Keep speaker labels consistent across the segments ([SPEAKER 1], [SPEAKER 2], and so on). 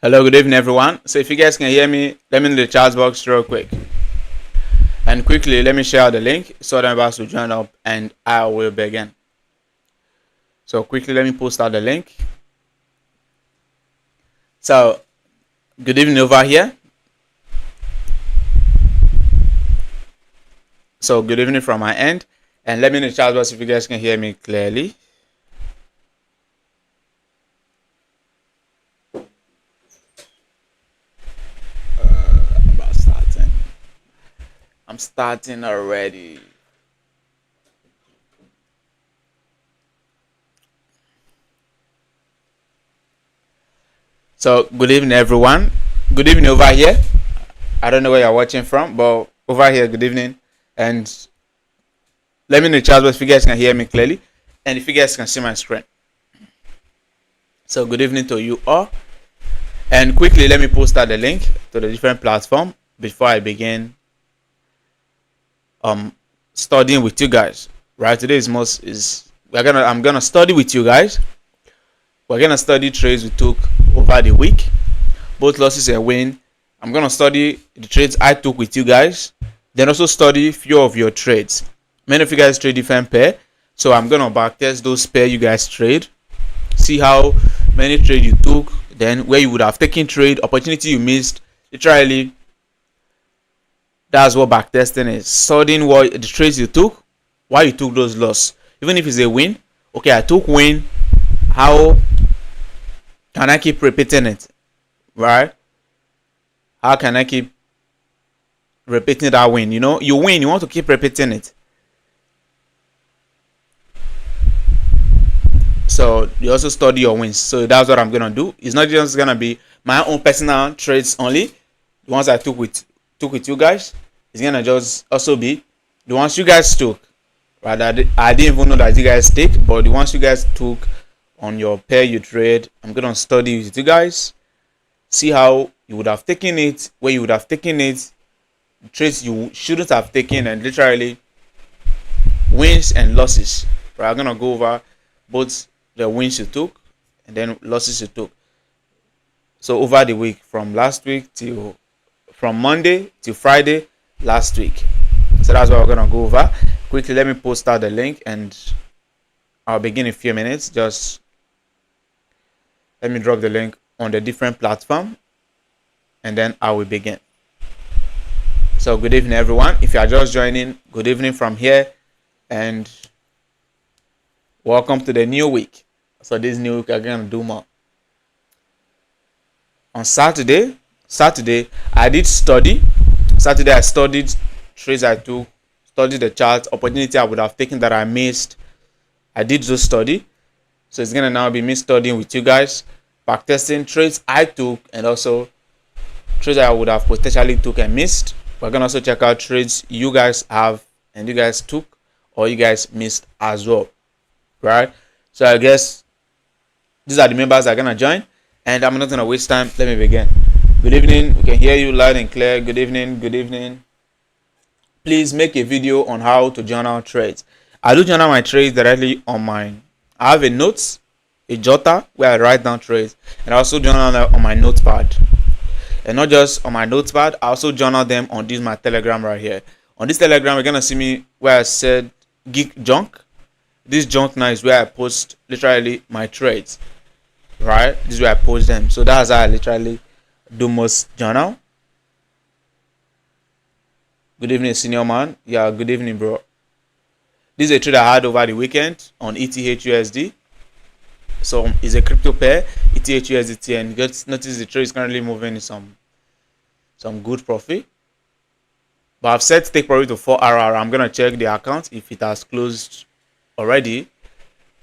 [SPEAKER 1] Hello, good evening, everyone. So if you guys can hear me, let me know in the chat box real quick. And quickly, let me share the link so that everybody will join up and I will begin. So quickly, let me post out the link. So, good evening over here. So good evening from my end. And let me know in the chat box if you guys can hear me clearly. I'm starting already. So good evening, everyone. Good evening over here. I don't know where you're watching from, but over here, good evening. And let me know in the chat box if you guys can hear me clearly and if you guys can see my screen. So good evening to you all. And quickly, let me post out the link to the different platform before I begin studying with you guys. Right, today I'm gonna study with you guys. We're gonna study trades we took over the week, both losses and win. I'm gonna study the trades I took with you guys, then also study few of your trades. Many of you guys trade different pair, so I'm gonna backtest those pair you guys trade, see how many trade you took, then where you would have taken trade, opportunity you missed. Literally, that's what backtesting is. Studying what the trades you took, why you took those loss. Even if it's a win, okay, I took win. How can I keep repeating it? Right? How can I keep repeating that win? You know, you win, you want to keep repeating it. So you also study your wins. So that's what I'm gonna do. It's not just gonna be my own personal trades only. The ones I took with you guys. It's gonna just also be the ones you guys took. Right? I didn't even know that you guys take, but the ones you guys took on your pair you trade, I'm gonna study with you guys. See how you would have taken it, where you would have taken it, trades you shouldn't have taken, and literally wins and losses. Right? I'm gonna go over both the wins you took and then losses you took. So over the week, from Monday till Friday last week. So that's what we're gonna go over. Quickly, let me post out the link and I'll begin in a few minutes. Just let me drop the link on the different platform and then I will begin. So good evening, everyone. If you are just joining, good evening from here and welcome to the new week. So this new week, I'm gonna do more. On Saturday, I did study. Saturday, I studied trades I took, studied the chart, opportunity I would have taken that I missed. I did those study. So it's gonna now be me studying with you guys, backtesting trades I took and also trades I would have potentially took and missed. We're gonna also check out trades you guys have and you guys took or you guys missed as well. Right? So I guess these are the members that are gonna join, and I'm not gonna waste time. Let me begin. Good evening. We can hear you loud and clear. Good evening. Good evening. Please make a video on how to journal trades. I do journal my trades directly on mine. I have a notes, a jotter where I write down trades, and I also journal on my notepad. And not just on my notepad, I also journal them on this my Telegram right here. On this Telegram, you're gonna see me where I said geek junk. This junk now is where I post literally my trades. Right? This is where I post them. So that's how I literally do most journal. Good evening, senior man. Yeah, good evening, bro. This is a trade I had over the weekend on ETHUSD. So it's a crypto pair, ETHUSDT, and notice the trade is currently moving in some good profit. But I've set take profit to 4 RR. I'm gonna check the account if it has closed already.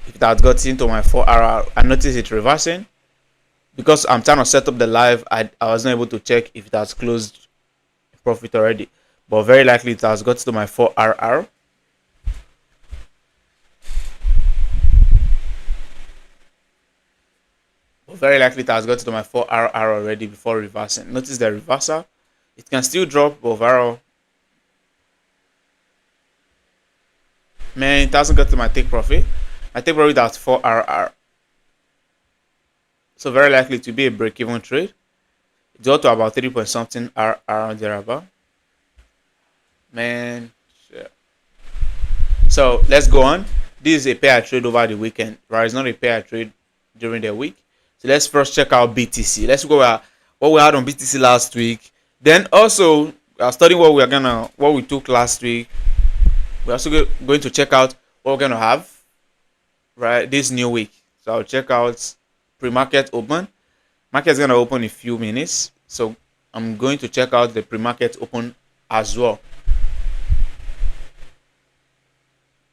[SPEAKER 1] If it has got into my 4 RR, I notice it reversing. Because I'm trying to set up the live, I was not able to check if it has closed profit already. But very likely it has got to my 4 RR. But very likely it has got to my 4 RR already before reversing. Notice the reversal. It can still drop, but overall, man, it hasn't got to my take profit. I take profit at 4 RR. So very likely to be a break-even trade. It's up to about 3 point something around there about. Man, yeah. So let's go on. This is a pair I trade over the weekend, right? It's not a pair I trade during the week. So let's first check out BTC. Let's go at what we had on BTC last week. Then also studying what we took last week. We're also going to check out what we're gonna have right this new week. So I'll check out pre-market open. Market's gonna open in a few minutes, so I'm going to check out the pre-market open as well.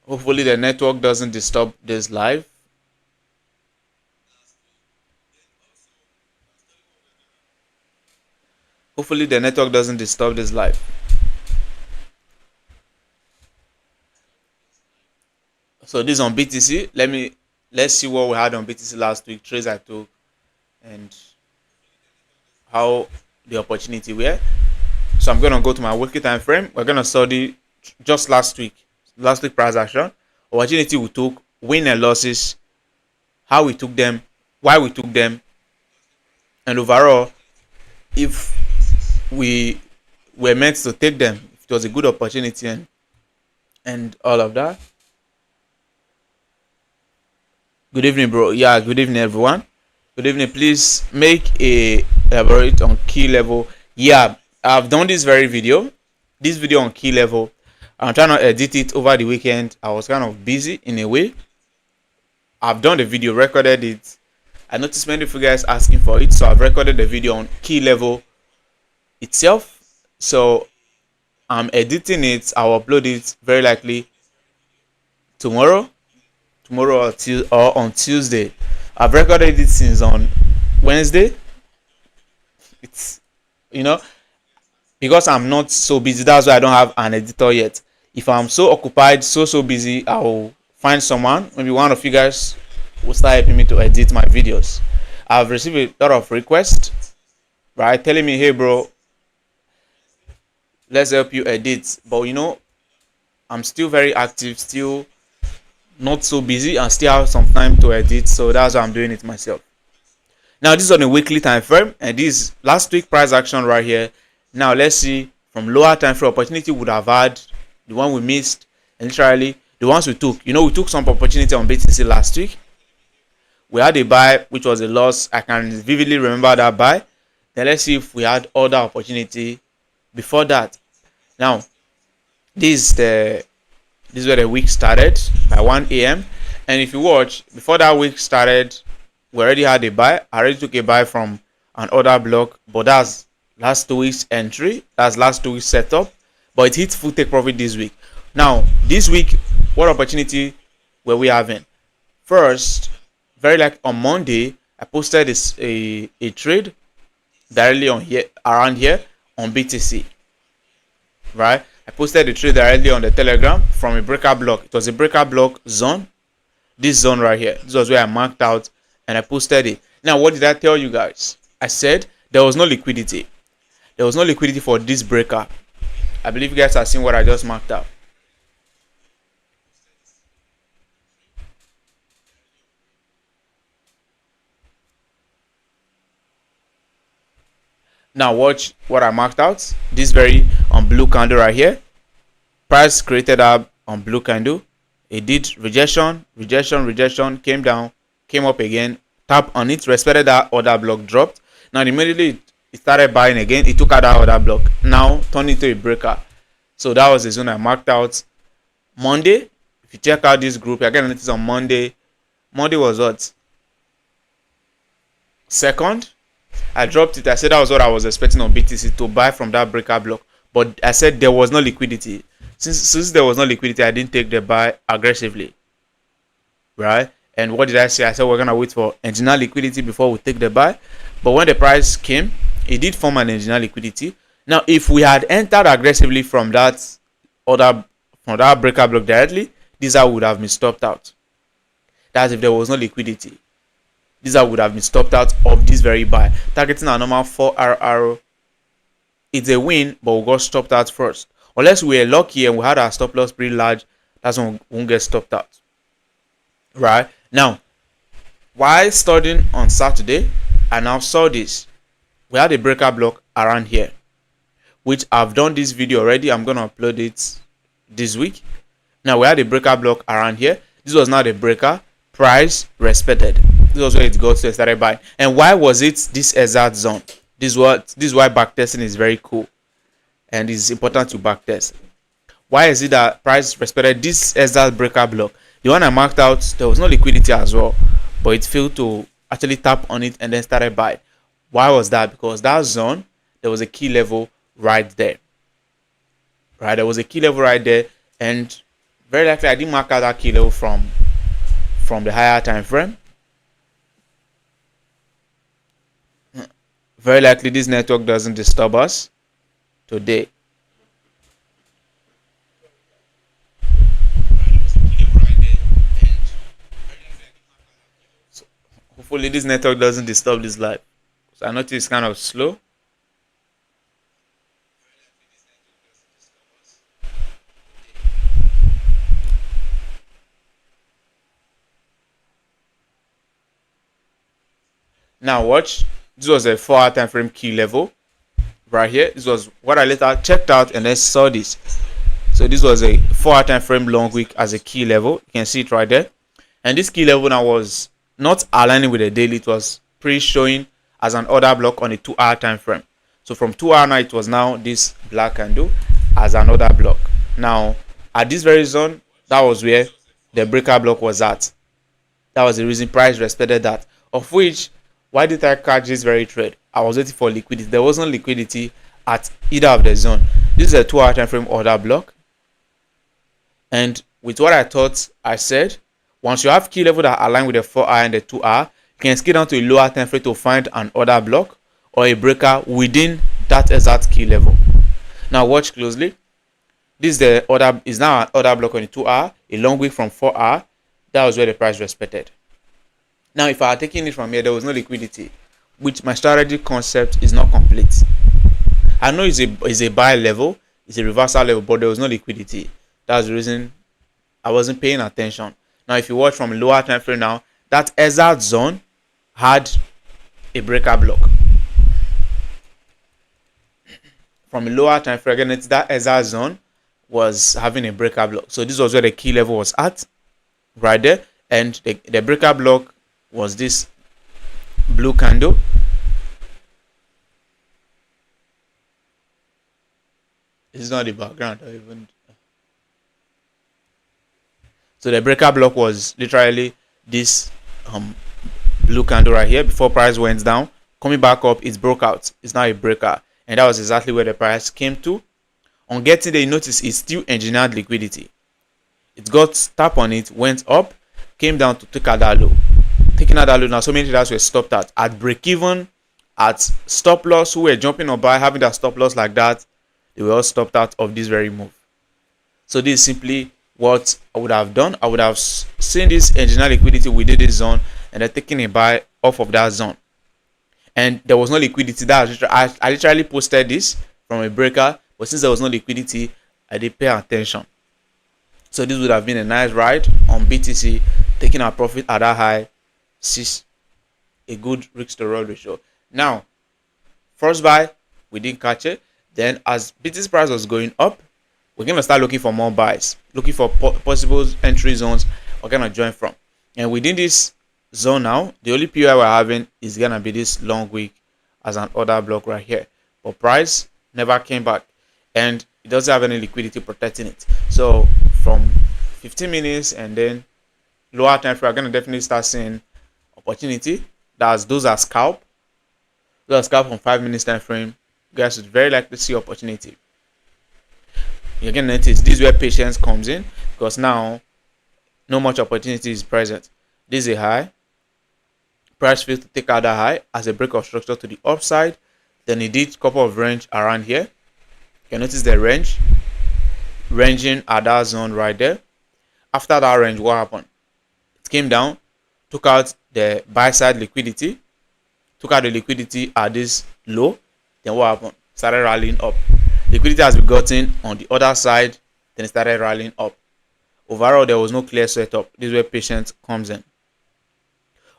[SPEAKER 1] Hopefully the network doesn't disturb this live. Hopefully the network doesn't disturb this live. So this is on BTC. Let's see what we had on BTC last week, trades I took, and how the opportunity were. So I'm gonna go to my weekly time frame. We're gonna study just last week price action, opportunity we took, win and losses, how we took them, why we took them, and overall if we were meant to take them, if it was a good opportunity, and all of that. Good evening, bro. Yeah, good evening, everyone. Good evening. Please make a elaborate on key level. Yeah, I've done this very video. This video on key level. I'm trying to edit it over the weekend. I was kind of busy in a way. I've done the video, recorded it. I noticed many of you guys asking for it, so I've recorded the video on key level itself. So I'm editing it. I'll upload it very likely tomorrow or on Tuesday. I've recorded it since on Wednesday. It's because I'm not so busy, that's why I don't have an editor yet. If I'm so occupied, so busy, I will find someone, maybe one of you guys will start helping me to edit my videos. I've received a lot of requests, right, telling me, hey bro, let's help you edit. But I'm still very active, still not so busy, and still have some time to edit, so that's why I'm doing it myself. Now this is on a weekly time frame, and this is last week price action right here. Now let's see from lower time frame opportunity would have had, the one we missed, and literally the ones we took. We took some opportunity on BTC last week. We had a buy which was a loss. I can vividly remember that buy. Then let's see if we had other opportunity before that. Now this is where the week started by 1 a.m. and if you watch, before that week started, we already had a buy. I already took a buy from an order block, but that's last 2 weeks entry, that's last 2 weeks setup, but it hit full take profit this week. Now this week, what opportunity were we having? First, very like on Monday, I posted a trade directly on here, around here on BTC, right? I posted the trade directly on the Telegram from a breaker block. It was a breaker block zone. This zone right here. This was where I marked out and I posted it. Now, what did I tell you guys? I said there was no liquidity. There was no liquidity for this breaker. I believe you guys have seen what I just marked out. Now watch what I marked out. This very on blue candle right here. Price created up on blue candle. It did rejection, came down, came up again, tap on it, respected that order block, dropped. Now immediately it started buying again. It took out that order block. Now turned into a breaker. So that was the zone I marked out. Monday, if you check out this group, you're gonna notice on Monday. Monday was what? Second. I dropped it. I said that was what I was expecting on BTC to buy from that breaker block. But I said there was no liquidity. Since there was no liquidity, I didn't take the buy aggressively. Right? And what did I say? I said we're going to wait for engineer liquidity before we take the buy. But when the price came, it did form an engineer liquidity. Now, if we had entered aggressively from that breaker block directly, this would have been stopped out. That's if there was no liquidity. This would have been stopped out of this very buy. Targeting our normal 4RR. It's a win, but we got stopped out first. Unless we were lucky and we had our stop loss pretty large, that's when we won't get stopped out. Right? Now, while studying on Saturday, I now saw this. we had a breaker block around here, which I've done this video already. I'm gonna upload it this week. Now we had a breaker block around here. This was not a breaker. Price respected. This was where it got to started buying. And why was it this exact zone? This is why backtesting is very cool and it's important to backtest. Why is it that price respected this exact breaker block? The one I marked out, there was no liquidity as well, but it failed to actually tap on it and then started buying. Why was that? Because that zone, there was a key level right there. Right, there was a key level right there, and very likely I didn't mark out that key level from the higher time frame. Very likely this network doesn't disturb us today. So hopefully this network doesn't disturb this live. So I noticed it's kind of slow. Now watch, this was a 4-hour time frame key level right here. This was what I later checked out and then saw this. So this was a 4-hour time frame long wick as a key level. You can see it right there. And this key level now was not aligning with the daily. It was pre-showing as an order block on a 2-hour time frame. So from 2-hour now, it was now this black candle as an order block. Now at this very zone, that was where the breaker block was at. That was the reason price respected that. Of which, why did I catch this very trade? I was waiting for liquidity. There wasn't liquidity at either of the zone. This is a 2-hour time frame order block. And with what I thought I said, once you have key level that align with the 4-hour and the 2-hour, you can scale down to a lower time frame to find an order block or a breaker within that exact key level. Now watch closely. This is now an order block on the 2-hour, a long wick from 4-hour. That was where the price respected. Now, if I had taken it from here, there was no liquidity, which my strategy concept is not complete. I know it's a buy level, it's a reversal level, but there was no liquidity. That's the reason I wasn't paying attention. Now, if you watch from lower time frame now, that exact zone had a breaker block. From a lower time frame, again, it's that exact zone was having a breaker block. So this was where the key level was at, right there, and the breaker block was this blue candle. This is not the background or even. So the breaker block was literally this blue candle right here. Before price went down, coming back up, it's broke out. It's now a breaker, and that was exactly where the price came to. On getting there, you notice it's still engineered liquidity. It got tap on it, went up, came down to take out that low. Taking out that low now, so many traders were stopped at break even, at stop loss, who were jumping or buy, having that stop loss like that. They were all stopped out of this very move. So this is simply what I would have done. I would have seen this engineer liquidity within this zone and then taking a buy off of that zone. And there was no liquidity. I literally posted this from a breaker, but since there was no liquidity, I did pay attention. So this would have been a nice ride on BTC, taking our profit at that high. A good risk to reward ratio. Now, first buy, we didn't catch it. Then as BTC price was going up, we're going to start looking for more buys, looking for possible entry zones we're going to join from. And within this zone now, the only POI we're having is going to be this long wick as an order block right here. But price never came back, and it doesn't have any liquidity protecting it. So from 15 minutes and then lower time frame, we're going to definitely start seeing opportunity. Those are scalp. Those are scalp on 5 minutes time frame. You guys should very likely see opportunity. You're gonna notice this is where patience comes in, because now no much opportunity is present. This is a high. Price failed to take out that high as a break of structure to the upside. Then it did a couple of range around here. You can notice the range ranging at that zone right there. After that range, what happened? It came down, took out the buy side liquidity, took out the liquidity at this low. Then what happened? Started rallying up. Liquidity has been gotten on the other side, then it started rallying up. Overall, there was no clear setup. This is where patience comes in.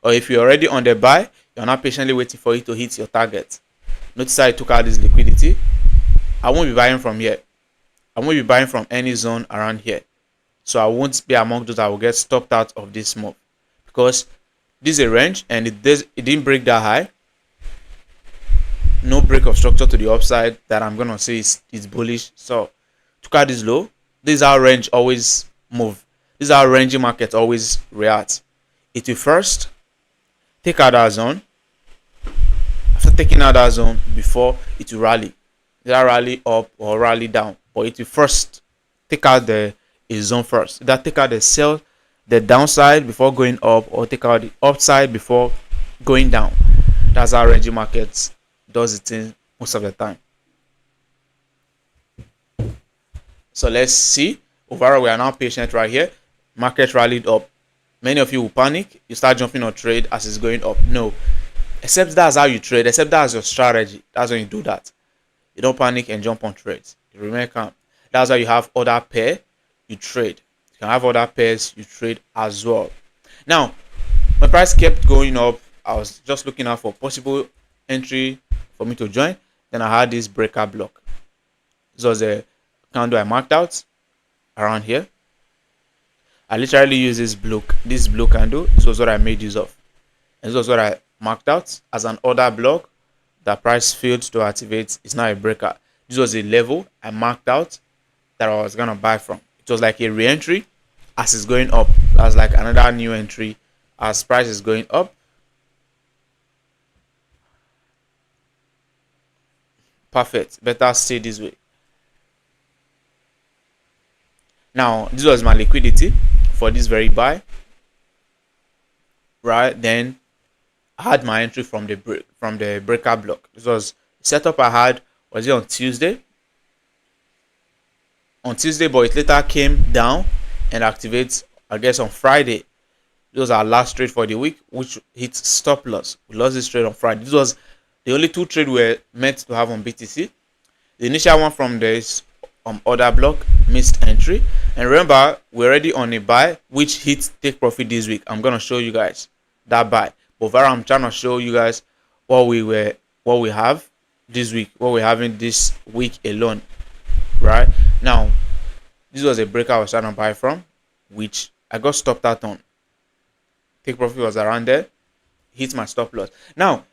[SPEAKER 1] Or if you're already on the buy, you're not patiently waiting for it to hit your target. Notice how I took out this liquidity. I won't be buying from here. I won't be buying from any zone around here. So I won't be among those that will get stopped out of this move, because this is a range and it didn't break that high. No break of structure to the upside that I'm gonna say is bullish. So took out this low. This is how range always move. This is how ranging markets always react. It will first take out that zone. After taking out that zone, before it will rally, either rally up or rally down, but it will first take out a zone first. That take out the downside before going up, or take out the upside before going down. That's how ranging markets does it in most of the time. So let's see. Overall, we are now patient right here. Market rallied up. Many of you will panic. You start jumping on trade as it's going up. No, except that's how you trade. Except that's your strategy. That's when you do that. You don't panic and jump on trades. You remain calm. That's how you have other pair. You trade. You can have other pairs. You trade as well. Now, my price kept going up. I was just looking out for possible entry for me to join. Then I had this breaker block. This was a candle I marked out around here. I literally used this blue candle. This was what I made use of. And this was what I marked out as an order block. The price failed to activate. It's now a breaker. This was a level I marked out that I was gonna buy from. It was like a re-entry as it's going up. That's like another new entry as price is going up. Perfect. Better stay this way. Now, this was my liquidity for this very buy. Right, then I had my entry from the breaker block. This was setup I had, was it on Tuesday? On Tuesday, but it later came down and activates, I guess, on Friday. This was our last trade for the week, which hit stop loss. We lost this trade on Friday. This was the only two trades we were meant to have on BTC. The initial one from this order block missed entry, and remember we're already on a buy which hit take profit this week. I'm gonna show you guys that buy, but I'm trying to show you guys what we have this week, what we're having this week alone. Right now, this was a breaker I was trying to buy from, which I got stopped out on. Take profit was around there, hit my stop loss. Now,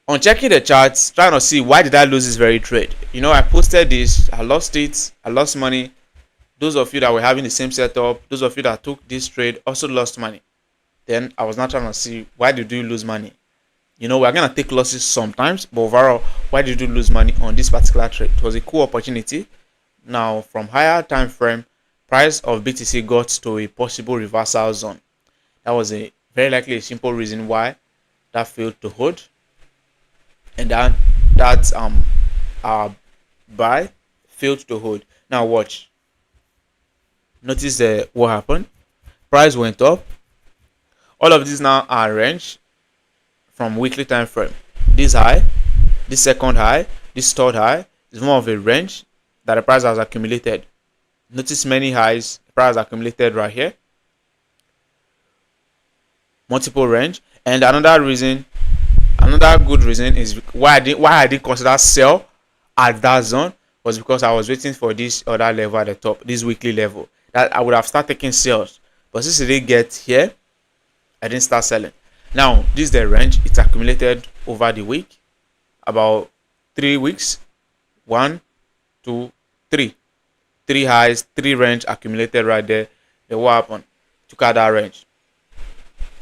[SPEAKER 1] on checking the charts, trying to see why did I lose this very trade. You know, I posted this, I lost it, I lost money. Those of you that were having the same setup, those of you that took this trade also lost money. Then I was not trying to see why did you lose money. You know, we're gonna take losses sometimes, but overall, why did you lose money on this particular trade? It was a cool opportunity. Now, from higher time frame, price of BTC got to a possible reversal zone. That was a very likely a simple reason why that failed to hold. And that our buy failed to hold. Now watch. Notice what happened. Price went up. All of these now are range from weekly time frame. This high, this second high, this third high is more of a range that the price has accumulated. Notice many highs the price accumulated right here. Multiple range. And another good reason is why I didn't consider sell at that zone was because I was waiting for this other level at the top, this weekly level. That I would have started taking sales, but since it didn't get here, I didn't start selling. Now this is the range. It's accumulated over the week, about 3 weeks. 1, 2, 3. 3 highs, 3 range accumulated right there. Then what happened? Took out that range.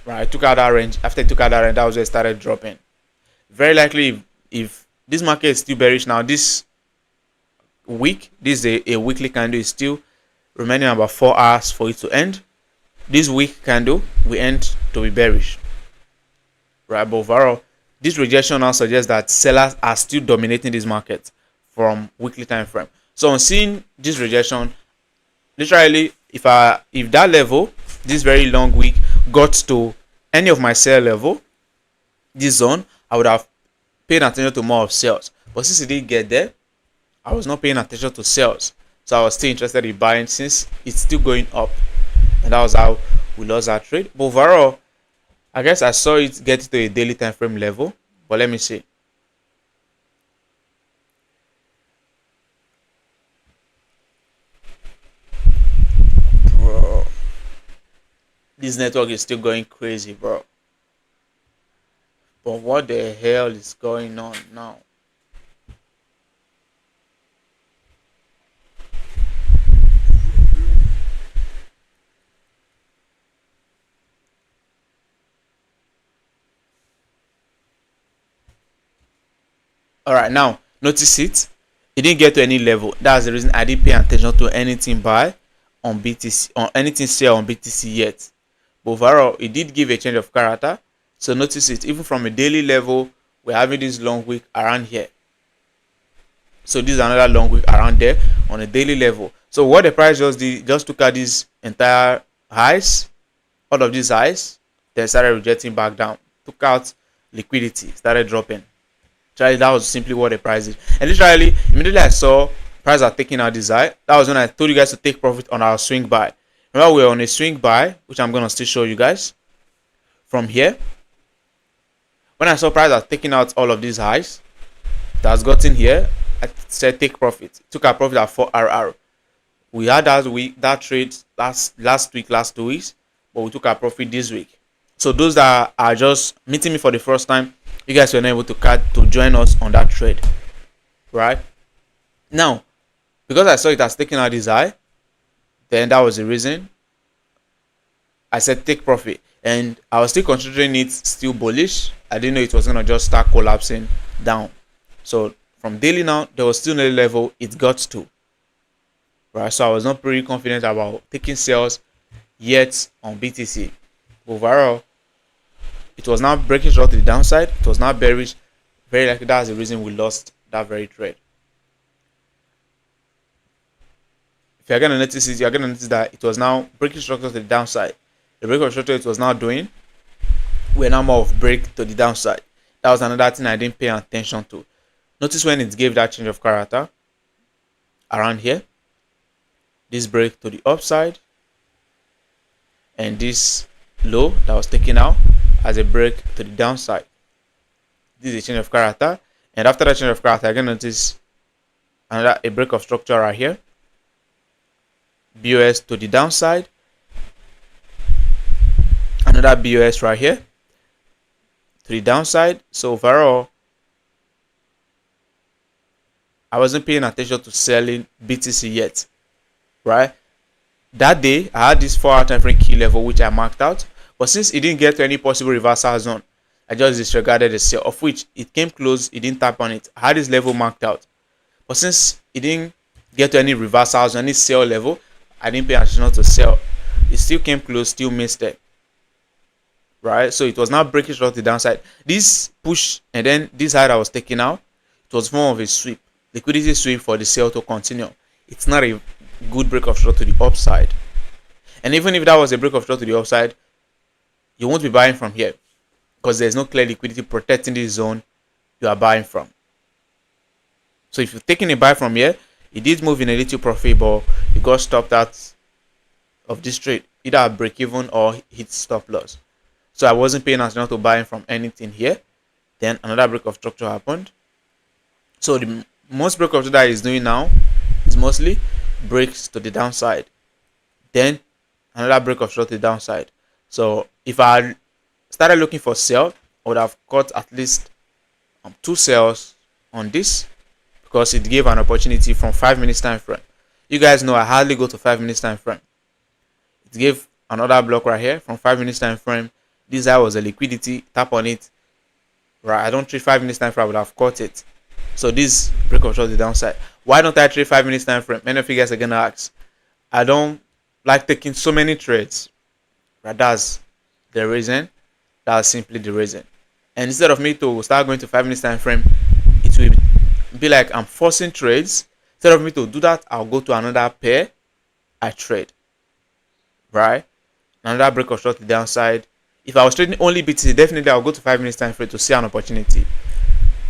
[SPEAKER 1] Right, took out that range. After it took out that range, that was where it started dropping. Very likely, if this market is still bearish now, this week, this is a weekly candle, is still remaining about 4 hours for it to end. This week candle will end to be bearish. Right, but overall, this rejection now suggests that sellers are still dominating this market from weekly time frame. So on seeing this rejection, literally, if that level, this very long week, got to any of my sell level, this zone, I would have paid attention to more of sales. But since it didn't get there, I was not paying attention to sales. So I was still interested in buying since it's still going up. And that was how we lost our trade. But overall, I guess I saw it get to a daily time frame level. But let me see. This network is still going crazy, bro. But what the hell is going on now? All right, now notice it. It didn't get to any level. That's the reason I didn't pay attention to anything buy on BTC, on anything sell on BTC yet. But overall, it did give a change of character. So notice it. Even from a daily level, we're having this long wick around here. So this is another long wick around there on a daily level. So what the price just did, just took out these entire highs, all of these highs, then started rejecting back down. Took out liquidity, started dropping. That was simply what the price did. And literally, immediately I saw price are taking out this high. That was when I told you guys to take profit on our swing buy. Remember, we're on a swing buy, which I'm gonna still show you guys from here. When I saw price are taking out all of these highs that has gotten here, I said take profit. Took our profit at 4RR. We had that trade last 2 weeks, but we took our profit this week. So those that are just meeting me for the first time, you guys were not able to join us on that trade, right? Now, because I saw it as taking out this high, then that was the reason I said take profit. And I was still considering it still bullish. I didn't know it was gonna just start collapsing down. So from daily now, there was still no level it got to, right? So I was not pretty confident about taking sales yet on BTC. Overall, it was now breaking short to the downside. It was now bearish. Very likely that's the reason we lost that very trade. If you're gonna notice it, you're gonna notice that it was now breaking structure to the downside. The break of structure it was now doing, we're now more of break to the downside. That was another thing I didn't pay attention to. Notice when it gave that change of character around here, this break to the upside, and this low that was taken out as a break to the downside. This is a change of character, and after that change of character, you're gonna notice a break of structure right here. BOS to the downside, another BOS right here to the downside. So overall, I wasn't paying attention to selling BTC yet, right? That day I had this 4-hour time frame key level which I marked out, but since it didn't get to any possible reversal zone, I just disregarded the sell, of which it came close, it didn't tap on it. I had this level marked out, but since it didn't get to any reversals or any sell level, I didn't pay attention to sell. It still came close, still missed it, right? So it was now breaking short to the downside. This push and then this high that was taken out, it was more of a sweep, liquidity sweep for the sell to continue. It's not a good break of short to the upside, and even if that was a break of short to the upside, you won't be buying from here because there's no clear liquidity protecting this zone you are buying from. So if you're taking a buy from here, it did move in a little profit, but it got stopped out of this trade, either at break even or hit stop loss. So I wasn't paying attention to buying from anything here. Then another break of structure happened. So the most break of structure that is doing now is mostly breaks to the downside, then another break of structure to the downside. So if I started looking for sell, I would have got at least 2 sells on this, because it gave an opportunity from 5 minutes time frame. You guys know I hardly go to 5 minutes time frame. It gave another block right here from 5 minutes time frame. This high was a liquidity, tap on it, right? I don't trade 5 minutes time frame, I would have caught it. So this break of short to the downside. Why don't I trade 5 minutes time frame? Many of you guys are gonna ask. I don't like taking so many trades, right? That's the reason. That's simply the reason. And instead of me to start going to 5 minutes time frame, it will be like I'm forcing trades. Instead of me to do that, I'll go to another pair I trade, right? Another break of short to the downside. If I was trading only BTC, definitely I'll go to 5 minutes time frame to see an opportunity.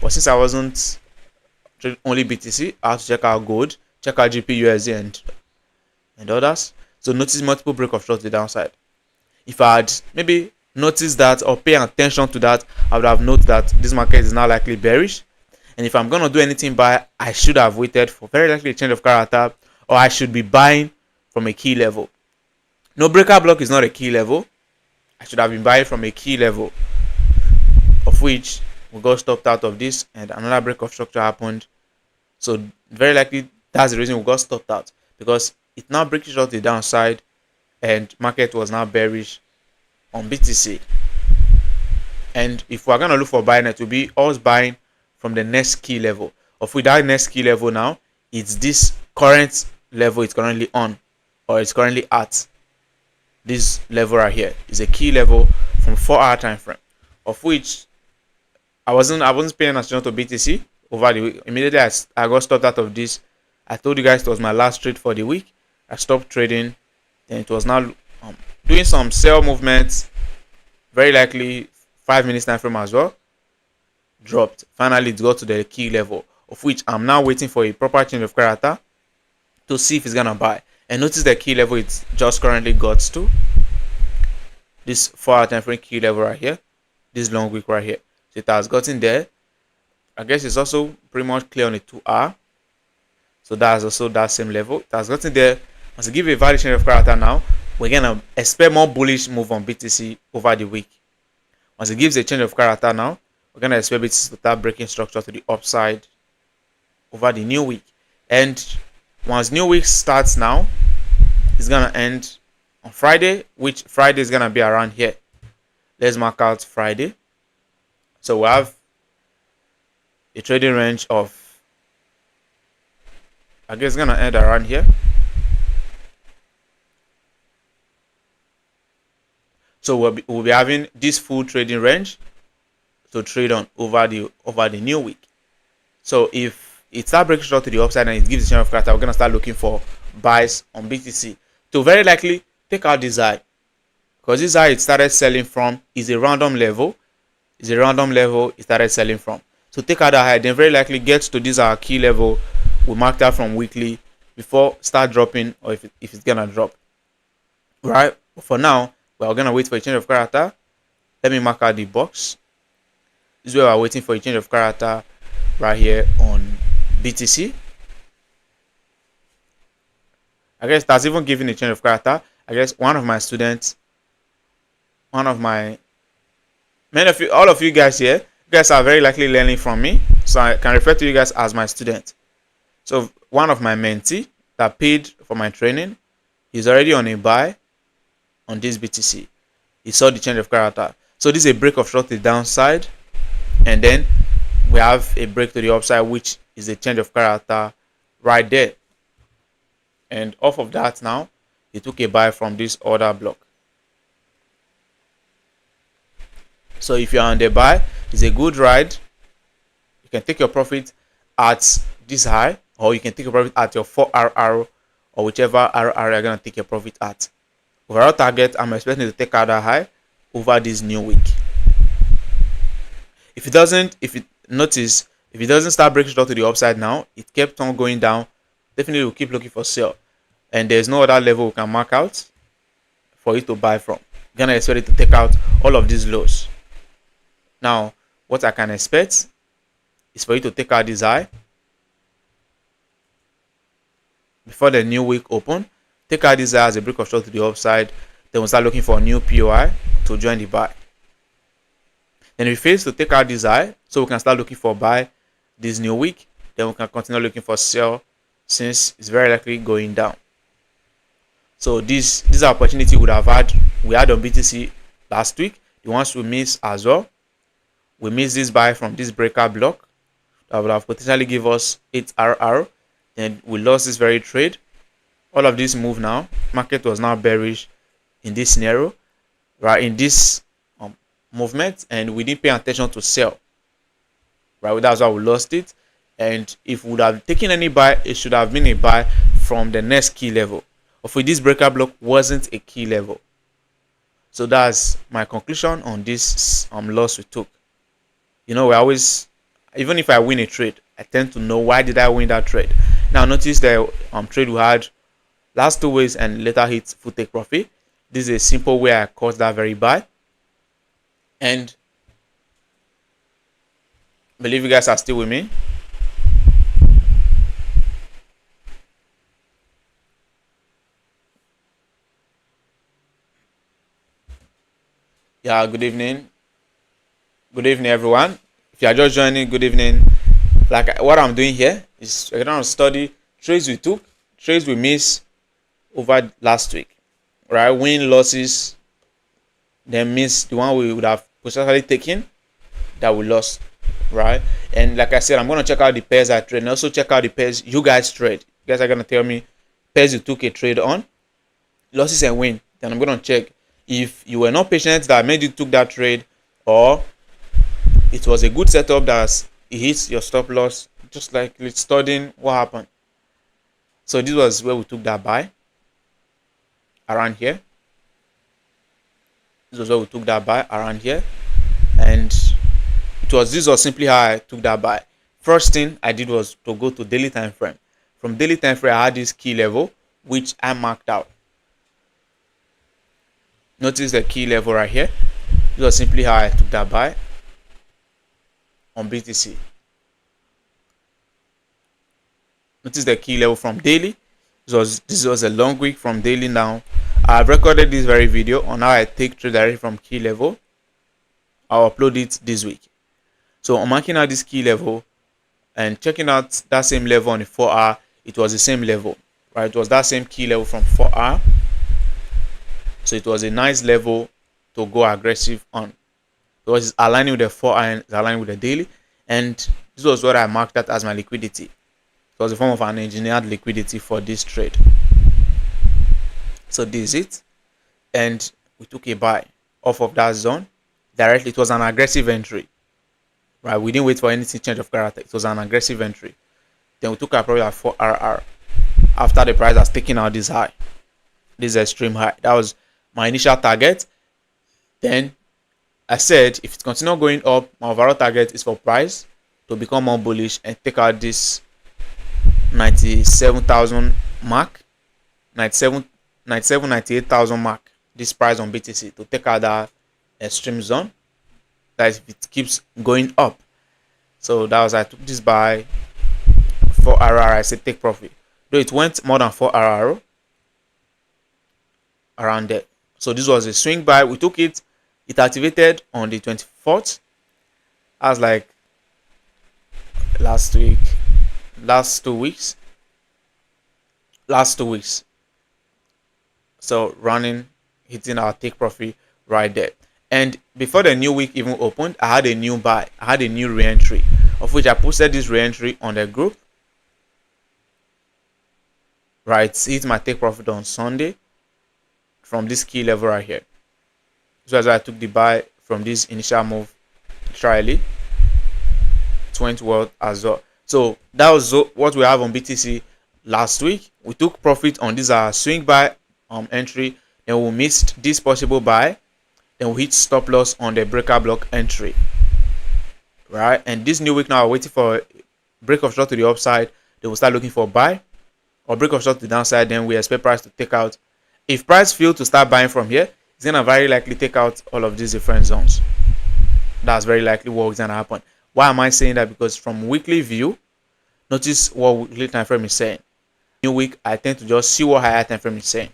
[SPEAKER 1] But since I wasn't trading only BTC, I have to check out gold, check out GBPUSD and others. So notice multiple break of short to the downside. If I had maybe noticed that or pay attention to that, I would have noted that this market is now likely bearish. And if I'm gonna do anything buy, I should have waited for very likely a change of character, or I should be buying from a key level. No breaker block is not a key level. I should have been buying from a key level, of which we got stopped out of this, and another break of structure happened. So very likely that's the reason we got stopped out, because it now breaks out the downside, and market was now bearish on BTC. And if we're gonna look for buying, it will be us buying from the next key level. Of which that next key level now, it's this current level it's currently on, or it's currently at. This level right here is a key level from 4-hour time frame, of which I wasn't paying attention to BTC over the week. Immediately I got stopped out of this. I told you guys it was my last trade for the week. I stopped trading, and it was now doing some sell movements. Very likely 5 minutes time frame as well. Dropped. Finally, it got to the key level, of which I'm now waiting for a proper change of character to see if it's gonna buy. And notice the key level it's just currently got to. This 4-hour time frame key level right here. This long wick right here. So it has gotten there. I guess it's also pretty much clear on the 2-hour. So that's also that same level. It has gotten there. Once I give a value change of character now, we're gonna expect more bullish move on BTC over the week. Once it gives a change of character now, we're gonna expect BTC to start breaking structure to the upside over the new week. And once new week starts now, it's gonna end on Friday, which Friday is gonna be around here. Let's mark out Friday. So we have a trading range of, I guess it's gonna end around here. So we'll be having this full trading range to trade on over the new week. So if it starts breaking short to the upside and it gives a change of character, we're gonna start looking for buys on BTC to very likely take out this high, because this high it started selling from is a random level. It's a random level it started selling from. So take out that high, then very likely gets to this our key level. We marked out from weekly before start dropping, or if it's gonna drop. Right? But for now, we're gonna wait for a change of character. Let me mark out the box. This is where we're waiting for a change of character right here on BTC. I guess that's even giving a change of character. I guess one of my students, all of you guys here, you guys are very likely learning from me, so I can refer to you guys as my student. So one of my mentee that paid for my training, he's already on a buy on this BTC. He saw the change of character. So this is a break of short to the downside, and then we have a break to the upside, which is a change of character right there. And off of that now, he took a buy from this order block. So if you're on the buy, it's a good ride. You can take your profit at this high, or you can take your profit at your 4-hour or whichever RR you're gonna take your profit at. Overall target, I'm expecting to take out a high over this new week. If it doesn't start breaking short to the upside now, it kept on going down, definitely we'll keep looking for sell. And there's no other level we can mark out for you to buy from. You're gonna expect it to take out all of these lows. Now, what I can expect is for you to take out this high before the new week open. Take out this high as a break of short to the upside. Then we'll start looking for a new POI to join the buy. Then if we fail to take out this high, so we can start looking for buy this new week. Then we can continue looking for sell, since it's very likely going down. So this opportunity we had on BTC last week. The ones we missed as well. We missed this buy from this breaker block that would have potentially give us 8RR. Then we lost this very trade. All of this move now. Market was now bearish in this scenario, right? In this movement, and we didn't pay attention to sell, right? That's why we lost it. And if we would have taken any buy, it should have been a buy from the next key level. Of which this breaker block wasn't a key level. So that's my conclusion on this loss we took. You know, we always, even if I win a trade, I tend to know why did I win that trade. Now notice the trade we had last 2 ways and later hit full take profit. This is a simple way I caught that very buy. And I believe you guys are still with me. Yeah, good evening. Good evening, everyone. If you are just joining, good evening. Like what I'm doing here is we're going to study trades we took, trades we missed over last week, right? Win, losses, then miss the one we would have potentially taken that we lost, right? And like I said, I'm going to check out the pairs I trade and also check out the pairs you guys trade. You guys are going to tell me pairs you took a trade on, losses and win. Then I'm going to check if you were not patient that made you took that trade, or it was a good setup that it hits your stop loss, just like studying what happened. So this was where we took that buy around here. This was where we took that buy around here, and this was simply how I took that buy. First thing I did was to go to daily time frame. From daily time frame, I had this key level which I marked out. Notice the key level right here. This was simply how I took that buy on BTC. Notice the key level from daily. This was a long week from daily. Now I've recorded this very video on how I take trade directly from key level. I'll upload it this week. So I'm marking out this key level and checking out that same level on the 4-hour. It was the same level, right? It was that same key level from 4-hour. So it was a nice level to go aggressive on. It was aligning with the 4-hour and aligning with the daily. And this was what I marked that as my liquidity. It was a form of an engineered liquidity for this trade. So this is it. And we took a buy off of that zone directly. It was an aggressive entry, right? We didn't wait for anything change of character. It was an aggressive entry. Then we took our profit at 4RR after the price has taken out this high, this extreme high. That was my initial target. Then I said if it continues going up, my overall target is for price to become more bullish and take out this 97,000 mark, 98,000 mark, this price on BTC, to take out that extreme zone. That is if it keeps going up. So that was, I took this by 4RR. I said take profit, though it went more than 4RR around there. So this was a swing buy. We took it. It activated on the 24th. I was like last 2 weeks. So running, hitting our take profit right there. And before the new week even opened, I had a new buy. I had a new re-entry, of which I posted this re-entry on the group. Right, hit my take profit on Sunday from this key level right here. So as I took the buy from this initial move, trially, it went well as well. So that was what we have on BTC last week. We took profit on this swing buy entry, then we missed this possible buy, then we hit stop loss on the breaker block entry, right? And this new week now we're waiting for break of short to the upside. Then we'll start looking for buy, or break of short to the downside. Then we expect price to take out. If price fails to start buying from here, it's gonna very likely take out all of these different zones. That's very likely what's gonna happen. Why am I saying that? Because from weekly view, notice what weekly time frame is saying. New week, I tend to just see what higher time frame is saying.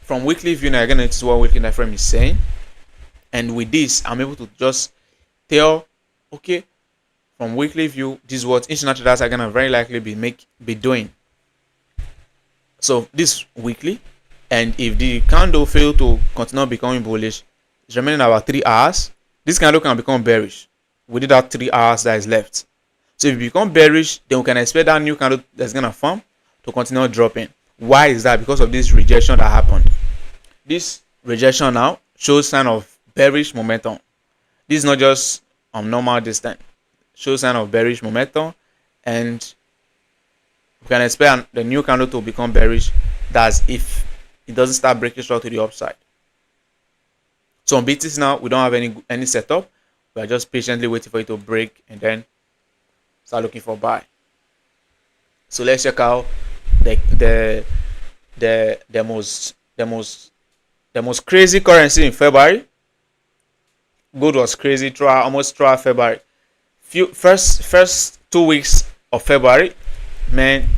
[SPEAKER 1] From weekly view, now you're gonna notice what weekly time frame is saying, and with this, I'm able to just tell, okay, from weekly view, this is what international traders are gonna very likely be doing. So this weekly, and if the candle fail to continue becoming bullish, it's remaining about 3 hours. This candle can become bearish within that 3 hours that is left. So if it become bearish, then we can expect that new candle that's gonna form to continue dropping. Why is that? Because of this rejection that happened. This rejection now shows sign of bearish momentum. This is not just normal distance. Shows sign of bearish momentum, and we can expect the new candle to become bearish. That's if it doesn't start breaking short to the upside. So on BTC now, we don't have any setup. We are just patiently waiting for it to break and then start looking for buy. So let's check out the most crazy currency in February. Gold was crazy almost throughout February. First 2 weeks of February, man,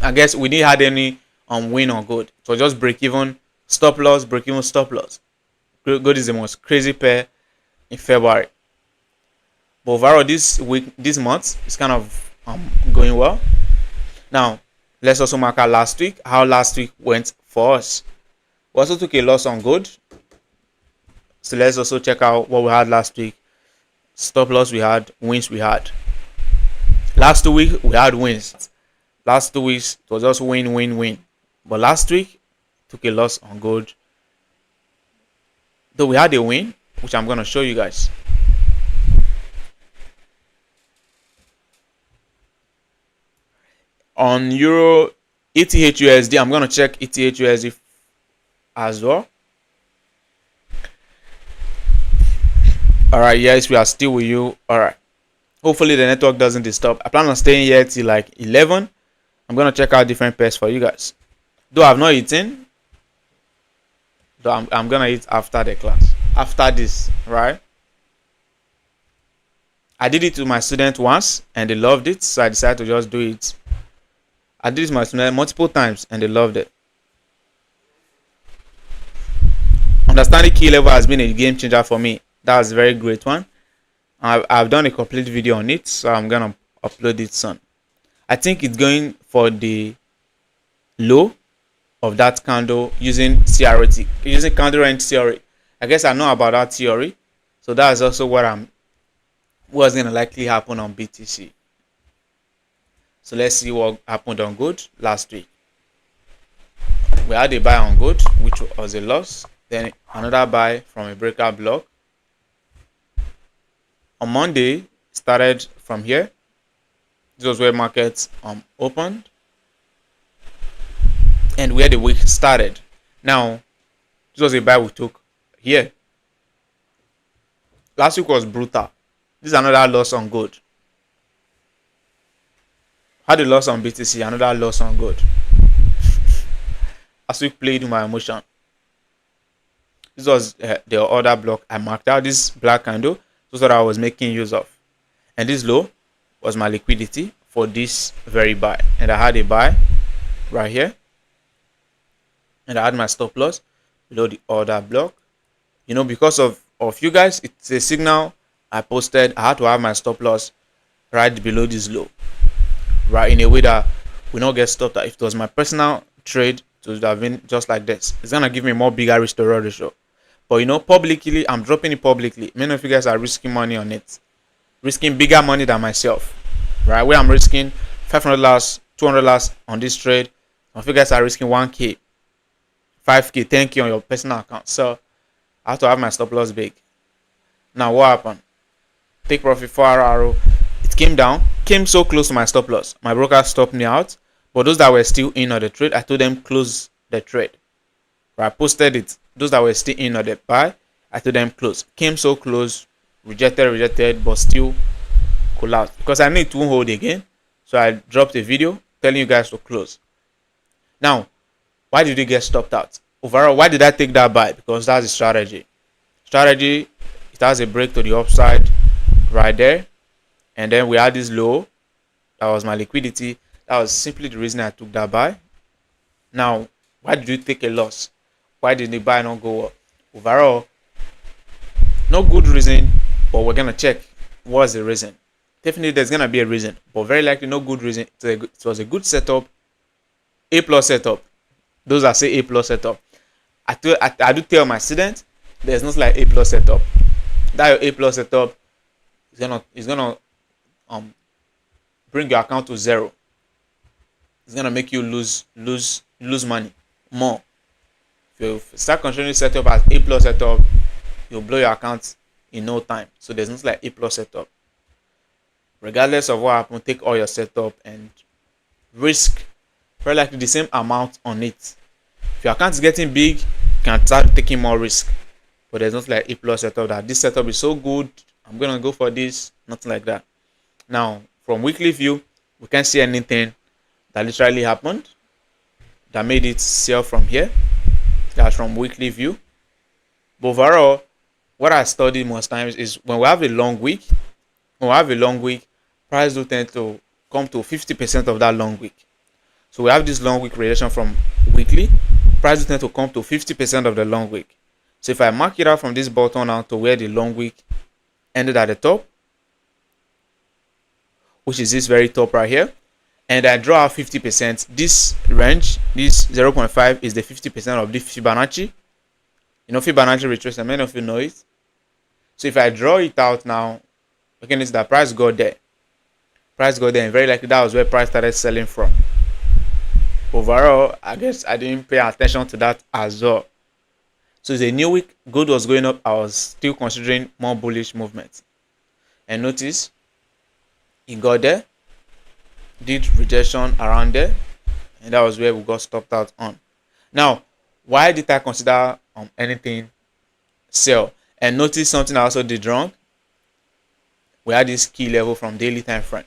[SPEAKER 1] I guess we didn't have any win on gold. So just break even, stop loss, break even, stop loss. Gold is the most crazy pair in February. But overall, this month is kind of going well. Now, let's also mark out last week, how last week went for us. We also took a loss on gold. So let's also check out what we had last week. Stop loss we had, wins we had. Last 2 weeks, we had wins. Last 2 weeks, it was just win, win, win. But last week, took a loss on gold. Though we had a win, which I'm going to show you guys. On Euro ETH/USD, I'm going to check ETH/USD as well. All right, yes, we are still with you. All right. Hopefully the network doesn't disturb. I plan on staying here till like 11. I'm going to check out different pairs for you guys. Though I've not eaten. Though I'm going to eat after the class. After this, right? I did it to my student once and they loved it. So I decided to just do it. I did it to my student multiple times and they loved it. Understanding key level has been a game changer for me. That was a very great one. I've done a complete video on it, so I'm gonna upload it soon. I think it's going for the low of that candle using CRT, using candle range theory. I guess I know about that theory, so that's also what's gonna likely happen on BTC. So let's see what happened on gold last week. We had a buy on gold, which was a loss. Then another buy from a breakout block. On Monday, started from here. This was where markets opened and where the week started. Now, this was a buy we took here. Last week was brutal. This is another loss on gold. Had a loss on BTC, another loss on gold. Last week played with my emotion. This was the other block I marked out. This black candle. That's what I was making use of. And this low was my liquidity for this very buy. And I had a buy right here. And I had my stop loss below the other block. You know, because of you guys, it's a signal I posted. I had to have my stop loss right below this low. Right, in a way that will not get stopped. If it was my personal trade, it would have been just like this. It's going to give me more bigger risk to reward ratio. But you know, publicly, I'm dropping it publicly. Many of you guys are risking money on it. Risking bigger money than myself. Right? Where I'm risking $500, $200 on this trade. Some of you guys are risking 1K, 5K, 10K on your personal account. So I have to have my stop loss big. Now what happened? Take profit 4 RO. It came down, came so close to my stop loss. My broker stopped me out. But those that were still in on the trade, I told them close the trade. Right? I posted it. Those that were still in on the buy, I told them close. Came so close, rejected, but still collapsed. Because I knew it won't hold again. So I dropped a video telling you guys to close. Now, why did you get stopped out? Overall, why did I take that buy? Because that's the strategy. Strategy, it has a break to the upside right there. And then we had this low. That was my liquidity. That was simply the reason I took that buy. Now, why did you take a loss? Why did the buy not go up? Overall, no good reason, but we're gonna check what's the reason. Definitely there's gonna be a reason, but very likely no good reason. It was a good setup, A+ setup. Those that say A+ setup, I do tell my students there's not like A+ setup. That your A+ setup is gonna bring your account to zero. It's gonna make you lose money more. If you start considering setup as A+ setup, you'll blow your account in no time. So there's nothing like A+ setup. Regardless of what happens, take all your setup and risk very likely the same amount on it. If your account is getting big, you can start taking more risk. But there's nothing like A+ setup that this setup is so good, I'm gonna go for this. Nothing like that. Now, from weekly view, we can't see anything that literally happened that made it sell from here. That's from weekly view. But overall, what I study most times is when we have a long week, price do tend to come to 50% of that long week. So we have this long week relation from weekly. Price do tend to come to 50% of the long week. So if I mark it out from this bottom now to where the long wick ended at the top, which is this very top right here, and I draw out 50%, this range, this 0.5 is the 50% of the Fibonacci. You know Fibonacci retracement, many of you know it. So if I draw it out now, again, it's that price got there. Price got there, and very likely that was where price started selling from. Overall, I guess I didn't pay attention to that as well. So it's a new week, gold was going up, I was still considering more bullish movement. And notice, it got there, did rejection around there, and that was where we got stopped out on. Now, why did I consider anything sell? And notice something I also did wrong. We had this key level from daily time frame.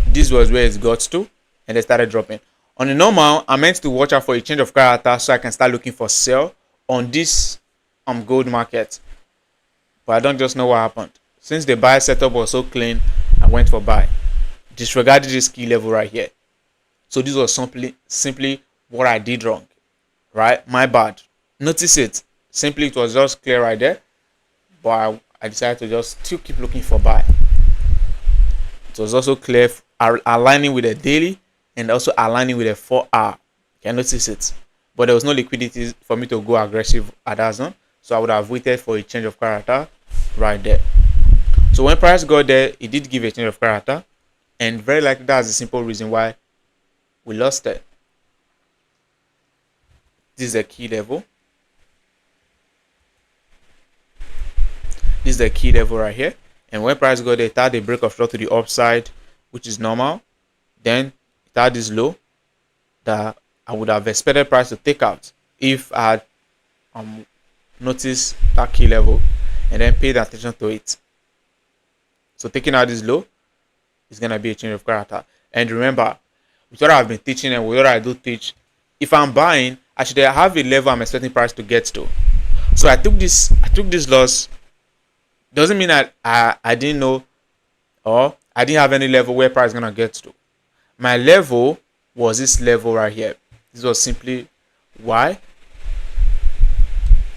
[SPEAKER 1] This was where it got to, and they started dropping. On the normal, I meant to watch out for a change of character so I can start looking for sell on this gold market. But I don't just know what happened. Since the buy setup was so clean, I went for buy. Disregarded this key level right here. So this was simply what I did wrong. Right? My bad. Notice it. Simply it was just clear right there. But I decided to just still keep looking for buy. It was also clear, aligning with the daily and also aligning with the 4-hour. You can notice it. But there was no liquidity for me to go aggressive at that zone. So I would have waited for a change of character right there. So when price got there, it did give a change of character. And very likely that's the simple reason why we lost it. This is the key level. This is the key level right here. And when price got there, it had a break of short to the upside, which is normal. Then it had this low that I would have expected price to take out if I had noticed that key level and then paid attention to it. So taking out this low is going to be a change of character. And remember, with what I've been teaching and with what I do teach, if I'm buying, I should have a level I'm expecting price to get to. So I took this loss. Doesn't mean that I didn't know, or I didn't have any level where price is going to get to. My level was this level right here. This was simply why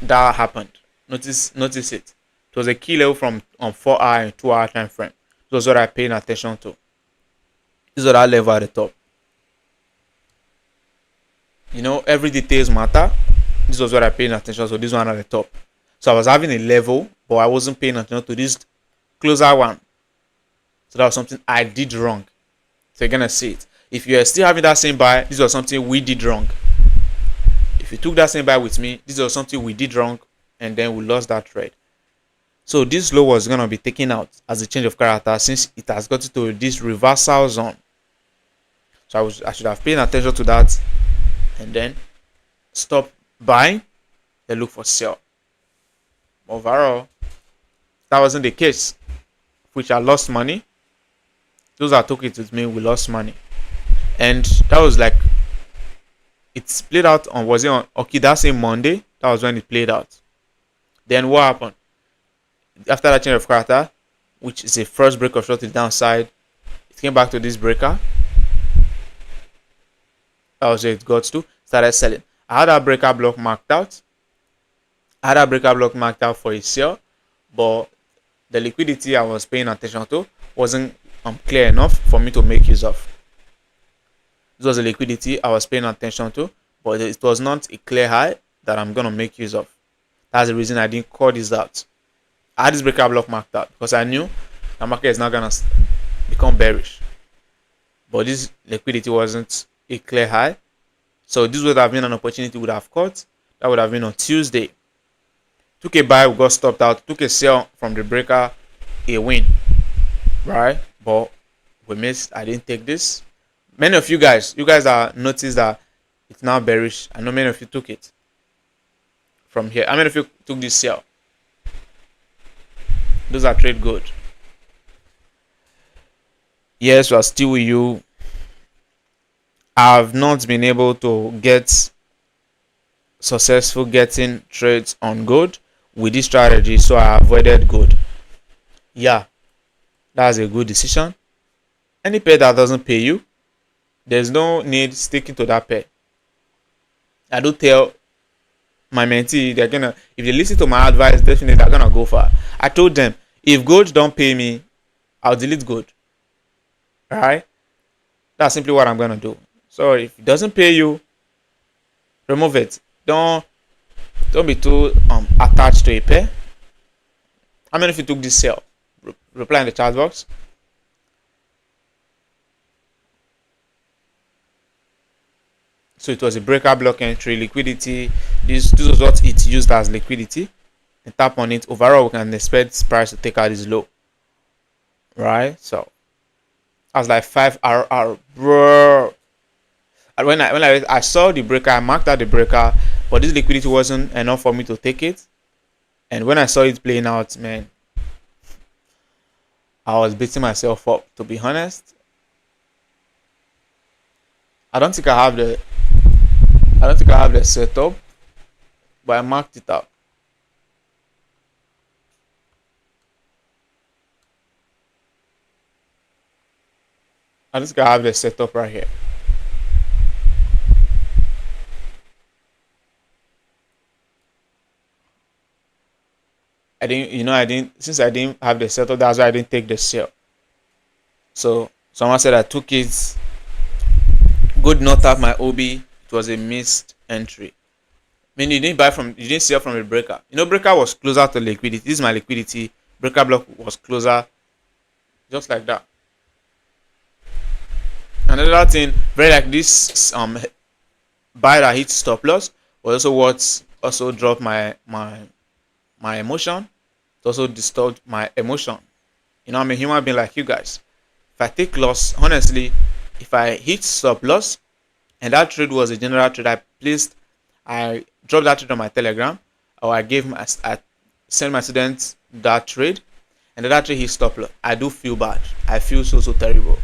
[SPEAKER 1] that happened. Notice it. It was a key level from 4-hour and 2-hour time frame. This was what I paid attention to. This was that level at the top. You know, every details matter. This was what I paid attention to. This one at the top. So I was having a level, but I wasn't paying attention to this closer one. So that was something I did wrong. So you're gonna see it. If you're still having that same buy, this was something we did wrong. If you took that same buy with me, this was something we did wrong, and then we lost that trade. So this low was gonna be taken out as a change of character since it has got to this reversal zone. So I should have paid attention to that, and then stop buying, then look for sell. Overall, that wasn't the case, which I lost money. Those that took it with me, we lost money. And that was like, it's played out on, was it on, okay, that same Monday, that was when it played out. Then what happened? After that change of character, which is a first break of short to the downside, it came back to this breaker. That was where it got to, started selling. I had that breaker block marked out. For a sell, but the liquidity I was paying attention to wasn't clear enough for me to make use of. This was the liquidity I was paying attention to, but it was not a clear high that I'm going to make use of. That's the reason I didn't call this out. I had this breaker block marked out because I knew the market is not going to become bearish. But this liquidity wasn't a clear high. So this would have been an opportunity would have caught. That would have been on Tuesday. Took a buy, we got stopped out. Took a sell from the breaker, a win. Right? But we missed. I didn't take this. Many of you guys are noticed that it's now bearish. I know many of you took it from here. How many of you took this sell? Those are trade good. Yes, we are still with you. I've not been able to get successful getting trades on gold with this strategy, so I avoided gold. Yeah, that's a good decision. Any pair that doesn't pay you, there's no need sticking to that pair. I do tell my mentee, they're gonna, if they listen to my advice, definitely they're gonna go far. I told them, if gold don't pay me, I'll delete gold. Alright? That's simply what I'm gonna do. So if it doesn't pay you, remove it. Don't be too attached to a pair. How many of you took this sale? Reply in the chat box. So it was a breaker block entry, liquidity. This was what it used as liquidity. And tap on it. Overall, we can expect price to take out this low. Right? So I was like 5 RR, bro. And when I saw the breaker, I marked out the breaker, but this liquidity wasn't enough for me to take it. And when I saw it playing out, man, I was beating myself up, to be honest. I don't think I have the setup, but I marked it out. I think I have the setup right here. Since I didn't have the setup, that's why I didn't take the sale. So someone said I took it. Good, not have my OB. It was a missed entry. I mean, you didn't sell from a breaker. Breaker was closer to liquidity. This is my liquidity. Breaker block was closer, just like that. Another thing, very like this buy that hit stop loss was also what also dropped my emotion. It also disturbed my emotion. I'm a human being like you guys. If I take loss, honestly, if I hit stop loss and that trade was a general trade, I dropped that trade on my Telegram, or I sent my students that trade, and that trade hit stop loss. I do feel bad. I feel so terrible.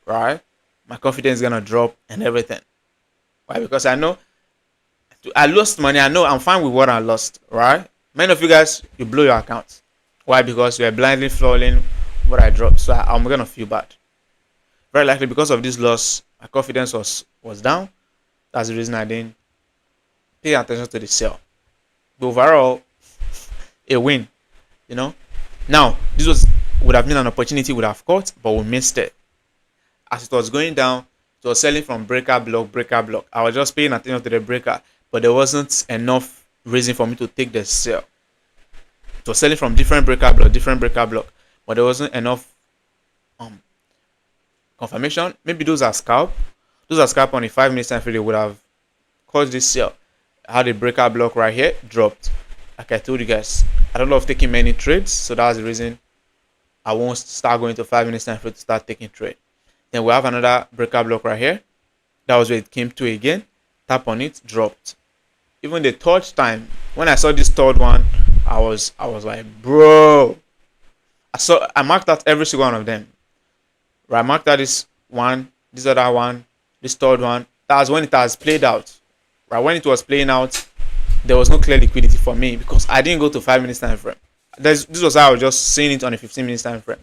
[SPEAKER 1] Right? My confidence is gonna drop and everything. Why? Because I know I lost money. I know I'm fine with what I lost. Right? Many of you guys, you blow your account. Why? Because you are blindly following what I dropped. So I'm gonna feel bad. Very likely because of this loss, my confidence was down. That's the reason I didn't pay attention to the sale. But overall, a win. Now this would have been an opportunity we would have caught, but we missed it. As it was going down, it was selling from breaker block. I was just paying attention to the breaker, but there wasn't enough reason for me to take the sale. It was selling from different breaker block, but there wasn't enough confirmation. Maybe those are scalp on a 5-minute time frame. They would have caused this sale. I had a breaker block right here, dropped. Like I told you guys, I don't love taking many trades, so that's the reason I won't start going to 5 minutes time frame to start taking trade. Then we have another breaker block right here. That was where it came to again. Tap on it, dropped. Even the third time, when I saw this third one, I was like, bro. I marked out every single one of them. Right, I marked out this one, this other one, this third one. That was when it has played out. Right, when it was playing out, there was no clear liquidity for me because I didn't go to 5 minutes time frame. This was how I was just seeing it on a 15 minutes time frame.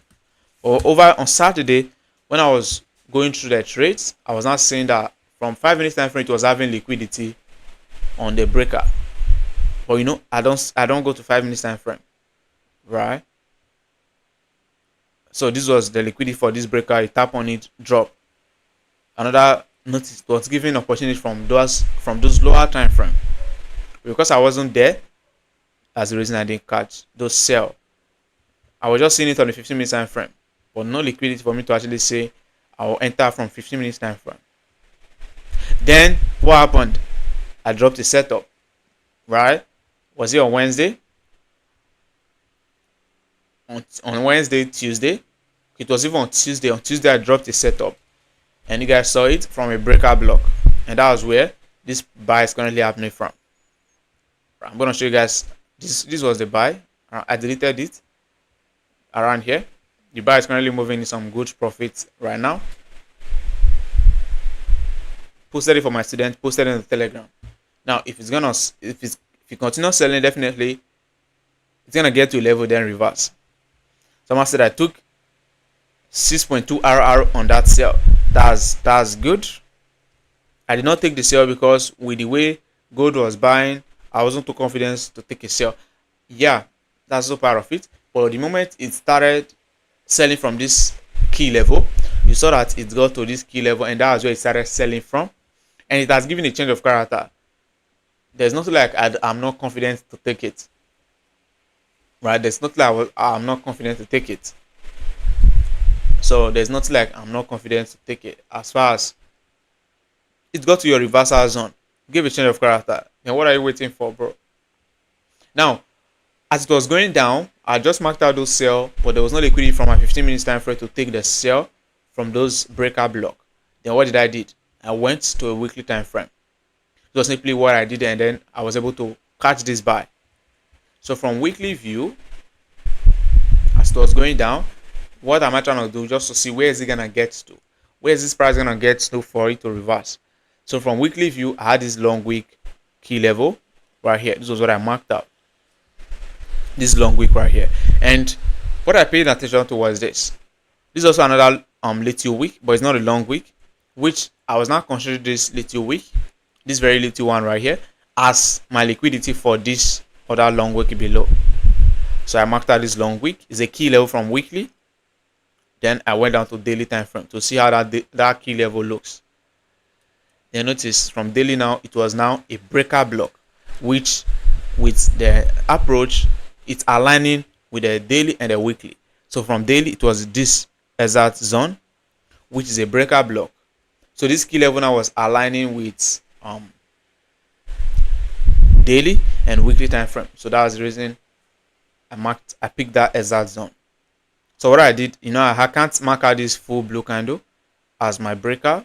[SPEAKER 1] Or over on Saturday, when I was going through the trades, I was not seeing that from 5 minutes time frame it was having liquidity on the breaker. But I don't go to 5 minutes time frame. Right? So this was the liquidity for this breaker. I tap on it, drop. Another notice was giving opportunity from those lower time frame. Because I wasn't there, that's the reason I didn't catch those sell. I was just seeing it on the 15 minutes time frame, but no liquidity for me to actually say I will enter from 15 minutes time frame. Then what happened? I dropped the setup. Right? Was it on Wednesday? On Wednesday, Tuesday. It was even on Tuesday. On Tuesday, I dropped the setup, and you guys saw it from a breaker block, and that was where this buy is currently happening from. I'm gonna show you guys. This was the buy. I deleted it around here. The buy is currently moving in some good profits right now. Posted it for my student. Posted it in the Telegram. Now, if you continue selling, definitely it's gonna get to a level then reverse. Someone said I took 6.2 RR on that sale. That's good. I did not take the sale because with the way gold was buying, I wasn't too confident to take a sell. Yeah, that's also part of it. But the moment it started selling from this key level, you saw that it got to this key level, and that was where it started selling from, and it has given a change of character. There's nothing like I'm not confident to take it, right? There's nothing like I'm not confident to take it. So there's nothing like I'm not confident to take it. As far as it got to your reversal zone, give a change of character. Then what are you waiting for, bro? Now, as it was going down, I just marked out those sell, but there was no liquidity from my 15 minutes time frame to take the sell from those breaker block. Then what did I did? I went to a weekly time frame. It was simply what I did, and then I was able to catch this buy. So from weekly view, as it was going down, what am I trying to do? Just to see where is it gonna get to? Where is this price gonna get to for it to reverse? So from weekly view, I had this long wick key level right here. This was what I marked out. This long wick right here. And what I paid attention to was this. This is also another little wick, but it's not a long wick, which I was not considering this little wick, this very little one right here, as my liquidity for this other long wick below. So I marked out this long wick. It's a key level from weekly. Then I went down to daily time frame to see how that key level looks. Then notice from daily now, it was now a breaker block, which with the approach, it's aligning with the daily and the weekly. So from daily, it was this exact zone, which is a breaker block. So this key level now was aligning with daily and weekly time frame. So that was the reason I picked that exact zone. So what I did, I can't mark out this full blue candle as my breaker,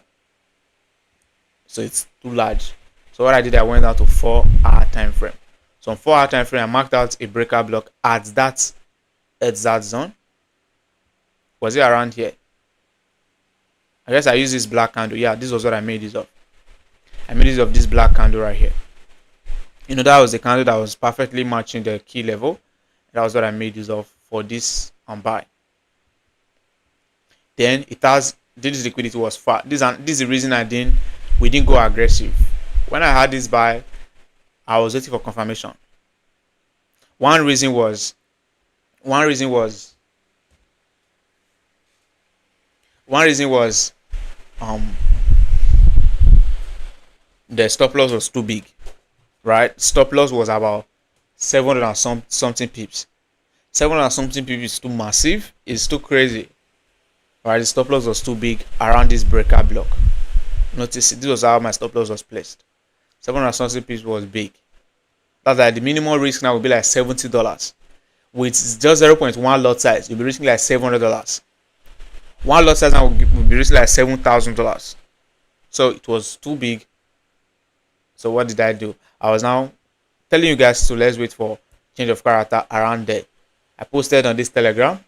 [SPEAKER 1] so it's too large. So what I did, I went out to 4-hour time frame. So on 4-hour time frame, I marked out a breaker block at that exact zone. Was it around here? I guess I used this black candle. Yeah, this was what I made use of. I made use of this black candle right here. That was the candle that was perfectly matching the key level. That was what I made use of for this buy. Then this liquidity was fat. This is the reason we didn't go aggressive. When I had this buy, I was waiting for confirmation. One reason was the stop loss was too big, right? Stop loss was about 700 and something pips. 700 and something pips is too massive. It's too crazy. Right, the stop loss was too big around this breaker block. Notice this was how my stop loss was placed. 700 something pips was big. That's like the minimum risk now will be like $70. With just 0.1 lot size, you'll be risking like $700. One lot size now will be risking like $7,000. So it was too big. So what did I do? I was now telling you guys to let's wait for change of character around there. I posted on this Telegram.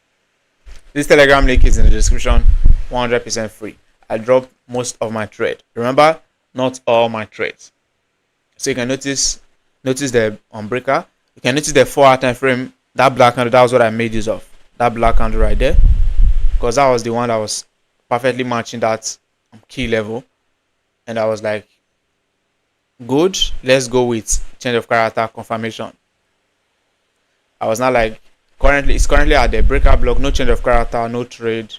[SPEAKER 1] This Telegram link is in the description, 100% free. I dropped most of my trade. Remember, not all my trades. So you can notice the breaker. You can notice the 4-hour time frame. That black candle, that was what I made use of. That black candle right there, because that was the one that was perfectly matching that key level. And I was like, good, let's go with change of character confirmation. I was not like, it's currently at the breaker block, no change of character, no trade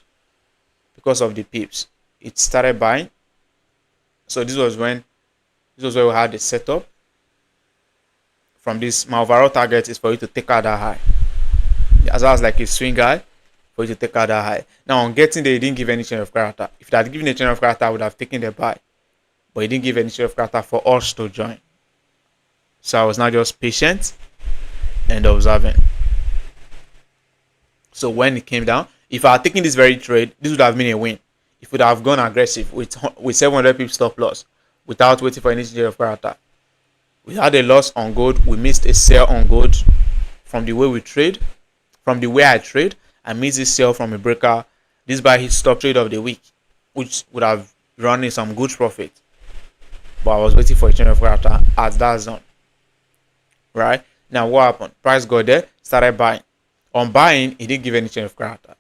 [SPEAKER 1] because of the pips. It started buying. So this was where we had the setup. From this, my overall target is for you to take out that high. As well as like a swing high for you to take out that high. Now on getting there, it didn't give any change of character. If it had given a change of character, I would have taken the buy. But it didn't give any change of character for us to join. So I was now just patient and observing. So when it came down, if I had taken this very trade, this would have been a win. If it would have gone aggressive with 700 pips stop loss without waiting for any change of character. We had a loss on gold. We missed a sell on gold from the way we trade. From the way I trade, I missed this sell from a breaker. This buy hit stop trade of the week, which would have run in some good profit. But I was waiting for a change of character at that zone. Right? Now what happened? Price got there, started buying. On buying, it didn't give any change of character.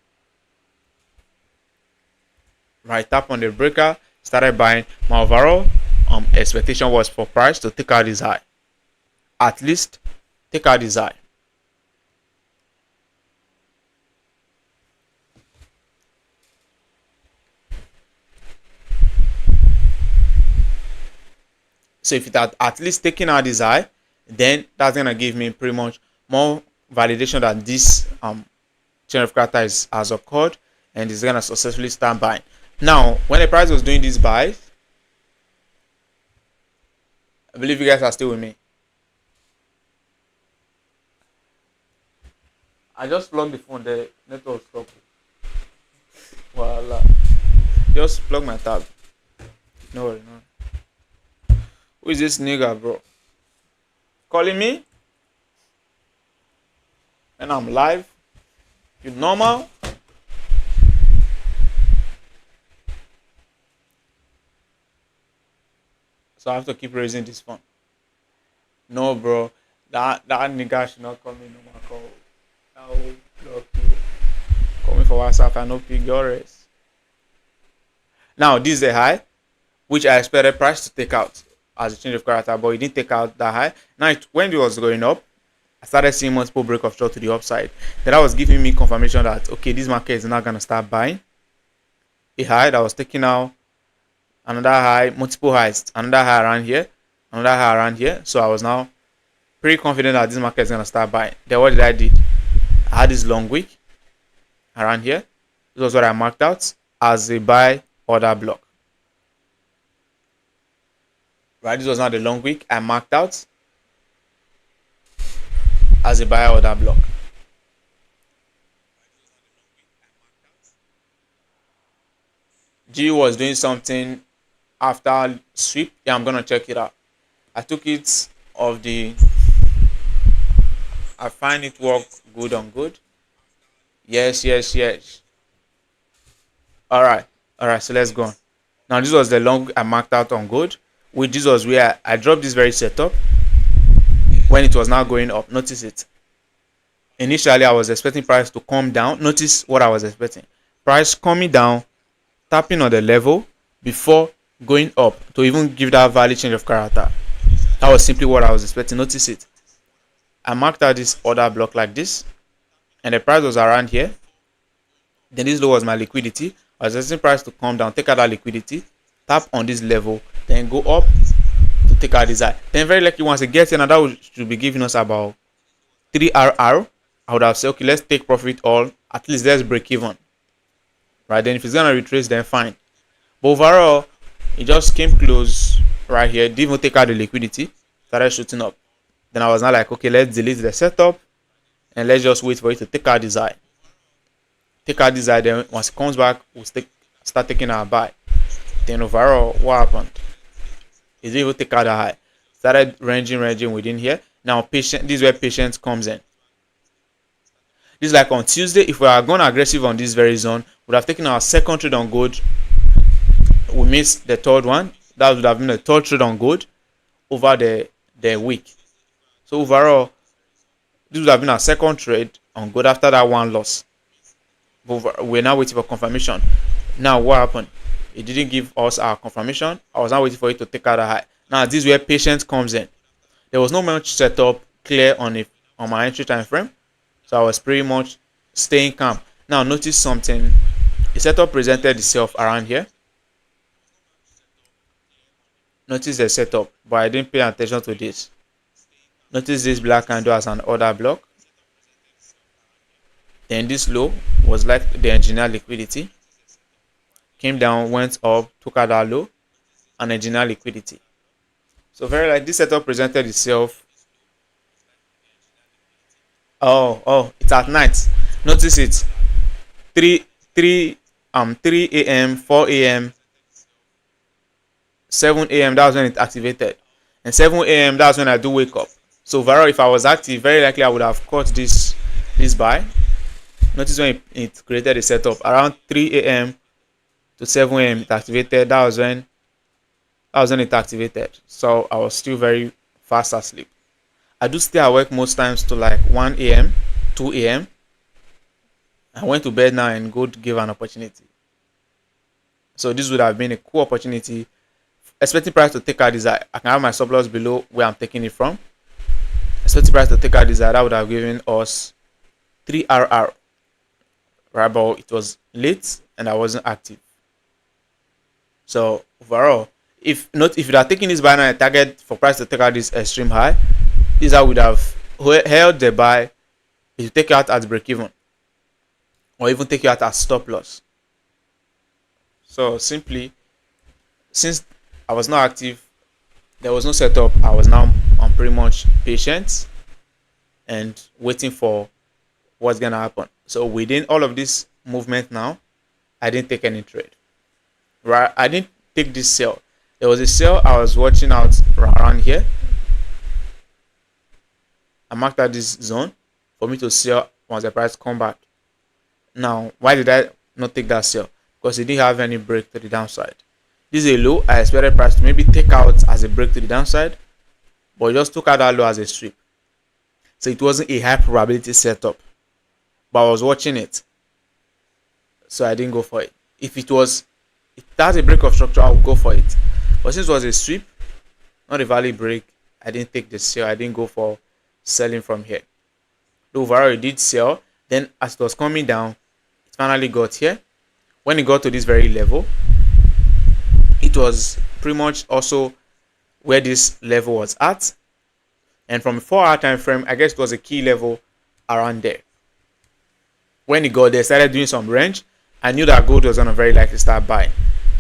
[SPEAKER 1] Right, tap on the breaker, started buying. My overall expectation was for price to take out this high. at least take out this high. So if it had at least taken out this high, then that's gonna give me pretty much more validation that this change of character has occurred, and it's gonna successfully start buying. Now, when the price was doing this buy, I believe you guys are still with me. I just plugged the phone, the network stopped. Voila. Just plug my tab. No worry, no. Who is this nigga, bro? Calling me? And I'm live? You normal? So I have to keep raising this phone. No, bro. That nigga should not call me no more call. I will block you. Call me for WhatsApp. I know pick your race. Now this is a high, which I expected price to take out as a change of character, but it didn't take out that high. Now when it was going up, I started seeing multiple break of short to the upside. Then that was giving me confirmation that okay, this market is not gonna start buying. A high that was taking out another high, multiple highs, another high around here, another high around here. So I was now pretty confident that this market is gonna start buying. Then what did I do? I had this long wick around here. This was what I marked out as a buy order block. Right, this was not the long wick I marked out as a buy order block. G was doing something after sweep. Yeah, I'm gonna check it out. I took it of the. I find it work good on good. Yes. All right. So let's go on. Now this was the long I marked out on good. Which this was where I dropped this very setup when it was now going up. Notice it. Initially, I was expecting price to come down. Notice what I was expecting. Price coming down, tapping on the level before going up to even give that value change of character. That was simply what I was expecting. Notice it. I marked out this order block like this, and the price was around here. Then this low was my liquidity. I was expecting price to come down, take out that liquidity, tap on this level, then go up to take out this high. Then very likely once it gets in, and that should be giving us about 3 RR. I would have said, okay, let's take profit all. At least let's break even. Right, then if it's gonna retrace, then fine. But overall, it just came close right here. Didn't even take out the liquidity. Started shooting up. Then I was not like, okay, let's delete the setup and let's just wait for it to take out this high. Take out this high, then once it comes back, we'll start taking our buy. Then overall, what happened? It didn't even take out the high. Started ranging within here. Now patient, this is where patience comes in. This is like on Tuesday, if we are going aggressive on this very zone, we would have taken our second trade on gold. We missed the third one. That would have been the third trade on gold over the week. So overall, this would have been our second trade on gold after that one loss. But we're now waiting for confirmation. Now what happened? It didn't give us our confirmation. I was now waiting for it to take out a high. Now this is where patience comes in. There was no much setup clear on my entry time frame. So I was pretty much staying calm. Now notice something. The setup presented itself around here. Notice the setup, but I didn't pay attention to this. Notice this black candle as an order block. Then this low was like the engineer liquidity. Came down, went up, took out that low, and engineer liquidity. So very like this setup presented itself. Oh, it's at night. Notice it. 3 a.m., 4 a.m., 7 a.m. That's when it activated, and 7 a.m. that's when I do wake up. So overall, if I was active, very likely I would have caught this buy. Notice when it created a setup around 3 a.m. to 7 a.m. it activated. That was when it activated. So I was still very fast asleep. I do stay awake most times to like 1 a.m., 2 a.m. I went to bed now and go give an opportunity. So this would have been a cool opportunity. Expecting price to take out this, I can have my stop loss below where I'm taking it from. expected price to take out this high, that would have given us 3RR, right? But it was late and I wasn't active. So overall, if you are taking this buy now, a target for price to take out this extreme high, this I would have held the buy. If you take it out at break even, or even take it out as stop loss. So simply, since I was not active, there was no setup. I was now on pretty much patient and waiting for what's gonna happen. So within all of this movement now, I didn't take any trade. Right? I didn't take this sell. There was a sell I was watching out around here. I marked out this zone for me to sell once the price come back. Now, why did I not take that sell? Because it didn't have any break to the downside. This is a low. I expected price to maybe take out as a break to the downside, but it just took out that low as a strip. So it wasn't a high probability setup, but I was watching it, so I didn't go for it. If that's a break of structure, I would go for it. But since it was a sweep, not a valid break, I didn't take the sell. I didn't go for selling from here. The overall it did sell. Then as it was coming down, it finally got here. When it got to this very level, it was pretty much also where this level was at. And from a 4-hour time frame, I guess it was a key level around there. When it got there, started doing some range. I knew that gold was gonna very likely start buying.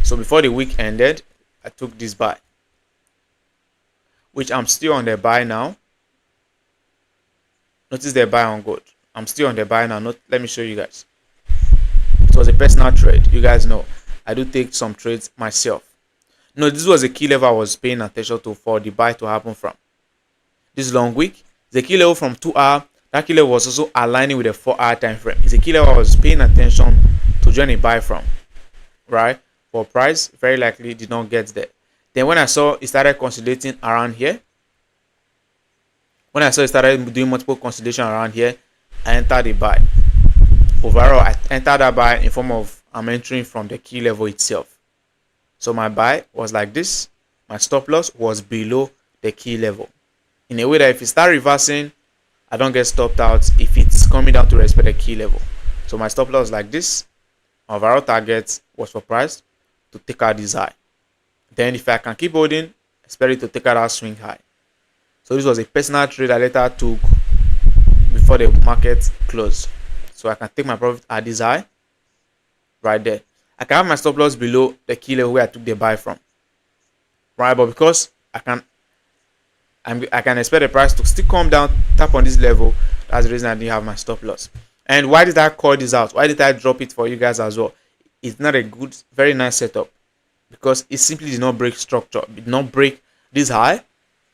[SPEAKER 1] So before the week ended, I took this buy, which I'm still on the buy now. Notice the buy on gold. I'm still on the buy now. Let me show you guys. It was a personal trade. You guys know I do take some trades myself. No, this was a key level I was paying attention to for the buy to happen from. This long week, the key level from 2-hour. That key level was also aligning with the 4-hour time frame. It's a key level I was paying attention to join a buy from, right? For price, very likely did not get there. Then when I saw it started consolidating around here, when I saw it started doing multiple consolidation around here, I entered a buy. Overall, I entered that buy in form of I'm entering from the key level itself. So my buy was like this. My stop loss was below the key level, in a way that if it start reversing, I don't get stopped out if it's coming down to respect the key level. So my stop loss like this. My overall target was for price to take out this high. Then if I can keep holding, expect it to take out our swing high. So this was a personal trade I later took before the market closed. So I can take my profit at this high right there. I can have my stop loss below the key level where I took the buy from. Right, but because I can expect the price to still come down, tap on this level, that's the reason I didn't have my stop loss. And why did I call this out? Why did I drop it for you guys as well? It's not a good, very nice setup, because it simply did not break structure. It did not break this high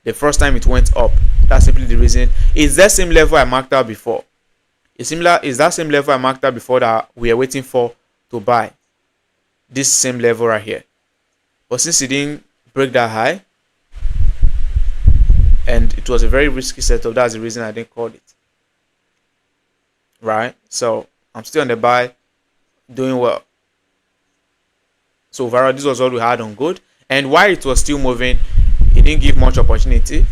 [SPEAKER 1] the first time it went up. That's simply the reason. It's that same level I marked out before. It's that same level I marked out before that we are waiting for to buy. This same level right here. But since it didn't break that high, and it was a very risky setup, that's the reason I didn't call it. Right? So I'm still on the buy, doing well. So overall, this was what we had on gold. And while it was still moving, it didn't give much opportunity.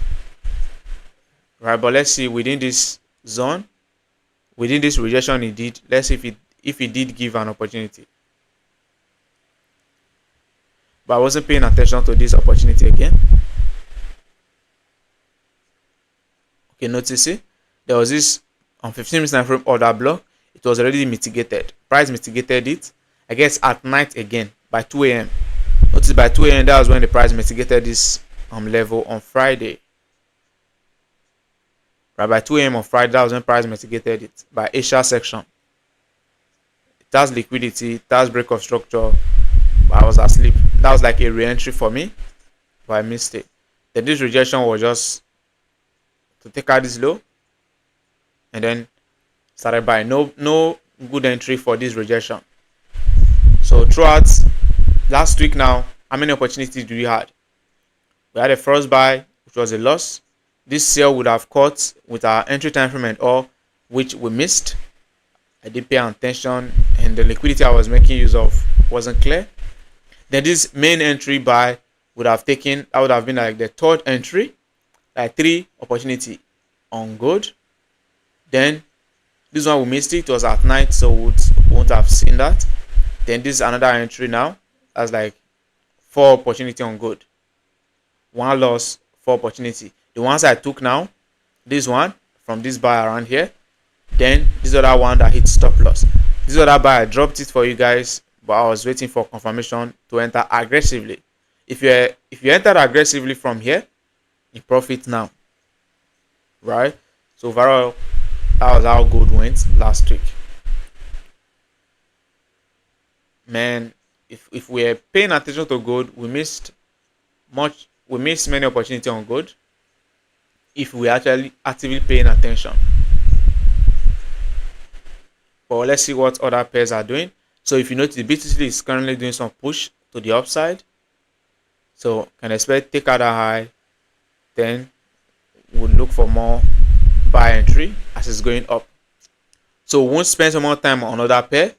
[SPEAKER 1] Right? But let's see within this zone, within this rejection it did. Let's see if it did give an opportunity. But I wasn't paying attention to this opportunity again. Okay, notice it. There was this on 15 minutes time frame order block. It was already mitigated. Price mitigated it, I guess, at night again by 2 a.m. Notice by 2 a.m. that was when the price mitigated this level on Friday. Right, by 2 a.m. on Friday, that was when price mitigated it by Asia section. It has liquidity, it has break of structure, but I was asleep. That was like a re-entry for me by mistake. Then this rejection was just to take out this low and then started buying. No good entry for this rejection. So throughout last week now, how many opportunities do we had? We had a first buy, which was a loss. This sale would have caught with our entry time frame and all, which we missed. I didn't pay attention, and the liquidity I was making use of wasn't clear. Then this main entry buy would have been like the third entry, like 3 opportunity on gold. Then this one we missed it. It was at night, so we won't have seen that. Then this is another entry now. That's like 4 opportunity on gold, 1 loss, 4 opportunity. The ones I took now, this one from this buy around here, then this other one that hit stop loss. This other buy I dropped it for you guys, but I was waiting for confirmation to enter aggressively. If you entered aggressively from here, you profit now, right? So overall, that was how gold went last week. Man, if we're paying attention to gold, we missed many opportunities on gold if we actually actively paying attention. But let's see what other pairs are doing. So if you notice, the BTC is currently doing some push to the upside, so can expect take out a high, then we'll look for more buy entry as it's going up. So we won't spend some more time on other pair.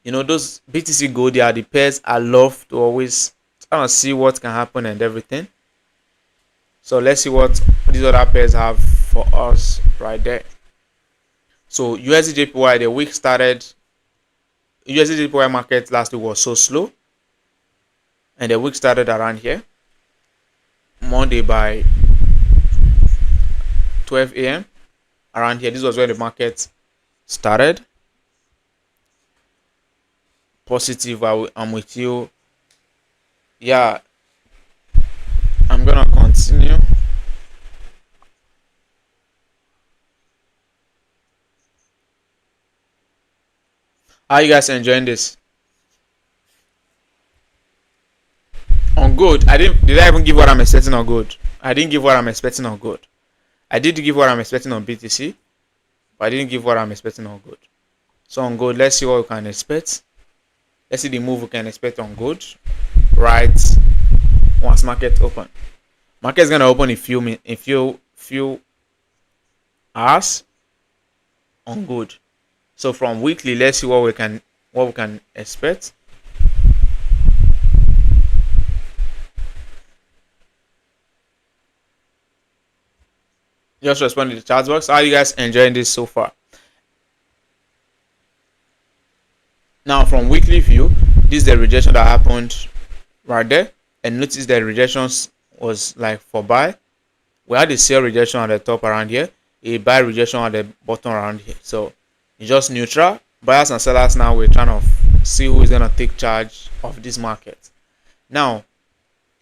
[SPEAKER 1] You know, those BTC gold, they are the pairs I love to always try to see what can happen and everything. So let's see what these other pairs have for us right there. So USDJPY, the week started. USDJPY market last week was so slow, and the week started around here, Monday by 12 a.m. around here. This was where the market started. Positive, I'm with you. Yeah, I'm gonna continue. How you guys enjoying this? On gold, did I even give what I'm expecting on gold? I didn't give what I'm expecting on gold. I did give what I'm expecting on BTC, but I didn't give what I'm expecting on gold. So on gold, let's see what we can expect. Let's see the move we can expect on gold right once market open. Market is gonna open in few hours on gold. So from weekly, let's see what we can expect. Just respond to the chat box. How are you guys enjoying this so far? Now from weekly view, this is the rejection that happened right there, and notice the rejections was like for buy. We had a sell rejection at the top around here, a buy rejection at the bottom around here. So it's just neutral. Buyers and sellers now, we're trying to see who is going to take charge of this market. Now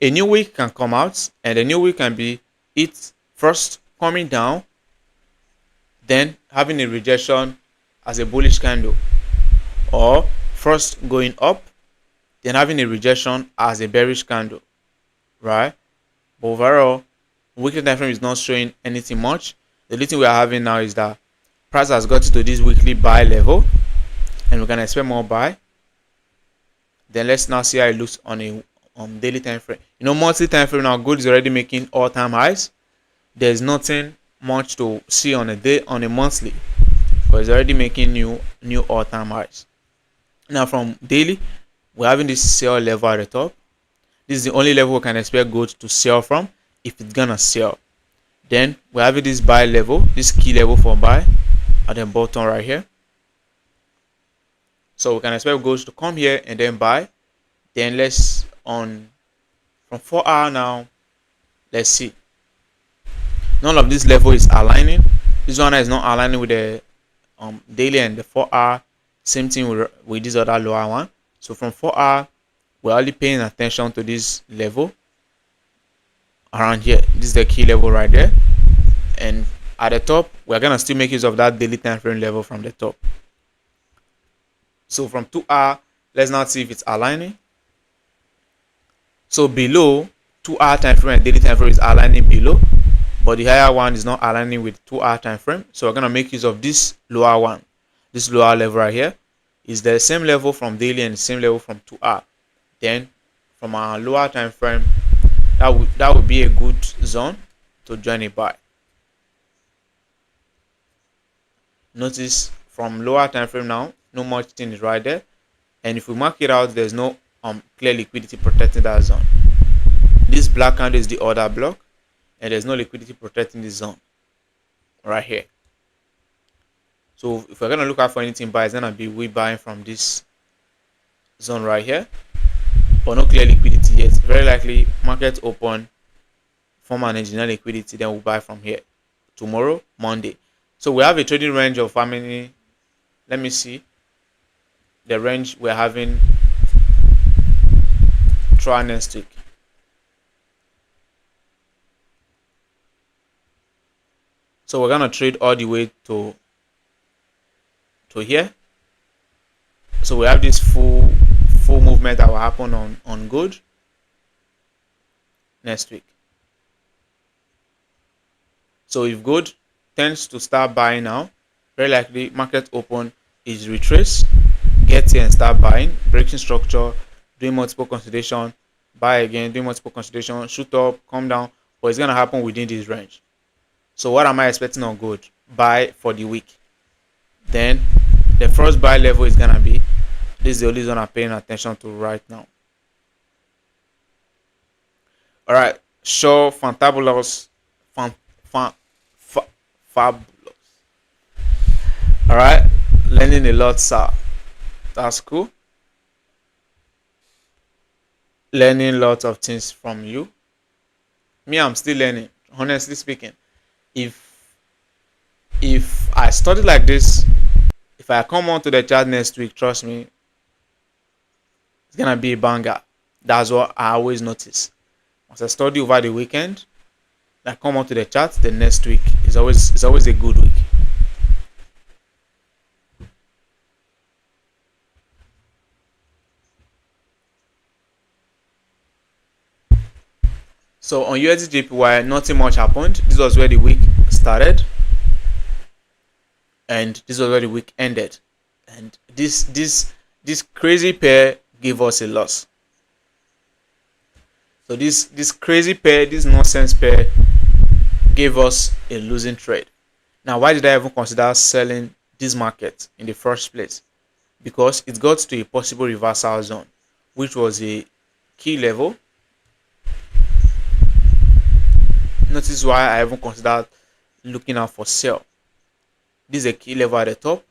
[SPEAKER 1] a new week can come out, and the new week can be it first coming down, then having a rejection as a bullish candle, or first going up, then having a rejection as a bearish candle, right? But overall, weekly time frame is not showing anything much. The only thing we are having now is that price has got to this weekly buy level, and we can expect more buy. Then let's now see how it looks on a daily time frame. You know, monthly time frame now, gold is already making all-time highs. There's nothing much to see on a day, on a monthly, but it's already making new all-time highs. Now from daily, we're having this sell level at the top. This is the only level we can expect gold to sell from if it's gonna sell. Then we're having this buy level, this key level for buy at the bottom right here. So we can expect gold to come here and then buy. Then let's from 4 hour now, let's see. None of this level is aligning. This one is not aligning with the daily and the 4 hour. Same thing with this other lower one. So from 4 hour, we're only paying attention to this level around here. This is the key level right there, and at the top we're gonna still make use of that daily time frame level from the top. So from 2 hour, let's now see if it's aligning. So below 2 hour time frame and daily time frame is aligning below, but the higher one is not aligning with 2 hour time frame. So we're gonna make use of this lower one. This lower level right here is the same level from daily and the same level from 2 hour. Then from our lower time frame, that would be a good zone to join a buy. Notice from lower time frame now, no much thing is right there, and if we mark it out, there's no clear liquidity protecting that zone. This black candle is the order block, and there's no liquidity protecting this zone. right here. So if we're gonna look out for anything buy, it's gonna be we buying from this zone right here, but no clear liquidity yet. Very likely market open, form an engineer liquidity, then we'll buy from here tomorrow, Monday. So we have a trading range of how many? Let me see the range we're having throughout next week. So we're gonna trade all the way to here. So we have this full movement that will happen on gold next week. So if gold tends to start buying now, very likely market open is retrace, get here and start buying, breaking structure, doing multiple consolidation, buy again, doing multiple consolidation, shoot up, come down, but it's gonna happen within this range. So what am I expecting on gold? Buy for the week. Then the first buy level is gonna be, this is the only zone I'm paying attention to right now. All right, show fantabulous, fabulous. All right, learning a lot, sir. That's cool. Learning lots of things from you. Me, I'm still learning. Honestly speaking, if I study like this, if I come on to the chart next week, trust me, it's gonna be a banger. That's what I always notice. Once I study over the weekend, I come on to the chart, the next week is always a good week. So on USDJPY, nothing much happened. This was where the week started, and this was where the week ended. And this crazy pair gave us a loss. So this crazy pair, this nonsense pair, gave us a losing trade. Now, why did I even consider selling this market in the first place? Because it got to a possible reversal zone, which was a key level. Notice why I even considered looking out for sell. This is a key level at the top,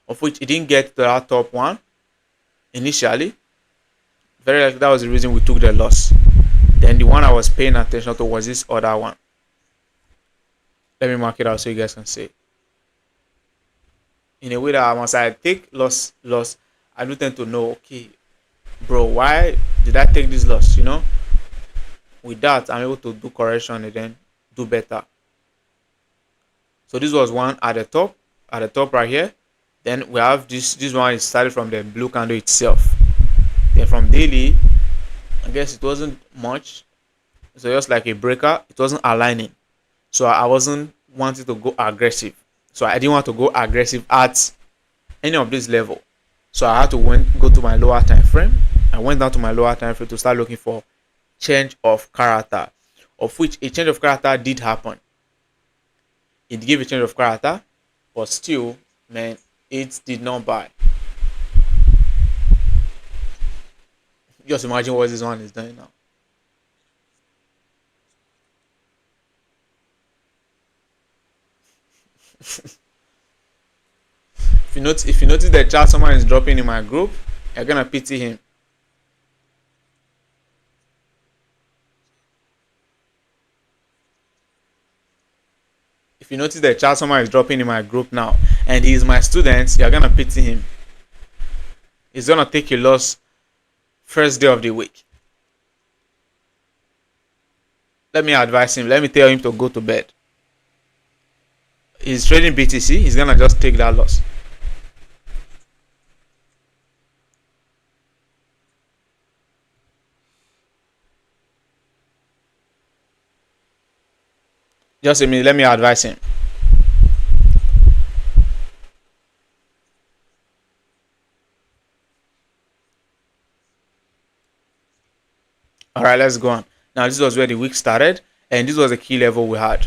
[SPEAKER 1] of which it didn't get to that top one initially. Very likely that was the reason we took the loss. Then the one I was paying attention to was this other one. Let me mark it out so you guys can see. In a way that once I take loss, I do tend to know, okay, bro, why did I take this loss? You know, with that, I'm able to do correction and then do better. So this was one at the top right here. Then we have this one is started from the blue candle itself. Then from daily, I guess it wasn't much. So just like a breaker, it wasn't aligning. So I wasn't wanting to go aggressive. So I didn't want to go aggressive at any of this level. So I had to go to my lower time frame. I went down to my lower time frame to start looking for change of character, of which a change of character did happen. It gave a change of character, but still, man, it did not buy. Just imagine what this one is doing now. If you notice the chart someone is dropping in my group, you're gonna pity him. If you notice the chart someone is dropping in my group now, and he is my student, you're gonna pity him. He's gonna take a loss first day of the week. Let me advise him. Let me tell him to go to bed. He's trading BTC. He's gonna just take that loss. Just a minute. Let me advise him. All right, let's go on. Now, this was where the week started, and this was the key level we had.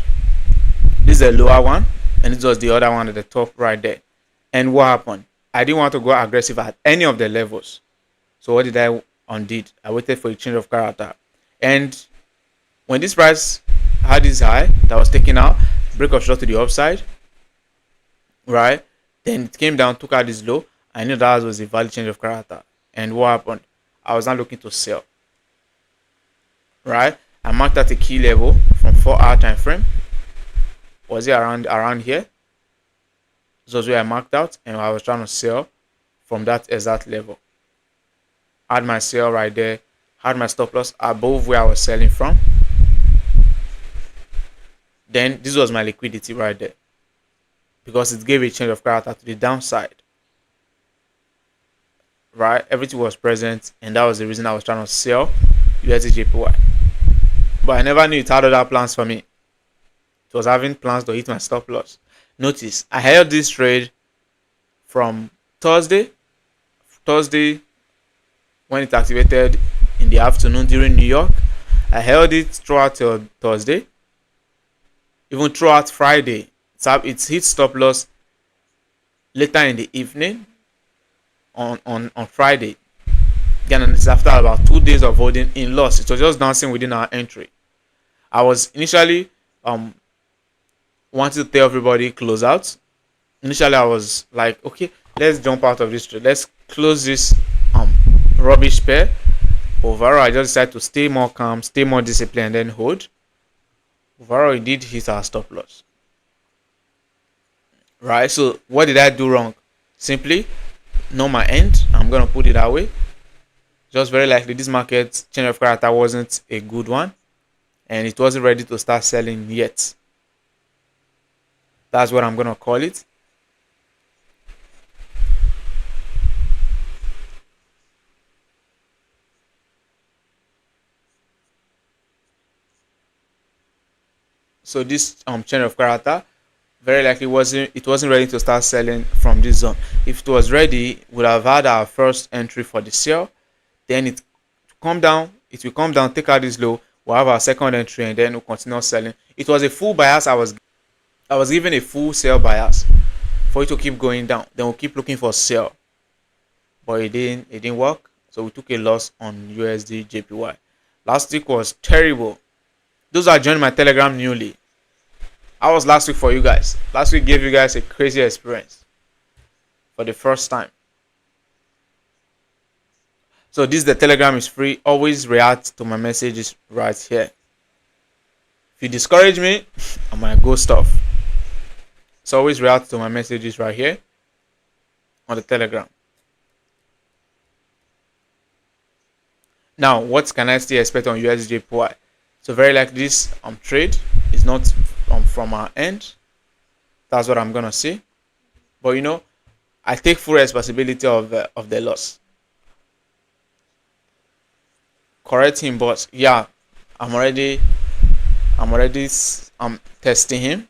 [SPEAKER 1] This is a lower one, and this was the other one at the top right there. And what happened? I didn't want to go aggressive at any of the levels. So what did I undid? I waited for a change of character. And when this price had this high that was taken out, break of short to the upside, right? Then it came down, took out this low. I knew that was a valid change of character. And what happened? I was now looking to sell, right? I marked out a key level from 4-hour time frame. Was it around here? This was where I marked out, and I was trying to sell from that exact level. Had my sell right there, had my stop loss above where I was selling from. Then this was my liquidity right there, because it gave a change of character to the downside, right? Everything was present, and that was the reason I was trying to sell USDJPY. But I never knew it had other plans for me. It was having plans to hit my stop loss. Notice I held this trade from Thursday when it activated in the afternoon during New York. I held it throughout till Thursday, even throughout Friday. It's hit stop loss later in the evening on Friday. Again, it's after about 2 days of holding in loss. It was just dancing within our entry. I was initially wanted to tell everybody close out. Initially I was like, okay, let's jump out of this trade, let's close this rubbish pair. Overall, I just decided to stay more calm, stay more disciplined, and then hold. Overall, it did hit our stop loss, right? So what did I do wrong? Simply know my end. I'm gonna put it that way. Just very likely this market change of character wasn't a good one, and it wasn't ready to start selling yet. That's what I'm gonna call it. So this change of character very likely wasn't ready to start selling from this zone. If it was ready, we would have had our first entry for the sell. Then it will come down, take out this low. We'll have our second entry, and then we'll continue selling. It was a full bias. I was given a full sell bias for it to keep going down. Then we'll keep looking for sell, but it didn't work. So we took a loss on USDJPY. Last week was terrible. Those are joining my Telegram newly. How was last week for you guys? Last week gave you guys a crazy experience for the first time. So the Telegram is free. Always react to my messages right here. If you discourage me, I might ghost off. So always react to my messages right here on the Telegram. Now, what can I still expect on USDJPY? So very likely this trade is not from our end. That's what I'm gonna say. But I take full responsibility of the loss. Correct him, boss. Yeah, I'm already testing him.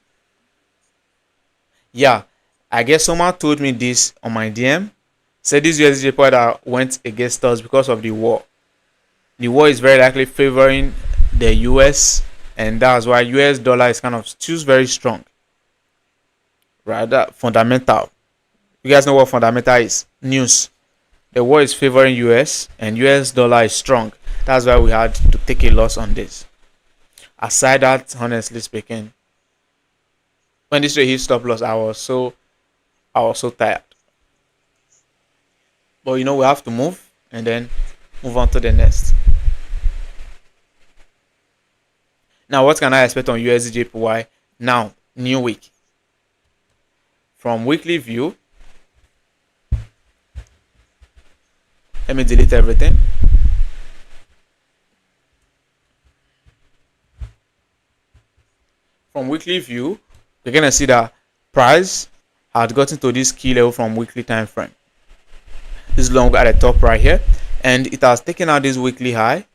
[SPEAKER 1] Yeah, I guess someone told me this on my DM. Said this USDJPY that went against us because of the war. The war is very likely favoring the US, and that's why US dollar is kind of still very strong. Right, that fundamental. You guys know what fundamental is? News. The war is favoring US, and US dollar is strong. That's why we had to take a loss on this. Aside that, honestly speaking, when this trade hit stop loss, I was so tired. But we have to move and then move on to the next. Now, what can I expect on USDJPY now? New week. From weekly view, let me delete everything. From weekly view, you're gonna see that price had gotten to this key level from weekly time frame. This long at the top right here, and it has taken out this weekly high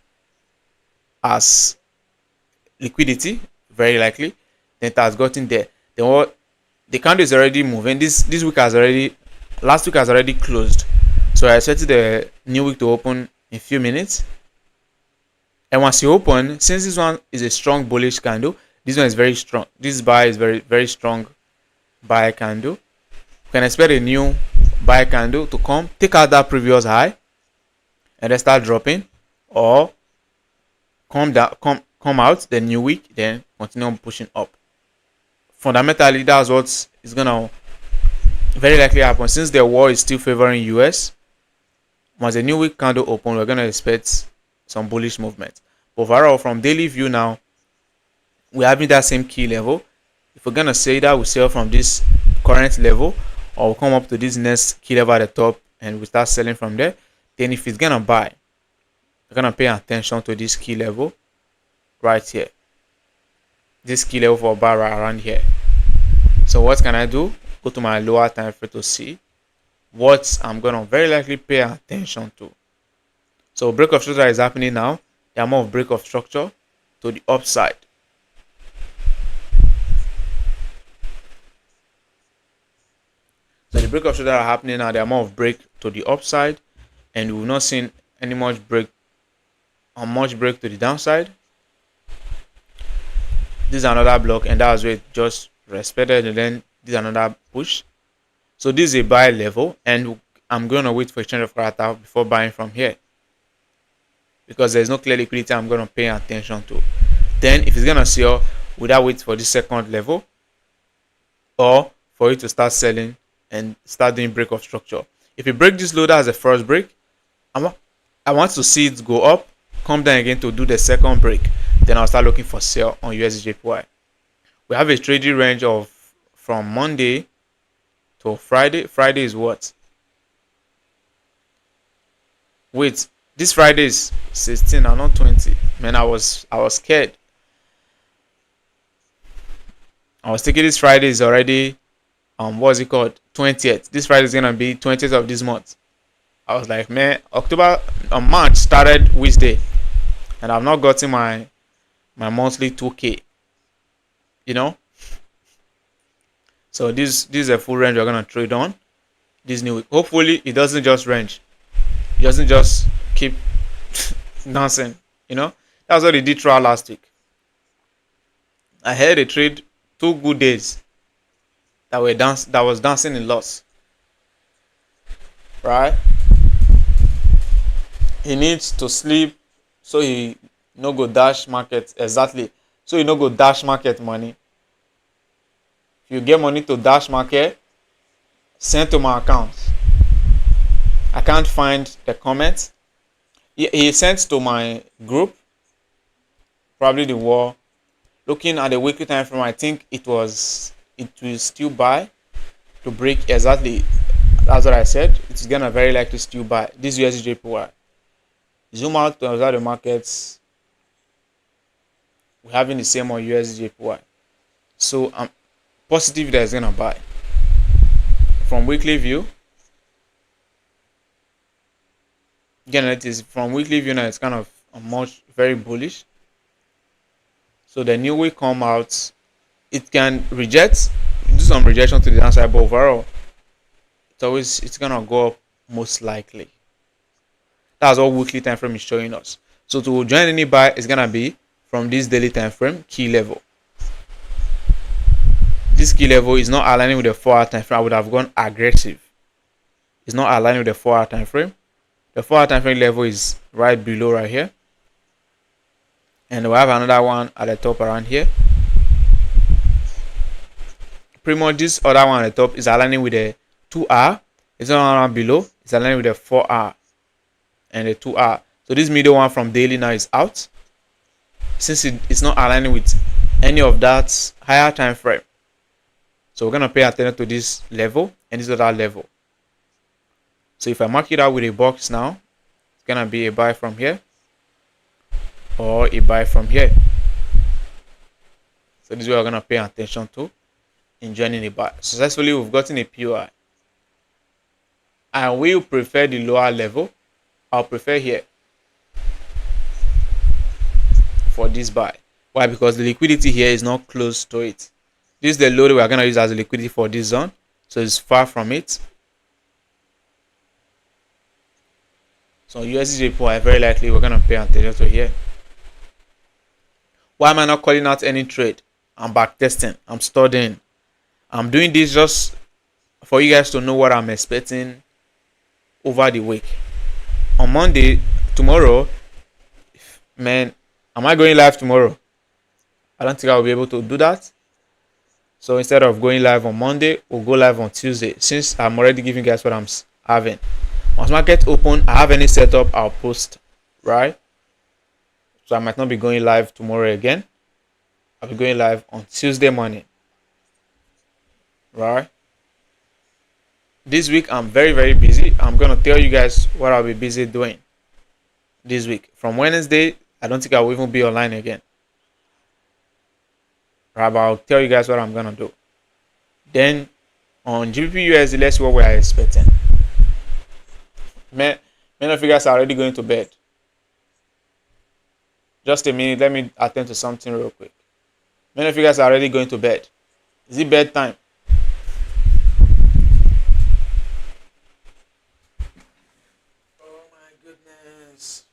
[SPEAKER 1] as liquidity, very likely. Then it has gotten there. Then what? The candle is already moving. Last week has already closed. So I expected the new week to open in a few minutes. And once you open, since this one is a strong bullish candle, this one is very strong. This buy is very, very strong buy candle. You can expect a new buy candle to come, take out that previous high, and then start dropping, or come out the new week, then continue pushing up fundamentally, that's what is gonna very likely happen. Since the war is still favoring US, once a new week candle open, we're gonna expect some bullish movement. But overall, from daily view now, we're having that same key level. If we're gonna say that we sell from this current level, or we'll come up to this next key level at the top and we start selling from there, then if it's gonna buy, we're gonna pay attention to this key level right here. This key level for buy right around here. So what can I do? Go to my lower time frame to see what I'm gonna very likely pay attention to. So break of structure is happening now. The amount of break of structure to the upside. So the break of structure are happening now. The amount of break to the upside, and we've not seen any much break to the downside. This is another block, and that's where it just respected, and then this is another push. So this is a buy level, and I'm gonna wait for a change of character before buying from here, because there's no clear liquidity I'm gonna pay attention to. Then if it's gonna sell, would I wait for this second level, or for it to start selling and start doing break of structure? If you break this low, that's the first break. I want to see it go up, come down again to do the second break. Then I'll start looking for sell on USDJPY. We have a trading range of from Monday to Friday. Friday is what? Wait, this Friday is 16 and not 20. Man, I was scared. I was thinking this Friday is already what's it called? 20th. This Friday is gonna be 20th of this month. I was like, man, March started Wednesday, and I've not gotten my monthly 2K. You know. So this is a full range we're gonna trade on this new week. Hopefully it doesn't just range. It doesn't just keep dancing. You know, that's what it did throughout last week. I had a trade 2 good days that was dancing in loss. Right? He needs to sleep so he no go dash market. Exactly. So you no go dash market money. If you get money to dash market, send to my account. I can't find the comments. He sent to my group. Probably the war. Looking at the weekly time frame, I think it will still buy to break. Exactly. That's what I said. It's gonna very likely still buy this USDJPY. Zoom out to observe the markets. We're having the same on USDJPY. So I'm positive that it's gonna buy. From weekly view, again, it is from weekly view now. It's kind of very bullish. So the new week come out, it can do some rejection to the downside, but overall, it's gonna go up most likely. That's what weekly time frame is showing us. So to join any buy, it's gonna be from this daily time frame key level. This key level is not aligning with the 4-hour time frame. I would have gone aggressive. It's not aligning with the 4-hour time frame. The 4-hour time frame level is right below right here, and we have another one at the top around here. Pretty much this other one at the top is aligning with the 2-hour. It's not around below. It's aligning with the 4-hour and the 2-hour. So this middle one from daily now is out, since it's not aligning with any of that higher time frame. So we're gonna pay attention to this level and this other level. So if I mark it out with a box now, it's gonna be a buy from here or a buy from here. So this is what we're gonna pay attention to in joining a buy. Successfully, we've gotten a POI. I will prefer the lower level. I'll prefer here for this buy. Why? Because the liquidity here is not close to it. This is the low that we're gonna use as a liquidity for this zone, so it's far from it. So USDJPY, very likely we're gonna pay attention to here. Why am I not calling out any trade? I'm backtesting. I'm studying. I'm doing this just for you guys to know what I'm expecting over the week. On Monday, tomorrow, man, am I going live tomorrow? I don't think I'll be able to do that. So instead of going live on Monday, we'll go live on Tuesday, since I'm already giving you guys what I'm having. Once market open, I have any setup, I'll post, right? So I might not be going live tomorrow again. I'll be going live on Tuesday morning, right? This week I'm very busy. I'm gonna tell you guys what I'll be busy doing this week. From Wednesday, I don't think I will even be online again, right? But I'll tell you guys what I'm gonna do. Then on GBPUSD, let's see what we are expecting. Many of you guys are already going to bed. Just a minute, let me attend to something real quick. Many of you guys are already going to bed. Is it bedtime? Oh my goodness.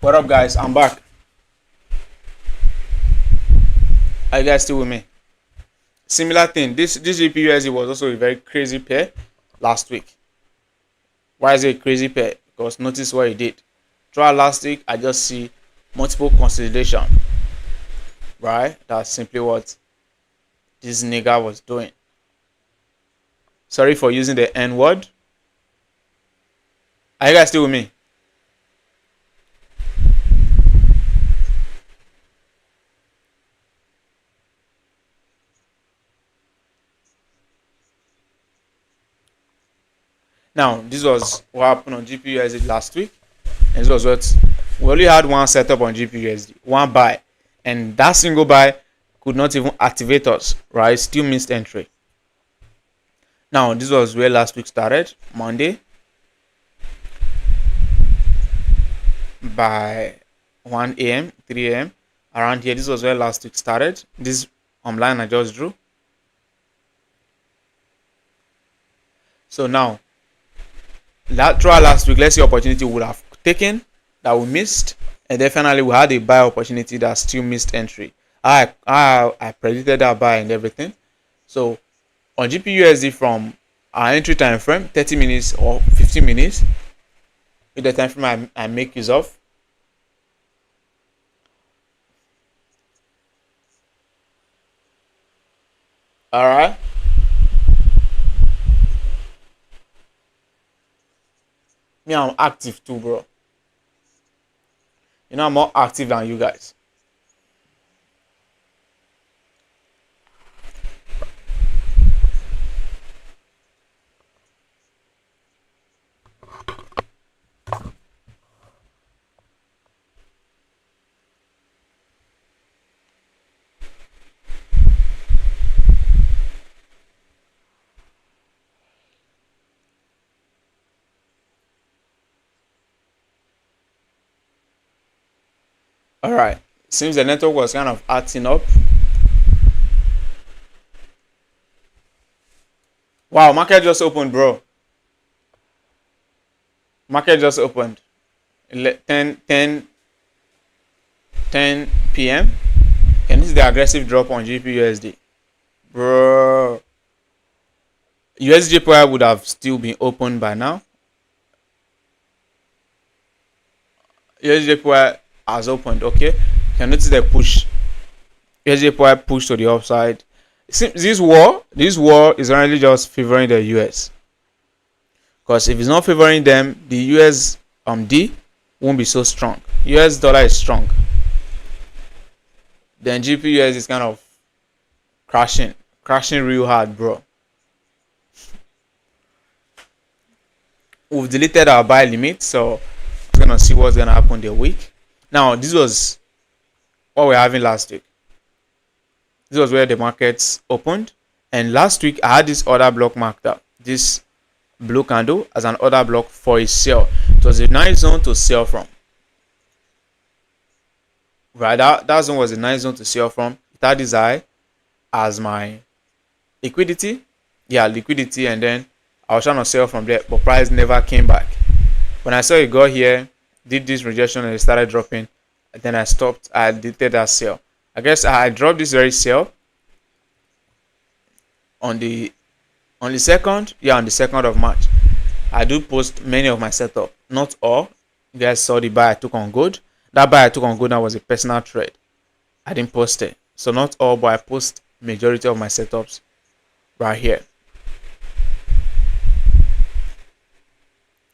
[SPEAKER 1] What up, guys? I'm back. Are you guys still with me? Similar thing. This GBPUSD was also a very crazy pair last week. Why is it a crazy pair? Because notice what it did. Throughout last week, I just see multiple consolidation. Right? That's simply what this nigga was doing. Sorry for using the N word. Are you guys still with me? Now, this was what happened on GBPUSD last week. And this was what we only had one setup on GBPUSD, one buy. And that single buy could not even activate us, right? Still missed entry. Now, this was where last week started, Monday. By 1 a.m., 3 a.m. around here. This was where last week started. This line I just drew. So now, throughout last week, let's see opportunity we would have taken that we missed, and then finally we had a buy opportunity that still missed entry. I predicted that buy and everything. So on GBPUSD, from our entry time frame, 30 minutes or 15 minutes, with the time frame I make use of. All right. Me, I'm active too, bro. You know, I'm more active than you guys. All right. Seems the network was kind of acting up. Wow, market just opened, bro. Market just opened. 10 p.m. And this is the aggressive drop on GBPUSD. Bro. USDJPY would have still been open by now. USDJPY has opened, okay? You can notice the push. USDJPY push to the upside. This war is only just favoring the US. Because if it's not favoring them, the USD won't be so strong. US dollar is strong. Then GBPUSD is kind of crashing real hard, bro. We've deleted our buy limit, so we're gonna see what's gonna happen the week. Now, this was what we're having last week. This was where the markets opened. And last week I had this order block marked up, this blue candle, as an order block for a sell. It was a nice zone to sell from. Right, that zone was a nice zone to sell from. It had this high as my liquidity. Yeah, liquidity, and then I was trying to sell from there, but price never came back. When I saw it got here, did this rejection, and it started dropping, and then I stopped. I deleted that sell. I guess I dropped this very sell on the second. Yeah, on the 2nd of March. I do post many of my setup, not all. You guys saw the buy I took on gold. That buy I took on gold now was a personal trade. I didn't post it, so not all, but I post majority of my setups right here.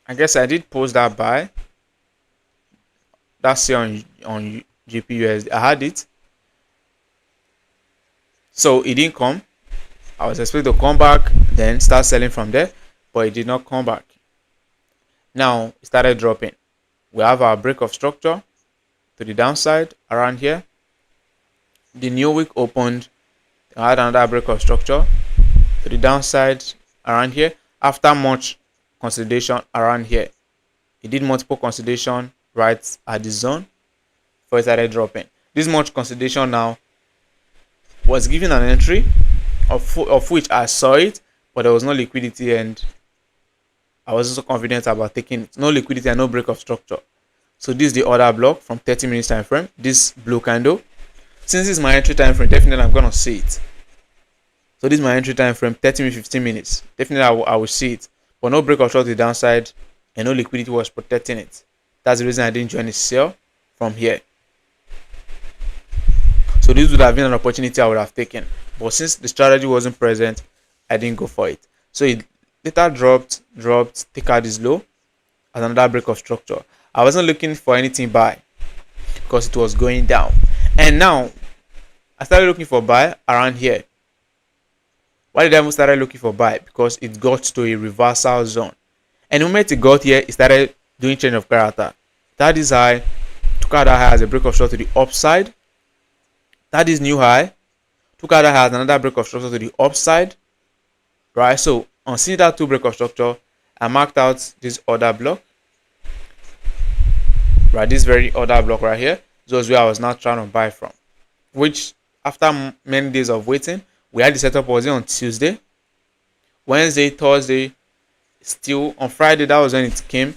[SPEAKER 1] I guess I did post that buy. That's here on GBPUSD. I had it, so it didn't come. I was expecting to come back, then start selling from there, but it did not come back. Now it started dropping. We have our break of structure to the downside around here. The new week opened. I had another break of structure to the downside around here. After much consolidation around here, it did multiple consolidation right at the zone before it started dropping. This much consolidation now was given an entry of which I saw it, but there was no liquidity, and I wasn't so confident about taking it. No liquidity and no break of structure. So this is the order block from 30 minutes time frame. This blue candle. Since this is my entry time frame, definitely I'm gonna see it. So this is my entry time frame, 30 minutes, 15 minutes. Definitely I will see it. But no break of structure to the downside, and no liquidity was protecting it. That's the reason I didn't join the sell from here. So this would have been an opportunity I would have taken. But since the strategy wasn't present, I didn't go for it. So it later dropped, take out this low as another break of structure. I wasn't looking for anything buy because it was going down. And now I started looking for buy around here. Why did I even start looking for buy? Because it got to a reversal zone. And the moment it got here, it started doing change of character. That is high. Took out that high as a break of structure to the upside. That is new high. Took out that high as another break of structure to the upside. Right? So on seeing that two break of structure, I marked out this order block. Right, this very order block right here. This was where I was not trying to buy from. Which after many days of waiting, we had the setup was on Tuesday, Wednesday, Thursday, still on Friday. That was when it came.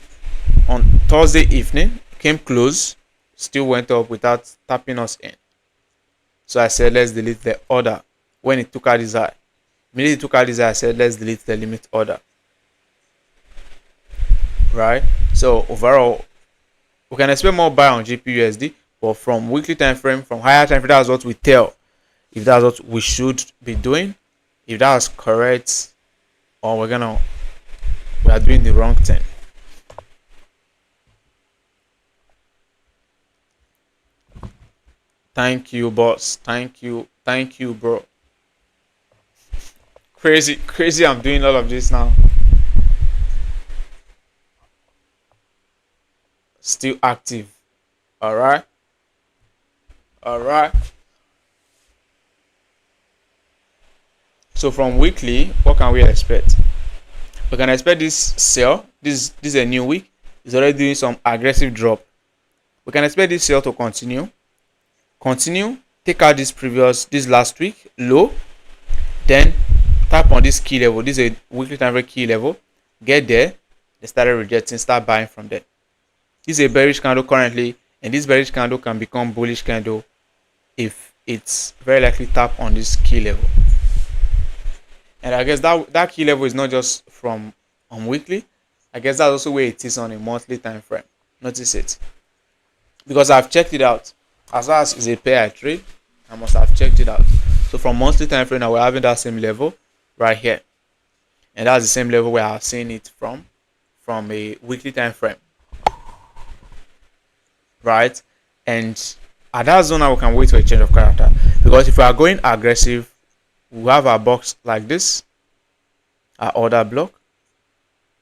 [SPEAKER 1] On Thursday evening, came close, still went up without tapping us in. So I said, let's delete the order when it took out this high. Immediately it took out this high, I said, let's delete the limit order. Right? So overall, we can expect more buy on GBPUSD, but from weekly time frame, from higher time frame, that's what we tell. If that's what we should be doing, if that's correct, or we are doing the wrong thing. Thank you, boss. Thank you, bro. Crazy. I'm doing all of this now. Still active. All right. So from weekly, what can we expect? We can expect this sell. This is a new week. It's already doing some aggressive drop. We can expect this sell to continue. Take out this last week low. Then tap on this key level. This is a weekly time frame key level. Get there. They started rejecting. Start buying from there. This is a bearish candle currently, and this bearish candle can become bullish candle if it's very likely tap on this key level. And I guess that key level is not just from on weekly. I guess that's also where it is on a monthly time frame. Notice it, because I've checked it out. As far as it's a pair I trade, I must have checked it out. So from monthly time frame, now we're having that same level right here, and that's the same level where I've seen it from a weekly time frame. Right, and at that zone now we can wait for a change of character, because if we are going aggressive, we have our box like this, our order block.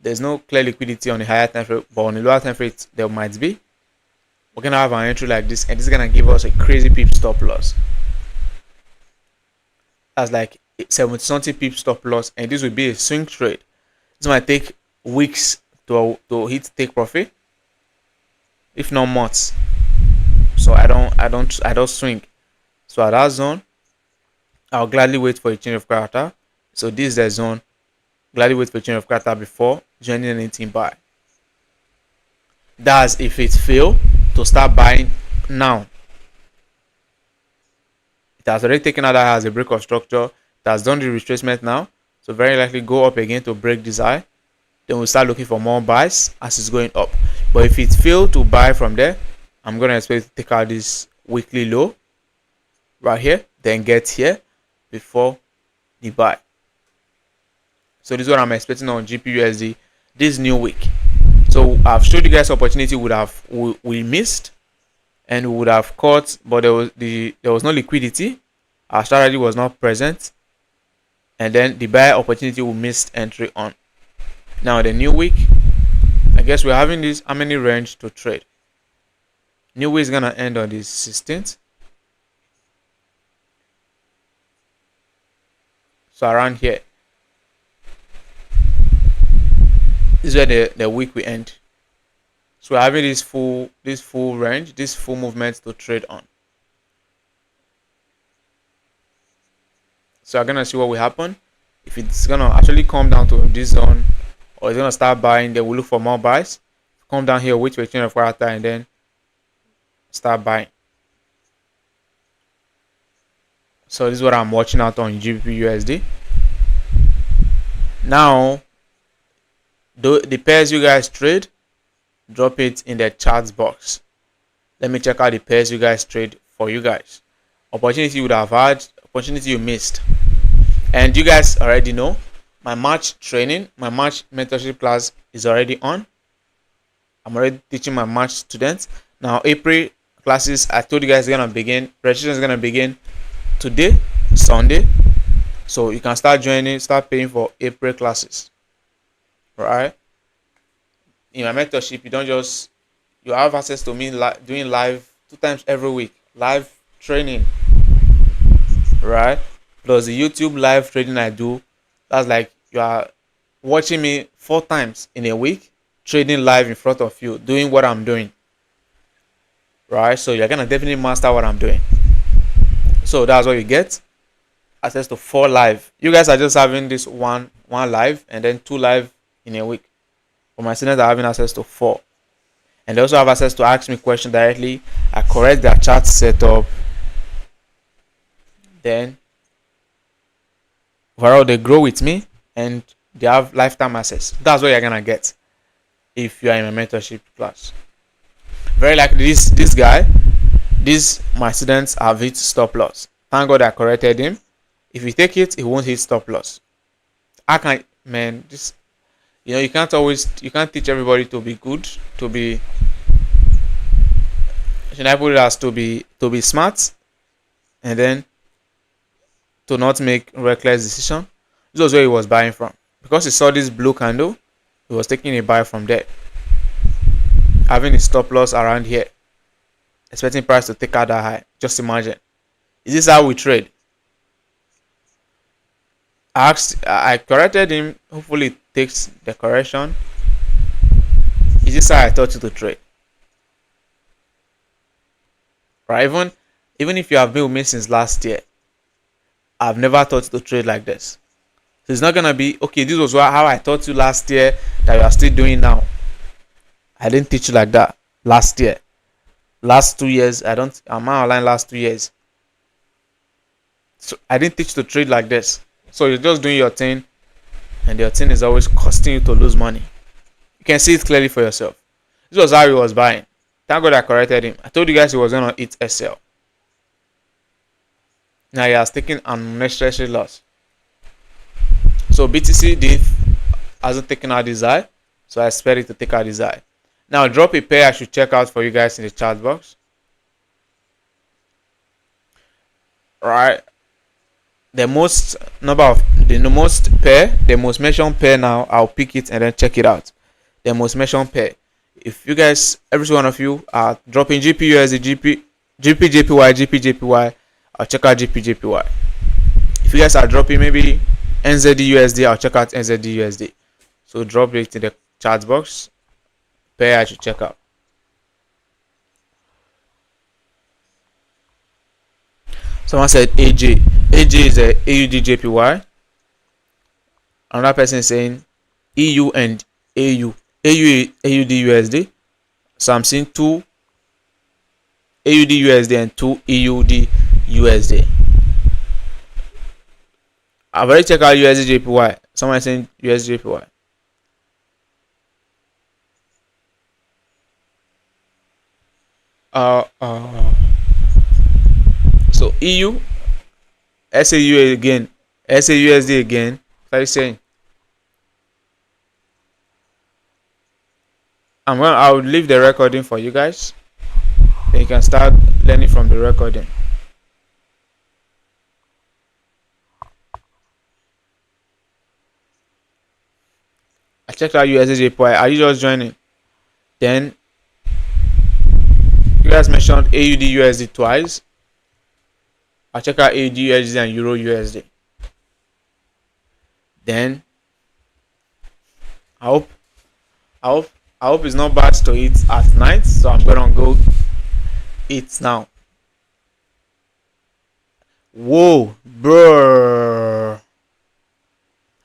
[SPEAKER 1] There's no clear liquidity on the higher time frame, but on the lower time frame there might be. We're gonna have an entry like this, and this is gonna give us a crazy peep stop loss. That's like 70 something pips stop loss, and this will be a swing trade. This might take weeks to hit take profit, if not months. So I don't swing. So at that zone, I'll gladly wait for a change of character. So this is the zone. Gladly wait for a change of character before joining anything buy. That's if it fail to start buying now. It has already taken out that as a break of structure. It has done the retracement now. So very likely go up again to break this high. Then we'll start looking for more buys as it's going up. But if it failed to buy from there, I'm going to expect to take out this weekly low right here, then get here before the buy. So this is what I'm expecting on GBPUSD this new week. So I've showed you guys opportunity we missed, and we would have caught, but there was no liquidity. Our strategy was not present, and then the buy opportunity we missed entry on. Now the new week, I guess we're having this how many range to trade. New week is gonna end on the 16th. So around here. This is where the week will end. So we're having this full range, this full movement to trade on. So I'm gonna see what will happen. If it's gonna actually come down to this zone, or it's gonna start buying, then we'll look for more buys. Come down here, wait for a change of character, and then start buying. So this is what I'm watching out on GBPUSD. Now, the pairs you guys trade, drop it in the charts box. Let me check out the pairs you guys trade for you guys. Opportunity you would have had, opportunity you missed. And you guys already know my March training, my March mentorship class is already on. I'm already teaching my March students. Now April classes, I told you guys, are gonna begin. Registration is gonna begin today, Sunday. So you can start joining, start paying for April classes. Right? In my mentorship, you have access to me doing live 2 times every week, live training, right? Plus the YouTube live training I do. That's like you are watching me 4 times in a week, trading live in front of you, doing what I'm doing, right? So you're gonna definitely master what I'm doing. So that's what you get, access to 4 live. You guys are just having this one live and then 2 live in a week. For my students are having access to 4, and they also have access to ask me questions directly. I correct their chart setup, then overall they grow with me and they have lifetime access. That's what you're gonna get if you are in my mentorship class. Very likely my students have hit stop loss. Thank God I corrected him. If you take it, he won't hit stop loss. You can't teach everybody to be good, to be smart, and then to not make reckless decision. This was where he was buying from. Because he saw this blue candle, he was taking a buy from there. Having a stop loss around here. Expecting price to take out that high. Just imagine. Is this how we trade? I corrected him. Hopefully it takes the correction. Is this how I taught you to trade? Right? Even if you have been with me since last year, I've never taught you to trade like this. So it's not gonna be okay. This was how I taught you last year that you are still doing now. I didn't teach you like that last year. Last 2 years, I'm not online last 2 years. So I didn't teach you to trade like this. So you're just doing your thing, and your thing is always costing you to lose money. You can see it clearly for yourself. This was how he was buying. Thank God I corrected him. I told you guys he was gonna hit SL. Now he has taken an unnecessary loss. So BTC hasn't taken out this high, so I expect it to take out this high. Now drop a pair I should check out for you guys in the chat box. Right. The most mentioned pair now, I'll pick it and then check it out. The most mentioned pair. If you guys, every one of you are dropping GPUSD, GPJPY, GPJPY, I'll check out GPJPY. If you guys are dropping maybe NZDUSD, I'll check out NZDUSD. So drop it in the chat box. Pair I should check out. Someone said AJ. AJ is a AUDJPY. Another person is saying EU and AU. AUDUSD. So I'm seeing 2 AUDUSD and 2 EURUSD. I've already checked out USDJPY. Someone is saying USDJPY. So EU, SAU again, SAUSD again. What are you saying? I'll leave the recording for you guys. Then you can start learning from the recording. I checked out USDJPY. Are you just joining? Then you guys mentioned AUDUSD twice. I'll check out AUDUSD and EURUSD. Then I hope it's not bad to eat at night, so I'm gonna go eat now. Whoa, bro!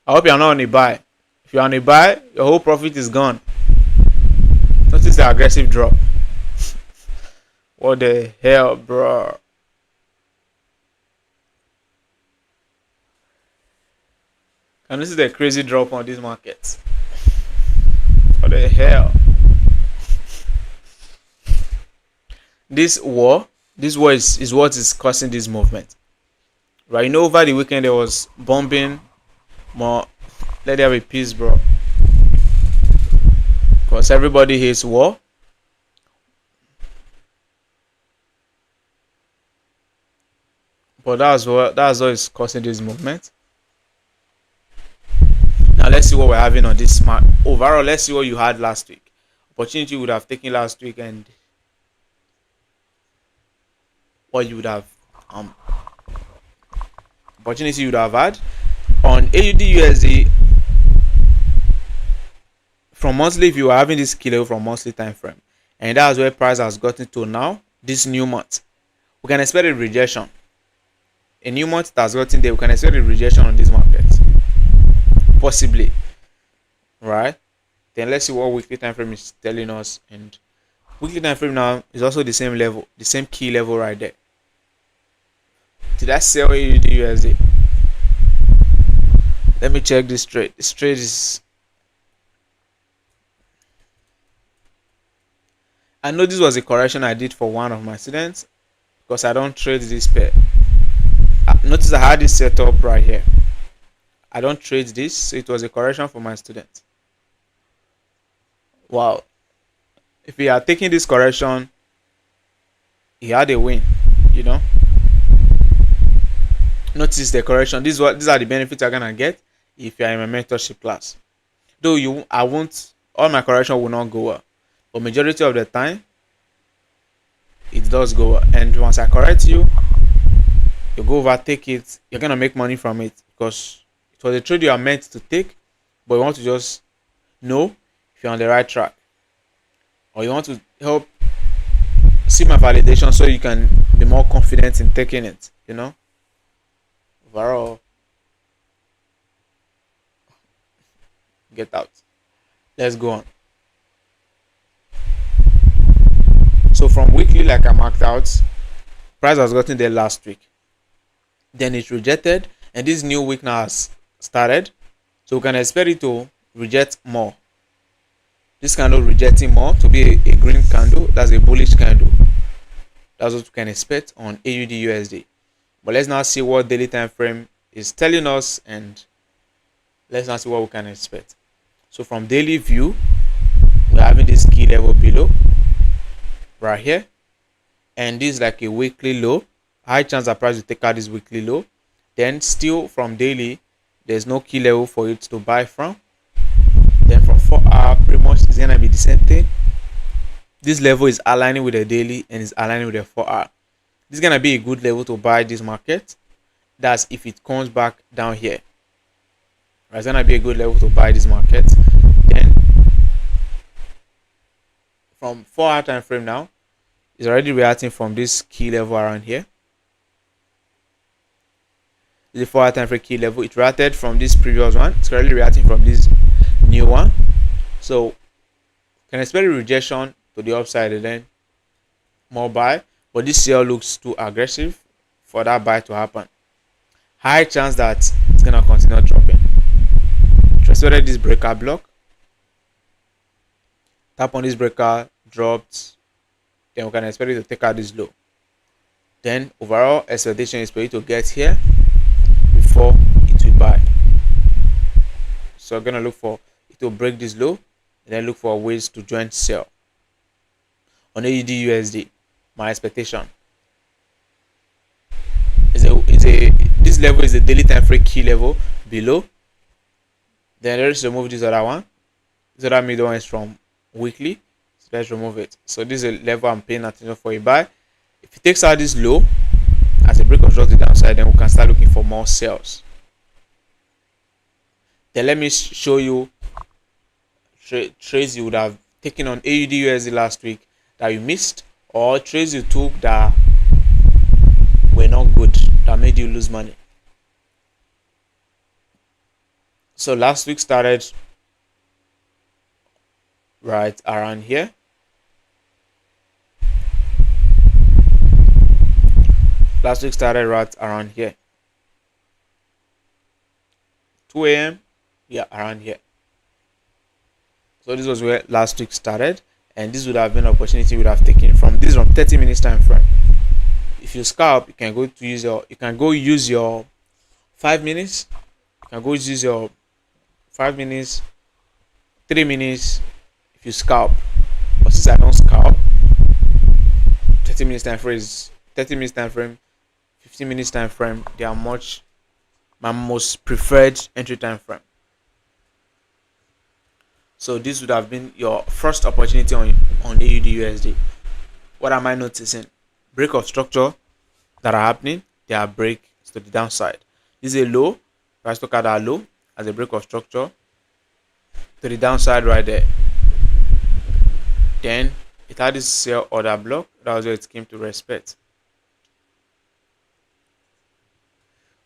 [SPEAKER 1] I hope you're not on a buy. If you're on a buy, your whole profit is gone. Notice the aggressive drop. What the hell, bro? And this is the crazy drop on these markets. What the hell? This war is what is causing this movement. Right, you know, over the weekend there was bombing. More, let there be peace, bro. Because everybody hates war. But that's what is causing this movement. Now let's see what we're having on this smart. Overall, let's see what you had last week. Opportunity you would have taken last week and what you would have opportunity you would have had on AUDUSD from monthly. If you are having this kilo from monthly time frame, and that's where price has gotten to now, this new month, we can expect a rejection. A new month that has gotten there, we can expect a rejection on this market, possibly, right? Then let's see what weekly time frame is telling us. And weekly time frame now is also the same level, the same key level right there. Did I sell AUDUSD? Let me check this trade. This trade is, I know this was a correction I did for one of my students because I don't trade this pair. Notice I had this set up right here. I don't trade this, so it was a correction for my student. Wow. If he had taken this correction, he had a win, you know. Notice the correction. These are the benefits you're gonna get if you're in my mentorship class. Though I won't, all my correction will not go up, but majority of the time it does go up. And once I correct you, you go over, take it, you're gonna make money from it because it was a trade you are meant to take, but you want to just know if you're on the right track, or you want to help see my validation so you can be more confident in taking it, you know. Overall, get out. Let's go on. So from weekly, like I marked out, price has gotten there last week, then it rejected, and this new week now has started, so we can expect it to reject more. This candle rejecting more to be a green candle. That's a bullish candle. That's what we can expect on AUDUSD. But let's now see what daily time frame is telling us, and let's now see what we can expect. So from daily view, we're having this key level below right here, and this is like a weekly low. High chance that price will take out this weekly low. Then still from daily, there's no key level for it to buy from. Then from 4 hour, pretty much it's gonna be the same thing. This level is aligning with the daily and is aligning with the 4 hour. This is gonna be a good level to buy this market. That's if it comes back down here. It's gonna be a good level to buy this market. Then from 4-hour time frame now, it's already reacting from this key level around here. The 4-hour time frame key level, it reacted from this previous one. It's currently reacting from this new one. So can expect a rejection to the upside and then more buy, but this sell looks too aggressive for that buy to happen. High chance that it's gonna continue dropping. Trusted this breaker block. Tap on this breaker, dropped. Then we can expect it to take out this low. Then overall expectation is for you to get here before it will buy. So we're gonna look for it to break this low and then look for ways to join sell. On AUDUSD, my expectation is this level is the daily time frame key level below. Then let's remove this other one. This other middle one is from weekly. So let's remove it. So this is a level I'm paying attention for a buy. If it takes out this low as a break of short to the downside, then we can start looking for more sales. Then let me show you trades you would have taken on AUDUSD last week that you missed, or trades you took that were not good, that made you lose money. So last week started right around here. Last week started right around here. 2 a.m. Yeah, around here. So this was where last week started, and this would have been an opportunity you would have taken from this from 30 minutes time frame. If you scalp, you can go use your 5 minutes. You can go use your 5 minutes, 3 minutes if you scalp. But since I don't scalp, 30 minutes time frame is 30 minutes time frame, 15 minutes time frame, they are my most preferred entry time frame. So this would have been your first opportunity on AUDUSD. What am I noticing? Break of structure that are happening, they are breaks to the downside. This is a low. Let's look at that low as a break of structure to the downside right there. Then it had this sell order block. That was where it came to respect,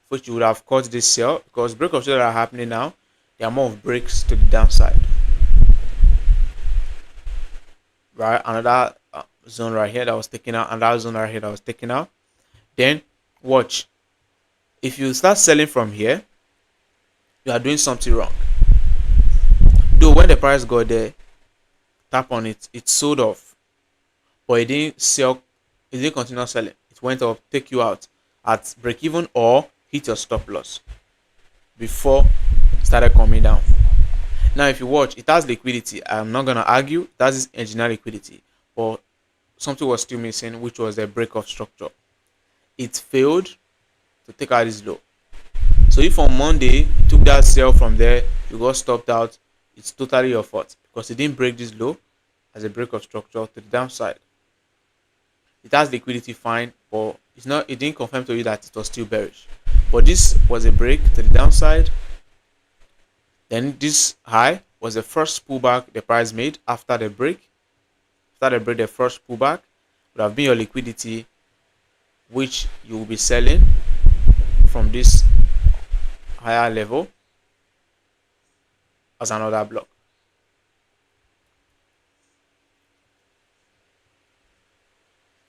[SPEAKER 1] which you would have caught this sell, because break of structure that are happening now, there are more of breaks to the downside. Right, another zone right here that was taken out, another zone right here that was taken out. Then watch, if you start selling from here, you are doing something wrong. Though when the price got there, tap on it, it sold off, but it didn't sell, it didn't continue selling. It went up, take you out at break even or hit your stop loss before it started coming down. Now if you watch, it has liquidity. I'm not gonna argue, it has this engineer liquidity, but something was still missing, which was a break of structure. It failed to take out this low. So if on Monday you took that sell from there, you got stopped out, it's totally your fault, because it didn't break this low as a break of structure to the downside. It has liquidity fine, but it didn't confirm to you that it was still bearish. But this was a break to the downside. Then this high was the first pullback the price made after the break. After the break, the first pullback would have been your liquidity, which you will be selling from this higher level as another block.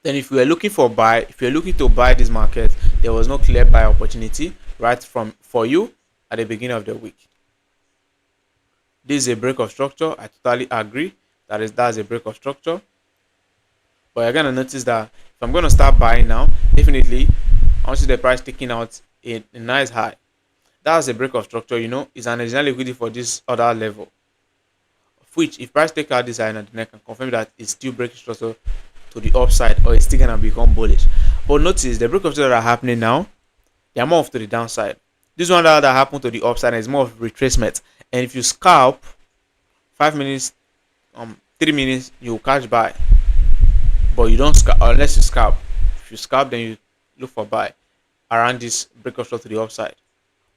[SPEAKER 1] Then if you are looking for buy, if you're looking to buy this market, there was no clear buy opportunity right for you at the beginning of the week. This is a break of structure. I totally agree. That's a break of structure. But you're gonna notice that if I'm gonna start buying now, definitely I want to see the price taking out a nice high. That's a break of structure, it's an additional liquidity for this other level. Which if price take out this high, then I can confirm that it's still breaking structure to the upside, or it's still gonna become bullish. But notice the break of structure that are happening now, they are more off to the downside. This one that happened to the upside is more of retracement. And if you scalp 5 minutes, 3 minutes, you catch buy. But you don't scalp unless you scalp. If you scalp, then you look for buy. around this break of short to the upside.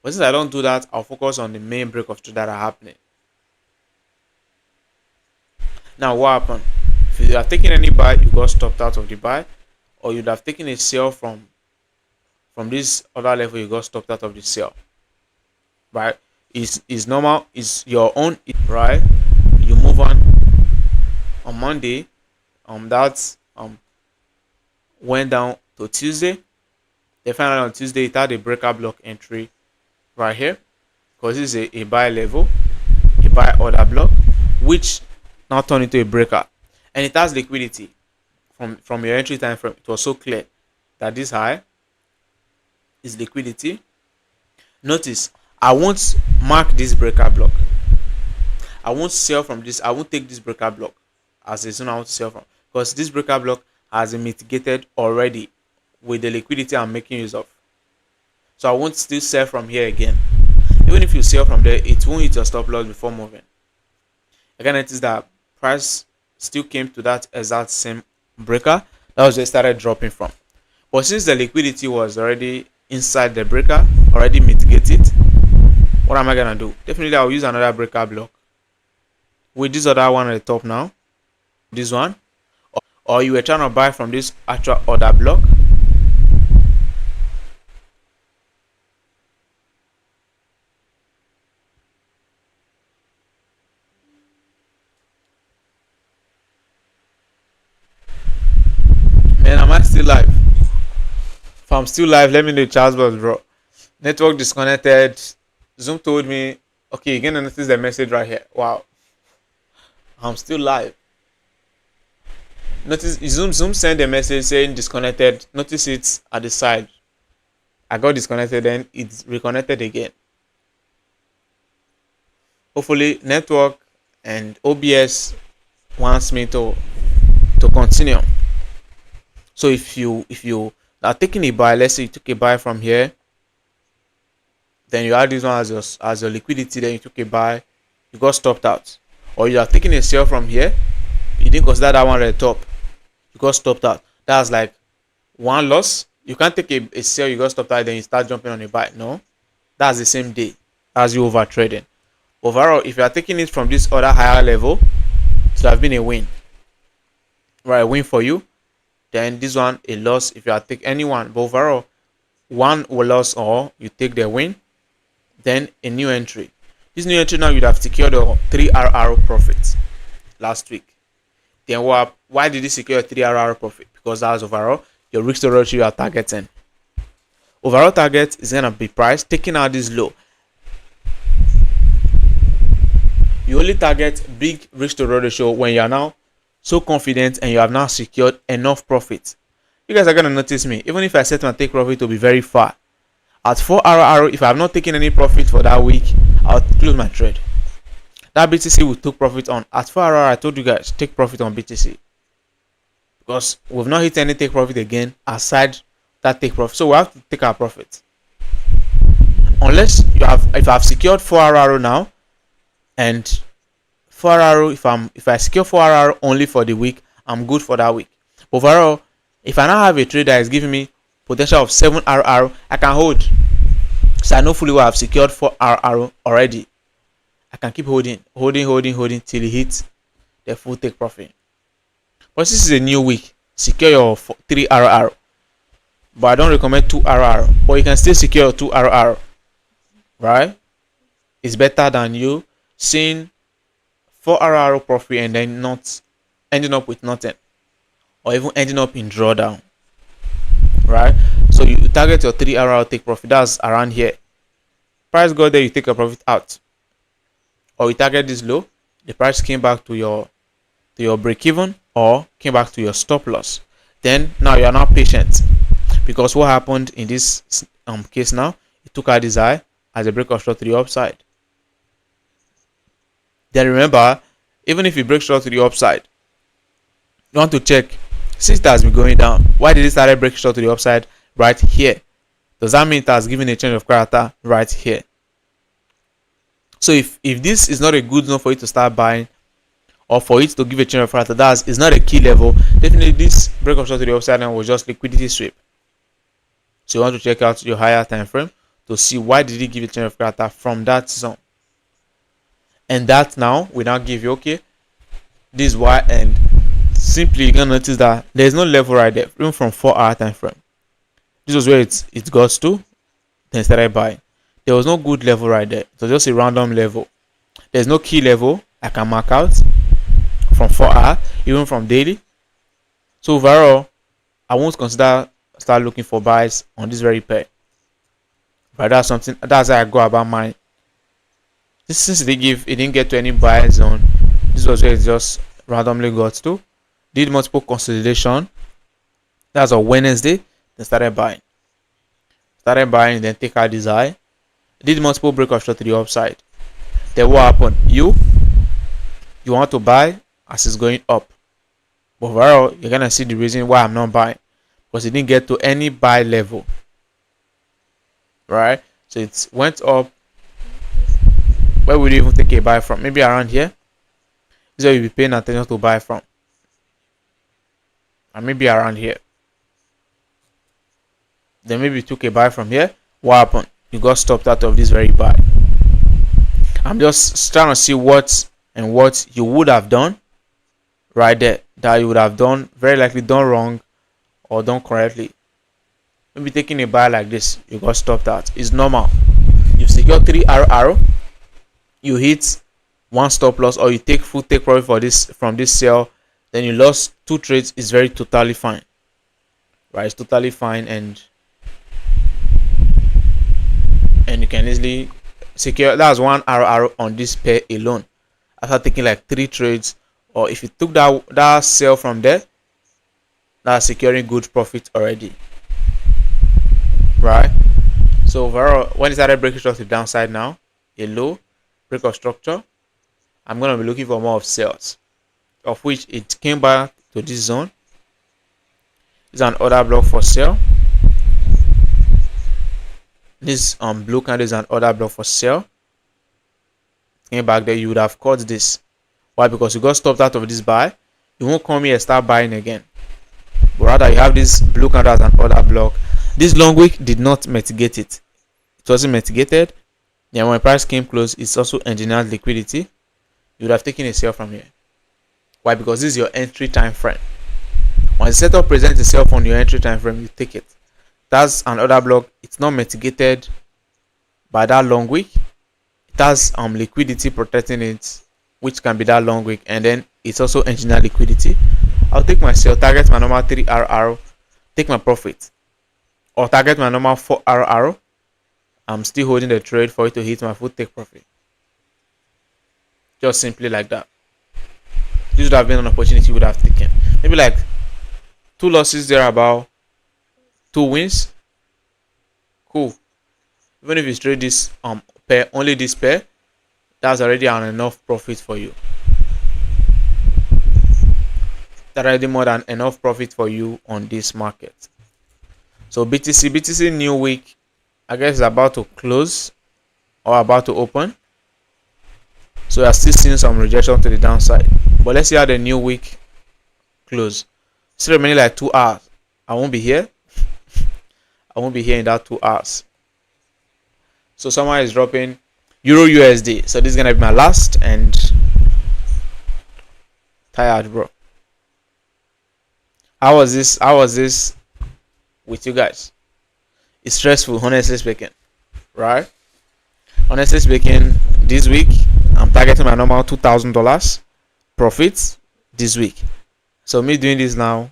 [SPEAKER 1] But since I don't do that, I'll focus on the main break of trade that are happening. Now what happened? If you are taking any buy, you got stopped out of the buy, or you'd have taken a sell from this other level, you got stopped out of the sell. Right? Is normal, is your own, right? You move on Monday. That went down to Tuesday. Then finally on Tuesday it had a breaker block entry right here, because this is a buy level, a buy order block, which now turned into a breaker, and it has liquidity from your entry time frame. It was so clear that this high is liquidity. Notice I won't mark this breaker block. I won't sell from this. I won't take this breaker block as a zone I want to sell from, because this breaker block has been mitigated already with the liquidity I'm making use of. So I won't still sell from here again. Even if you sell from there, it won't hit your stop loss before moving. Again, notice that price still came to that exact same breaker. That was where it started dropping from. But since the liquidity was already inside the breaker, already mitigated, what am I gonna do? Definitely I'll use another breaker block with this other one at the top now, this one, or you were trying to buy from this actual order block. Man, am I still live? If I'm still live, let me know, Charles Boss, bro. Network disconnected. Zoom told me, okay, you're gonna notice the message right here. Wow, I'm still live. Notice Zoom sent a message saying disconnected. Notice it at the side. I got disconnected, then it's reconnected again. Hopefully network and OBS wants me to continue. So if you are taking a buy, let's say you took a buy from here, then you add this one as your liquidity, then you took a buy, you got stopped out. Or you are taking a sell from here, you didn't consider that one at the top, you got stopped out. That's like one loss. You can't take a sell, you got stopped out, then you start jumping on a buy. No, that's the same day as you over trading. Overall, if you are taking it from this other higher level, it would have been a win, right? A win for you. Then this one a loss if you are take anyone, but overall one will loss or you take the win. Then a new entry. This new entry now you'd have secured a 3 RR profit last week. Then why did you secure a 3 RR profit? Because that's overall your risk to reward you are targeting. Overall target is gonna be price taking out this low. You only target big risk to reward ratio when you are now so confident and you have now secured enough profit. You guys are gonna notice me, even if I set my take profit to be very far. At 4 RR, if I have not taken any profit for that week, I'll close my trade. That BTC we took profit on. At 4 RR, I told you guys take profit on BTC, because we've not hit any take profit again aside that take profit. So we have to take our profit. Unless if I've secured 4 RR now, and 4 RR, if I secure 4 RR only for the week, I'm good for that week. Overall, if I now have a trade that is giving me potential of 7 RR, I can hold. So I know fully well I've secured 4 RR already. I can keep holding till it hits the full take profit. But this is a new week, secure your 3 RR. But I don't recommend 2 RR. But you can still secure your 2 RR, right? It's better than you seeing 4 RR profit and then not ending up with nothing, or even ending up in drawdown, right? So you target your 3 RR take profit. That's around here. Price got there, you take a profit out, or you target this low, the price came back to your break even or came back to your stop loss. Then now you are now patient, because what happened in this case now, it took out this high as a break of short to the upside. Then remember, even if you break short to the upside, you want to check, since it has been going down, why did it start break short to the upside right here? Does that mean it has given a change of character right here? So if this is not a good zone for you to start buying, or for it to give a change of character, that is not a key level, definitely this break of short to the upside now was just liquidity sweep. So you want to check out your higher time frame to see why did it give you change of character from that zone. And that now will now give you, okay, this is why. And simply you're gonna notice that there's no level right there, even from 4-hour time frame. This was where it got to, then started buying. There was no good level right there. It was just a random level. There's no key level I can mark out from 4-hour, even from daily. So overall, I won't consider start looking for buys on this very pair. But that's how I go about mine. Since it didn't get to any buy zone, this was where it just randomly got to. Did multiple consolidation. That's on Wednesday. Then started buying. Then take out this high. Did multiple breakout short to the upside. Then what happened? You want to buy as it's going up. But overall, you're gonna see the reason why I'm not buying, because it didn't get to any buy level. Right? So it went up. Where would you even take a buy from? Maybe around here. This is where you'll be paying attention to buy from. And maybe around here. Then maybe you took a buy from here. What happened? You got stopped out of this very buy. I'm just trying to see what you would have done right there, that you would have done, very likely done wrong or done correctly. Maybe taking a buy like this, you got stopped out. It's normal. You secure 3 arrow, you hit one stop loss, or you take full take profit for this from this sell, then you lost 2 trades. Is very totally fine, right? It's totally fine, and you can easily secure. That's 1 arrow on this pair alone after taking like 3 trades. Or if you took that sell from there, that's securing good profit already, right? So overall, when it started breaking short to the downside, now a low break of structure, I'm going to be looking for more of sales, of which it came back to this zone. This is an order block for sale. This blue candle is an order block for sale. Came back there, you would have caught this. Why? Because you got stopped out of this buy. You won't come here and start buying again, but rather you have this blue candle as an order block. This long wick did not mitigate it. It wasn't mitigated. Then when price came close, it's also engineered liquidity. You would have taken a sell from here. Why? Because this is your entry time frame. When the setup presents itself on your entry time frame, you take it. That's an order block. It's not mitigated by that long wick. It has liquidity protecting it, which can be that long wick, and then it's also engineered liquidity. I'll take my sell, target my normal 3 arrow, take my profit, or target my normal 4 arrow. I'm still holding the trade for it to hit my full take profit. Just simply like that. This would have been an opportunity you would have taken. Maybe like 2 losses there, about 2 wins. Cool. Even if you trade this pair, only this pair, that's already an enough profit for you. That's already more than enough profit for you on this market. So BTC new week, I guess, is about to close or about to open. So we are still seeing some rejection to the downside. But let's see how the new week close. Still remaining like 2 hours. I won't be here. I won't be here in that 2 hours. So someone is dropping EURUSD. So this is gonna be my last, and tired, bro. How was this with you guys? It's stressful, honestly speaking, right? Honestly speaking, this week I'm targeting my normal $2,000 profits this week. So me doing this now,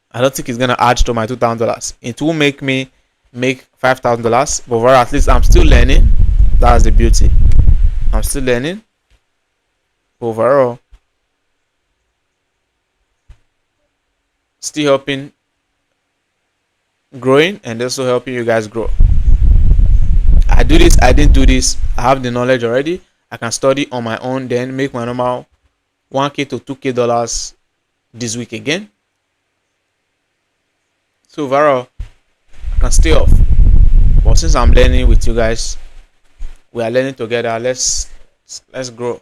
[SPEAKER 1] I don't think it's gonna add to my $2,000. It will make me make $5,000, but overall, at least I'm still learning. That's the beauty. I'm still learning. Overall, still helping, growing, and also helping you guys grow. I do this, I didn't do this. I have the knowledge already. I can study on my own, then make my normal $1K to $2K this week again. So overall, I can stay off. But since I'm learning with you guys, we are learning together. Let's grow.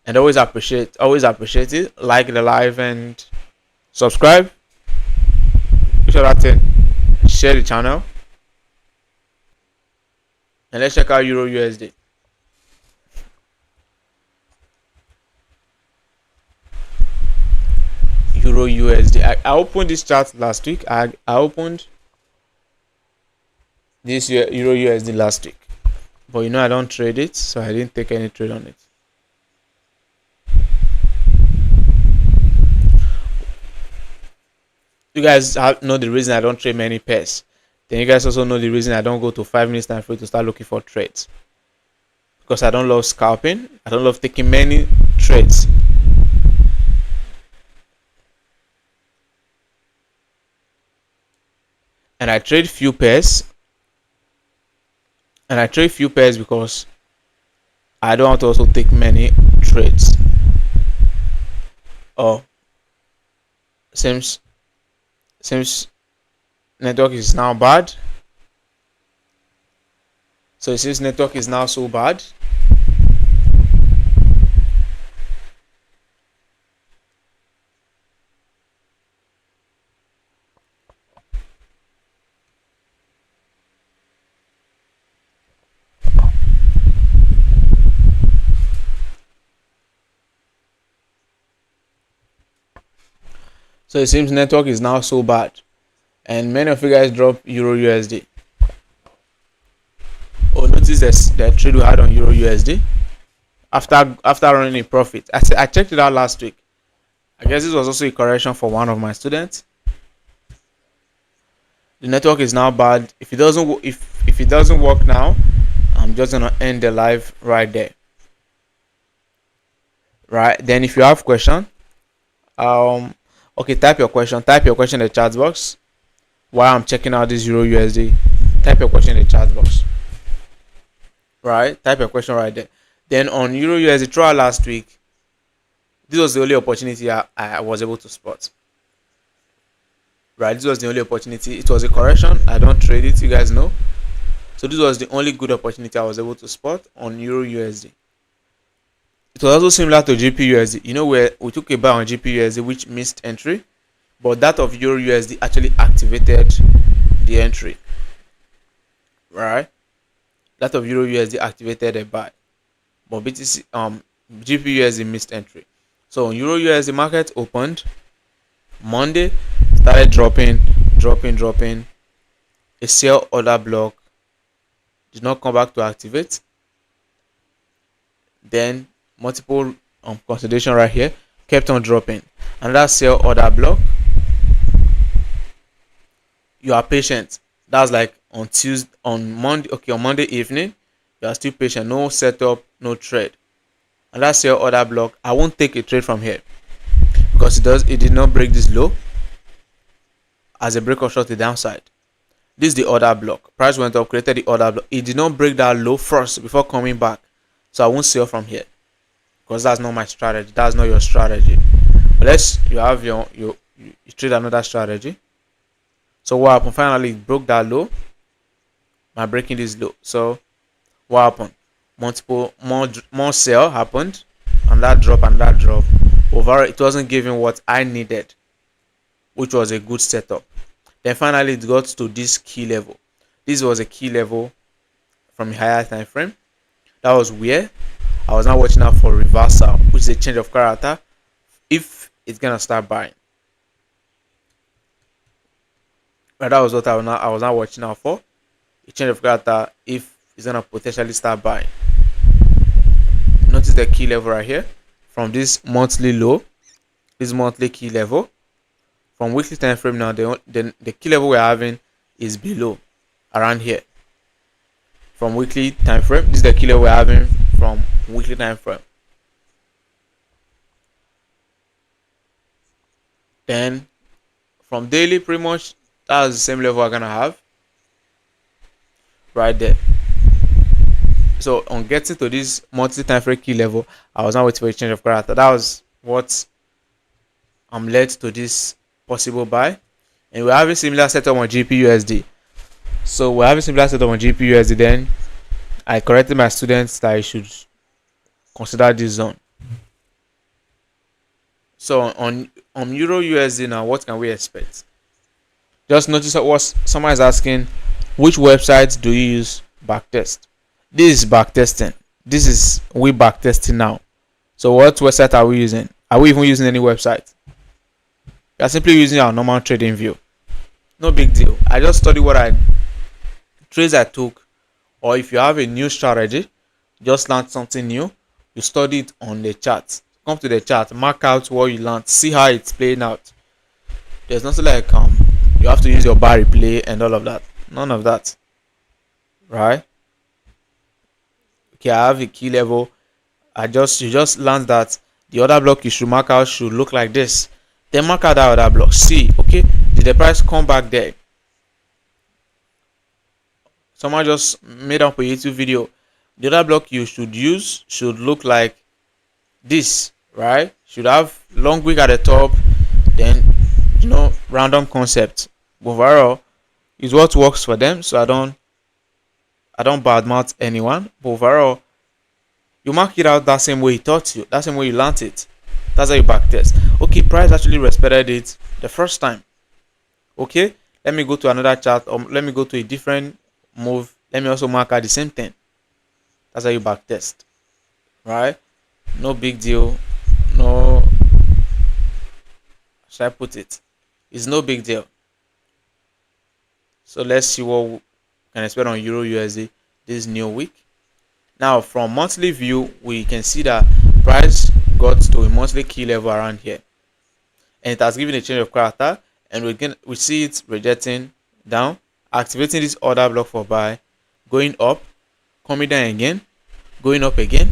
[SPEAKER 1] And always appreciate it. Like the live and subscribe. other thing, share the channel, and let's check out Euro USD. Euro USD. I opened this chart last week. I opened this Euro USD last week, but you know I don't trade it, so I didn't take any trade on it. You guys know the reason I don't trade many pairs. Then you guys also know the reason I don't go to 5 minutes time frame to start looking for trades. Because I don't love scalping. I don't love taking many trades. And I trade few pairs. And I trade few pairs because I don't want to also take many trades. Oh, seems network is now bad. So it seems network is now so bad. So it seems network is now so bad, and many of you guys drop Euro USD. Oh, notice the trade we had on Euro USD after running a profit. I checked it out last week. I guess this was also a correction for one of my students. The network is now bad. If it doesn't work now, I'm just gonna end the live right there. Right then, if you have question, okay, type your question in the chat box while I'm checking out this Euro USD. Type your question in the chat box. Right, type your question right there. Then on Euro USD throughout last week, this was the only opportunity I was able to spot. Right, this was the only opportunity. It was a correction. I don't trade it, you guys know. So this was the only good opportunity I was able to spot on Euro USD. It was also similar to GBPUSD. You know, where we took a buy on GBPUSD which missed entry, but that of EURUSD actually activated the entry. Right? That of EURUSD activated a buy, but BTC GBPUSD missed entry. So EURUSD market opened Monday, started dropping. A sell order block did not come back to activate. Then multiple consolidation right here, kept on dropping. Another sell order block. You are patient. That's like on Tuesday, on Monday. Okay, on Monday evening, you are still patient. No setup, no trade. Another sell order block. I won't take a trade from here because it did not break this low as a break of short to the downside. This is the order block. Price went up, created the order block. It did not break that low first before coming back, so I won't sell from here because that's not my strategy. That's not your strategy. Unless you have you trade another strategy. So what happened? Finally, it broke that low by breaking this low. So what happened? Multiple more sell happened, and that drop. Overall, it wasn't giving what I needed, which was a good setup. Then finally, it got to this key level. This was a key level from a higher time frame. That was where I was now watching out for reversal, which is a change of character if it's gonna start buying. But that was what I was now watching out for, a change of character if it's gonna potentially start buying. Notice the key level right here from this monthly low, this monthly key level. From weekly time frame now, the key level we're having is below, around here. From weekly time frame, this is the key level we're having from weekly time frame. Then from daily, pretty much that's the same level we're gonna have right there. So on getting to this monthly time frame key level, I was now waiting for a change of character. That was what led to this possible buy, and we're having similar setup on GBPUSD. So we're having similar setup on GBPUSD. Then I corrected my students that I should consider this zone. So on EURUSD now, what can we expect? Just notice what someone is asking, which websites do you use backtest? This is backtesting. This is we backtesting now. So what website are we using? Are we even using any website? We are simply using our normal trading view. No big deal. I just study what trades I took, or if you have a new strategy, just learn something new, you study it on the chart. Come to the chart, mark out what you learned, see how it's playing out. There's nothing like you have to use your bar replay and all of that. None of that. Right? Okay, I have a key level. You just learned that the other block you should mark out should look like this. Then mark out that other block. See, okay, did the price come back there? Someone just made up a YouTube video. The other block you should use should look like this, right? Should have long wick at the top, then random concept. Overall, is what works for them. So I don't badmouth anyone. But overall, you mark it out that same way he taught you, that same way you learned it. That's how you backtest. Okay, price actually respected it the first time. Okay, let me go to another chart, or let me go to a different move. Let me also mark out the same thing. That's how you backtest, right? No big deal. No, should I put it? It's no big deal. So let's see what we can expect on Euro USD this new week. Now, from monthly view, we can see that price got to a monthly key level around here, and it has given a change of character, and we see it rejecting down, activating this order block for buy, going up, coming down again, going up again.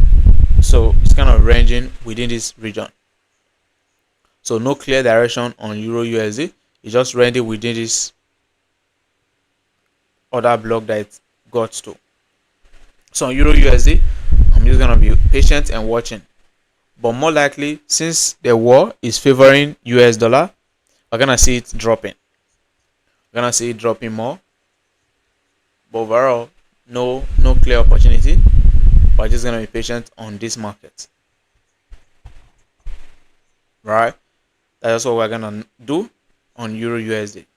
[SPEAKER 1] So it's kind of ranging within this region. So no clear direction on Euro USD. It's just ranging within this order block that it got to. So on Euro USD, I'm just gonna be patient and watching. But more likely, since the war is favoring US dollar, we're gonna see it dropping. We're gonna see it dropping more. But overall, no clear opportunity. We're just gonna be patient on this market. Right? That's what we're gonna do on Euro USD.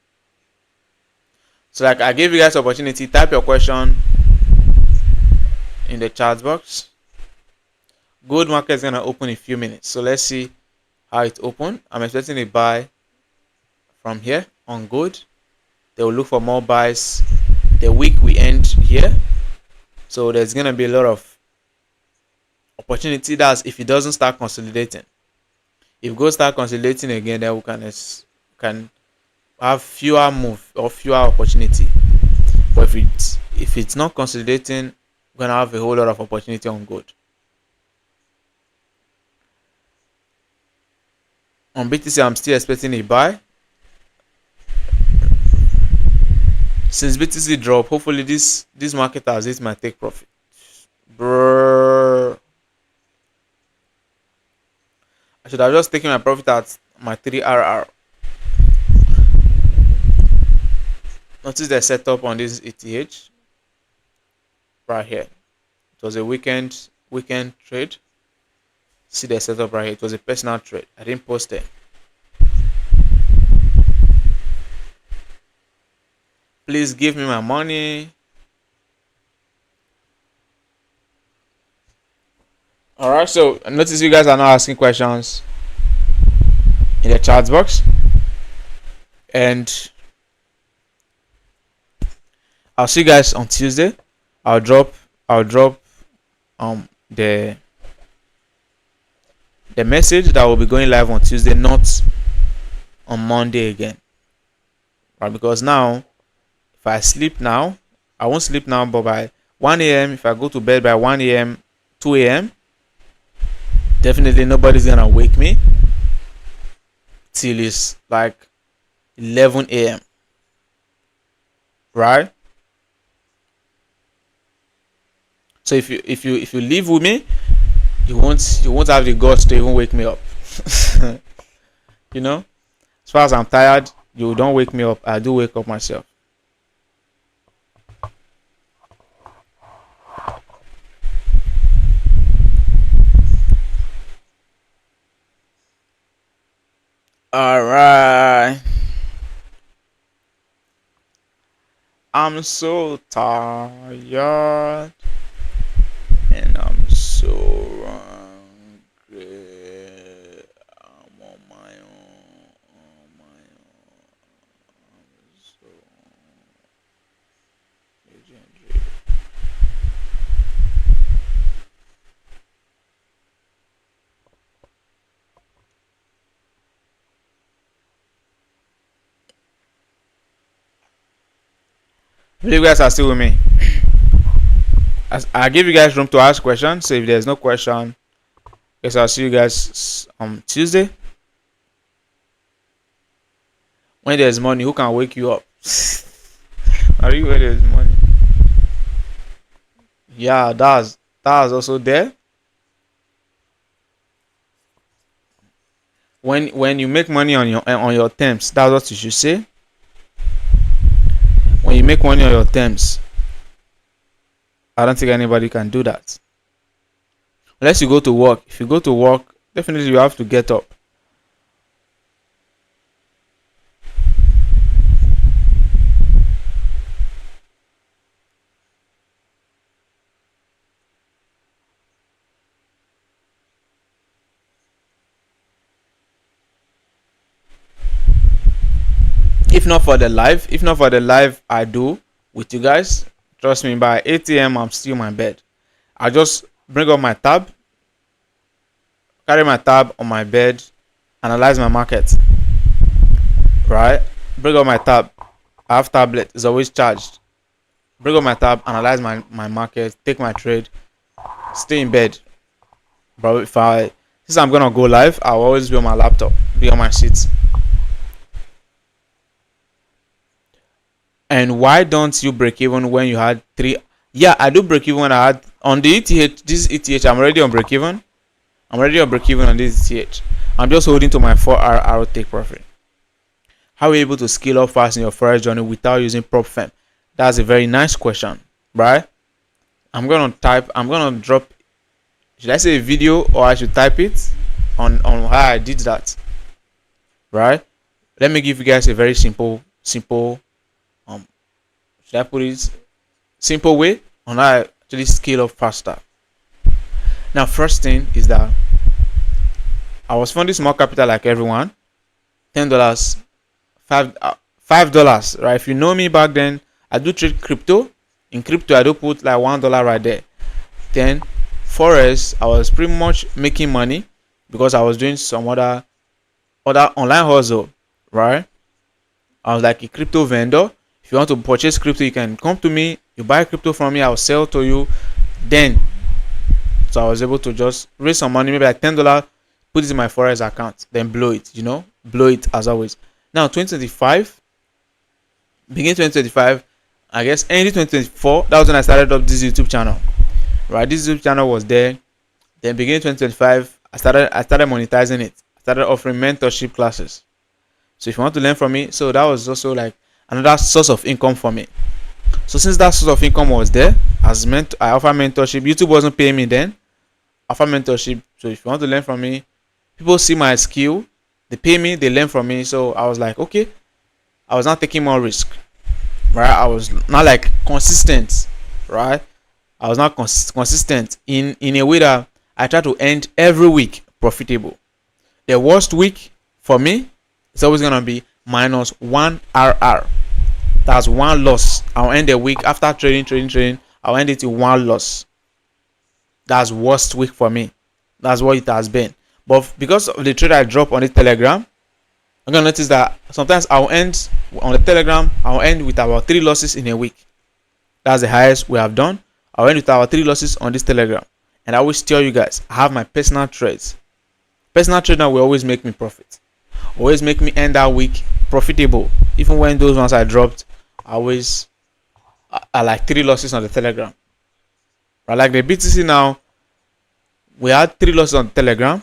[SPEAKER 1] So like I gave you guys opportunity, type your question in the chat box. Gold market is gonna open in a few minutes. So let's see how it opened. I'm expecting a buy from here on gold. They will look for more buys. The week we end here. So there's gonna be a lot of opportunity. That's if it doesn't start consolidating. If gold start consolidating again, then we can have fewer move or fewer opportunity. But if it's not consolidating, we're gonna have a whole lot of opportunity on gold. On BTC, I'm still expecting a buy. Since BTC drop, hopefully this market has hit my take profit. Brrr. I should have just taken my profit at my 3RR. Notice the setup on this ETH right here. It was a weekend trade. See the setup right here. It was a personal trade. I didn't post it. Please give me my money. Alright, so notice you guys are not asking questions in the chat box. And I'll see you guys on Tuesday. I'll drop the message that will be going live on Tuesday, not on Monday again. Right? Because now if I sleep now, I won't sleep now, but by 1 a.m. if I go to bed by 1 a.m., 2 a.m., definitely nobody's gonna wake me till it's like 11 a.m. Right? So if you live with me, you won't have the guts to even wake me up. You know, as far as I'm tired, you don't wake me up. I do wake up myself. All right. I'm so tired and I'm so hungry. I'm on my own. On my own. I'm so legendary. I believe you guys are still with me. I give you guys room to ask questions. So if there's no question, guess I'll see you guys on Tuesday. When there's money, who can wake you up? Are you where there's money? Yeah, that's also there. When you make money on your terms, that's what you should say. When you make money on your terms, I don't think anybody can do that. Unless you go to work. If you go to work, definitely you have to get up. If not for the live I do with you guys, trust me, by 8 a.m. I'm still in my bed. I just bring up my tab, carry my tab on my bed, analyze my market. Right? Bring up my tab. I have tablet, it's always charged. Bring up my tab, analyze my market, take my trade, stay in bed. But since I'm gonna go live, I'll always be on my laptop, be on my seat. And why don't you break even when you had 3? Yeah, I do break even when I had on the ETH. This ETH, I'm already on break even. I'm already on break even on this ETH. I'm just holding to my 4 hour take profit. How are you able to scale up fast in your forex journey without using prop firm? That's a very nice question, right? I'm gonna drop. Should I say a video or I should type it on how I did that? Right? Let me give you guys a very simple should I put it simple way on how I actually scale up faster. Now, first thing is that I was funding small capital like everyone, $10, $5, right? If you know me back then, I do trade crypto. In crypto, I do put like $1 right there. Then forex, I was pretty much making money because I was doing some other online hustle, right? I was like a crypto vendor. If you want to purchase crypto, you can come to me, you buy crypto from me, I'll sell to you. Then so I was able to just raise some money, maybe like $10, put it in my forex account, then blow it, blow it as always. Now 2025, begin 2025, I guess ending 2024, that was when I started up this YouTube channel, right? This YouTube channel was there. Then beginning 2025, I started monetizing it. I started offering mentorship classes. So if you want to learn from me, so that was also like another source of income for me. So since that source of income was there, I offer mentorship. YouTube wasn't paying me then. I offer mentorship. So if you want to learn from me, people see my skill, they pay me, they learn from me. So I was like, okay, I was not taking more risk, right? I was not like consistent, right? I was not consistent in a way that I try to end every week profitable. The worst week for me is always gonna be -1 RR. That's one loss. I'll end the week after trading. I'll end it in one loss. That's worst week for me. That's what it has been. But because of the trade I drop on the Telegram, I'm gonna notice that sometimes I'll end on the Telegram. I'll end with about 3 losses in a week. That's the highest we have done. I'll end with about 3 losses on this Telegram. And I always tell you guys, I have my personal trades. Personal trader will always make me profit. Always make me end that week profitable. Even when those ones I dropped, I like 3 losses on the Telegram. Right? Like the BTC now, we had 3 losses on the Telegram.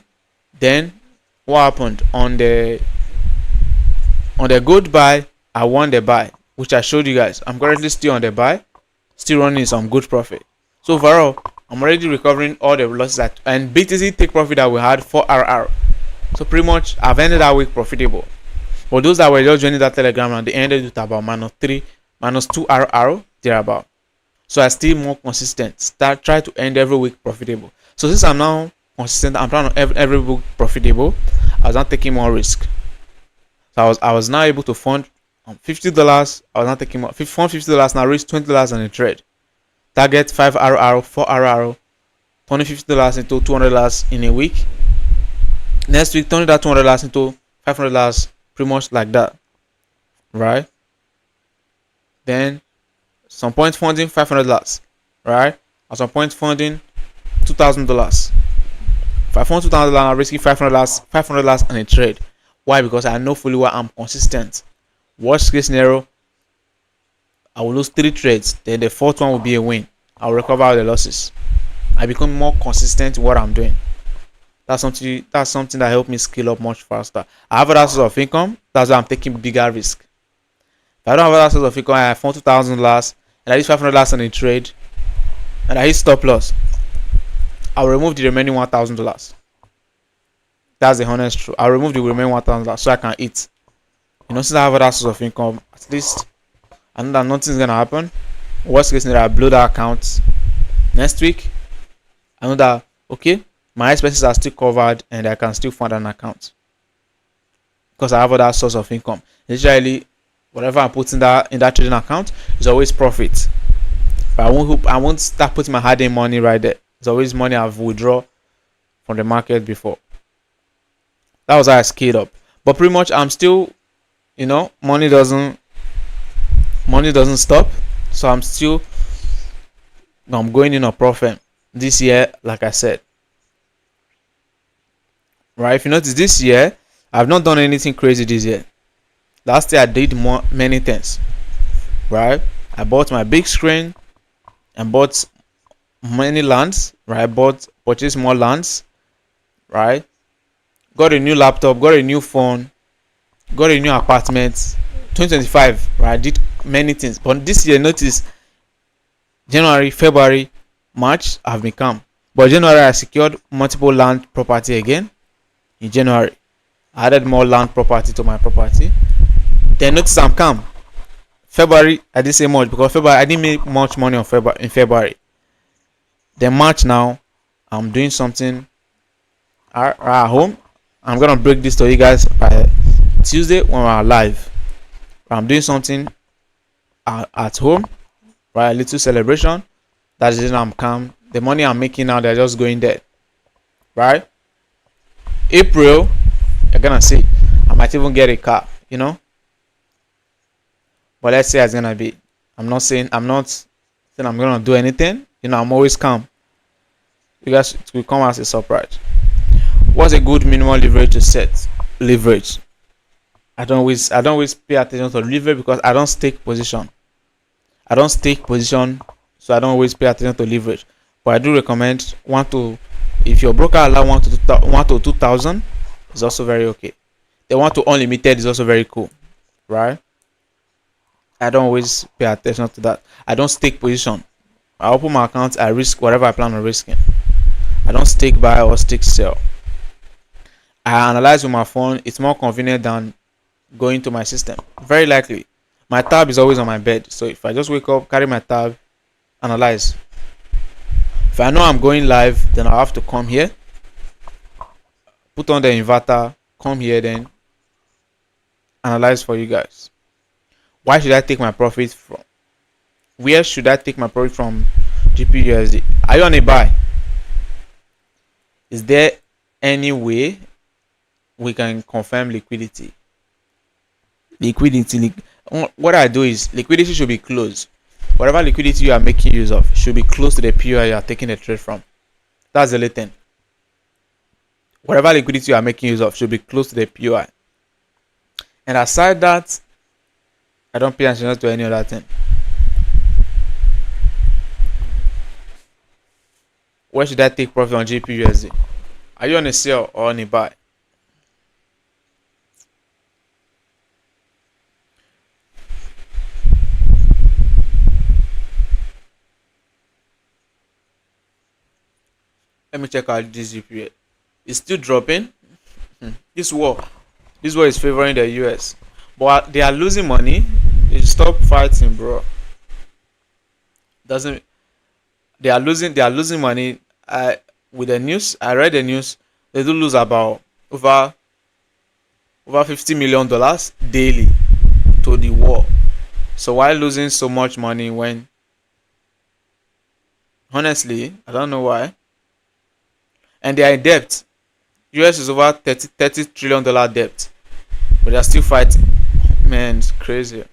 [SPEAKER 1] Then what happened on the gold buy? I won the buy, which I showed you guys. I'm currently still on the buy, still running some good profit. So overall, I'm already recovering all the losses and BTC take profit that we had 4 RR. So pretty much I've ended that week profitable. For those that were just joining that Telegram and they ended with about -3 minus 2 RR thereabout. So I still more consistent. Try to end every week profitable. So since I'm now consistent, I'm trying to every week profitable. I was not taking more risk. So I was now able to fund $50. I was not taking more. Fund $50 now, risk $20 on a trade. Target 5 RR, 4 RR, turning $50 into $200 in a week. Next week, turning that $200 into $500, pretty much like that, right? Then some point funding $500, right? At some point funding $2,000. If I fund $2,000, I'm risking $500 on a trade. Why? Because I know fully well I'm consistent. Worst case scenario, I will lose 3 trades. Then the 4th one will be a win. I'll recover all the losses. I become more consistent in what I'm doing. That's something that helped me scale up much faster. I have other sources of income. That's why I'm taking bigger risk. If I don't have other sources of income, I fund $2,000 and I use $500 on a trade, and I hit stop loss, I'll remove the remaining $1,000. That's the honest truth. I'll remove the remaining $1,000 so I can eat. Since I have other sources of income, at least I know that nothing's gonna happen. Worst case scenario, I blow that account next week. I know that okay, my expenses are still covered and I can still fund an account because I have other source of income. Literally, whatever I put in that trading account is always profit. But I won't start putting my hard-earned money right there. It's always money I've withdrawn from the market before. That was how I scaled up. But pretty much I'm still, money doesn't stop. So I'm going in a profit this year, like I said. Right? If you notice, this year I've not done anything crazy this year. Last year I did many things. Right? I bought my big screen and bought many lands. Right? Purchased more lands. Right? Got a new laptop, got a new phone, got a new apartment. 2025, right? I did many things. But this year, notice January, February, March have been calm. But January I secured multiple land property again. In January, I added more land property to my property. Then notice I'm calm. February I didn't say much because February I didn't make much money in February. Then March now I'm doing something at home. I'm gonna break this to you guys by Tuesday when we're live. I'm doing something at home, right? A little celebration. That's the reason I'm calm. The money I'm making now, they're just going there, right? April, you're gonna see I might even get a car, But let's say it's gonna be. I'm not saying I'm gonna do anything. I'm always calm. You guys, it will come as a surprise. What's a good minimum leverage to set? Leverage. I don't always pay attention to leverage because I don't stake position. So I don't always pay attention to leverage. But I do recommend if your broker allow 1 to 2,000, is also very okay. The 1 to unlimited is also very cool, right? I don't always pay attention to that. I don't stake position. I open my account, I risk whatever I plan on risking. I don't stake buy or stake sell. I analyze with my phone. It's more convenient than going to my system. Very likely. My tab is always on my bed. So if I just wake up, carry my tab, analyze. If I know I'm going live, then I'll have to come here, put on the inverter, come here, then analyze for you guys. Why should I take my profit from? Where should I take my profit from? GBPUSD. Are you on a buy? Is there any way we can confirm liquidity? What I do is liquidity should be closed. Whatever liquidity you are making use of should be close to the POI you are taking the trade from. That's the only thing. Whatever liquidity you are making use of should be close to the POI. And aside that, I don't pay attention to any other thing. Where should I take profit on GBPUSD? Are you on a sell or on a buy? Let me check out this GPU. It's still dropping. This war is favoring the US, but they are losing money. It's stop fighting, bro. Doesn't They are losing money. With the news, I read the news. They do lose about over $50 million daily to the war. So why losing so much money when, honestly, I don't know why. And they are in debt. US is over $30 trillion debt, but they're still fighting. Man, it's crazy.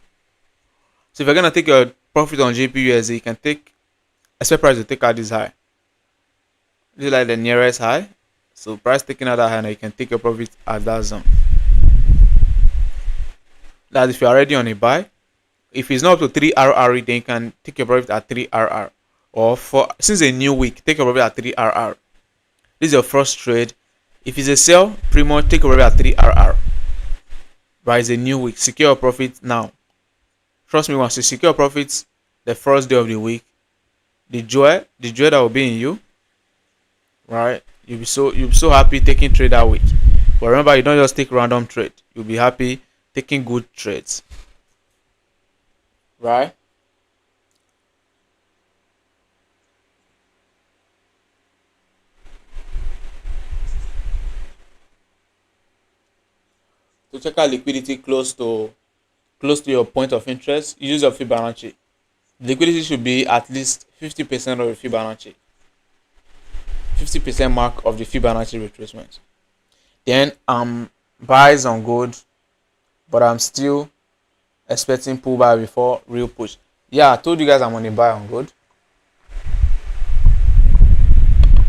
[SPEAKER 1] So if you're gonna take your profit on GBPUSD, you can take, expect price to take out this high. This is like the nearest high. So price taking out that high, now you can take your profit at that zone. That if you're already on a buy, if it's not up to 3 RR, then you can take your profit at 3 RR. Or for since a new week, take your profit at 3 RR. This is your first trade. If it's a sell, pretty much take your profit at 3 RR. But it's a new week. Secure your profit now. Trust me, once you secure profits the first day of the week, the joy that will be in you, right? You'll be so happy taking trade that week. But remember, you don't just take random trade. You'll be happy taking good trades, right? To check out liquidity close to your point of interest, use your Fibonacci. Liquidity should be at least 50% of the Fibonacci. 50% mark of the Fibonacci retracement. Then buys on gold, but I'm still expecting pullback before real push. Yeah, I told you guys I'm on a buy on gold.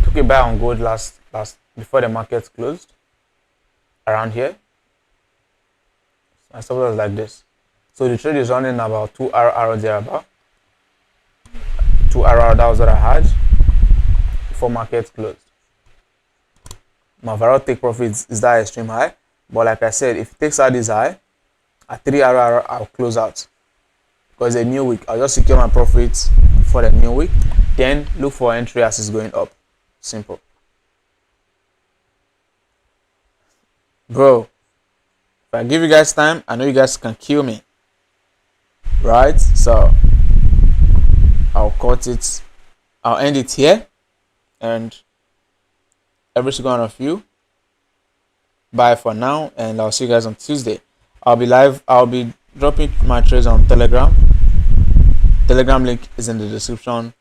[SPEAKER 1] Took a buy on gold last before the market closed around here. And stuff was like this. So the trade is running about 2 RR thereabout. 2 RR, that was what I had before market closed. My overall take profits is that extreme high, but like I said, if it takes out this high at 3 RR, I'll close out because a new week. I'll just secure my profits for the new week, then look for entry as it's going up. Simple, bro. If I give you guys time, I know you guys can kill me, right? So I'll cut it. I'll end it here, and every single one of you, bye for now, and I'll see you guys on Tuesday. I'll be live. I'll be dropping my trades on Telegram. Telegram link is in the description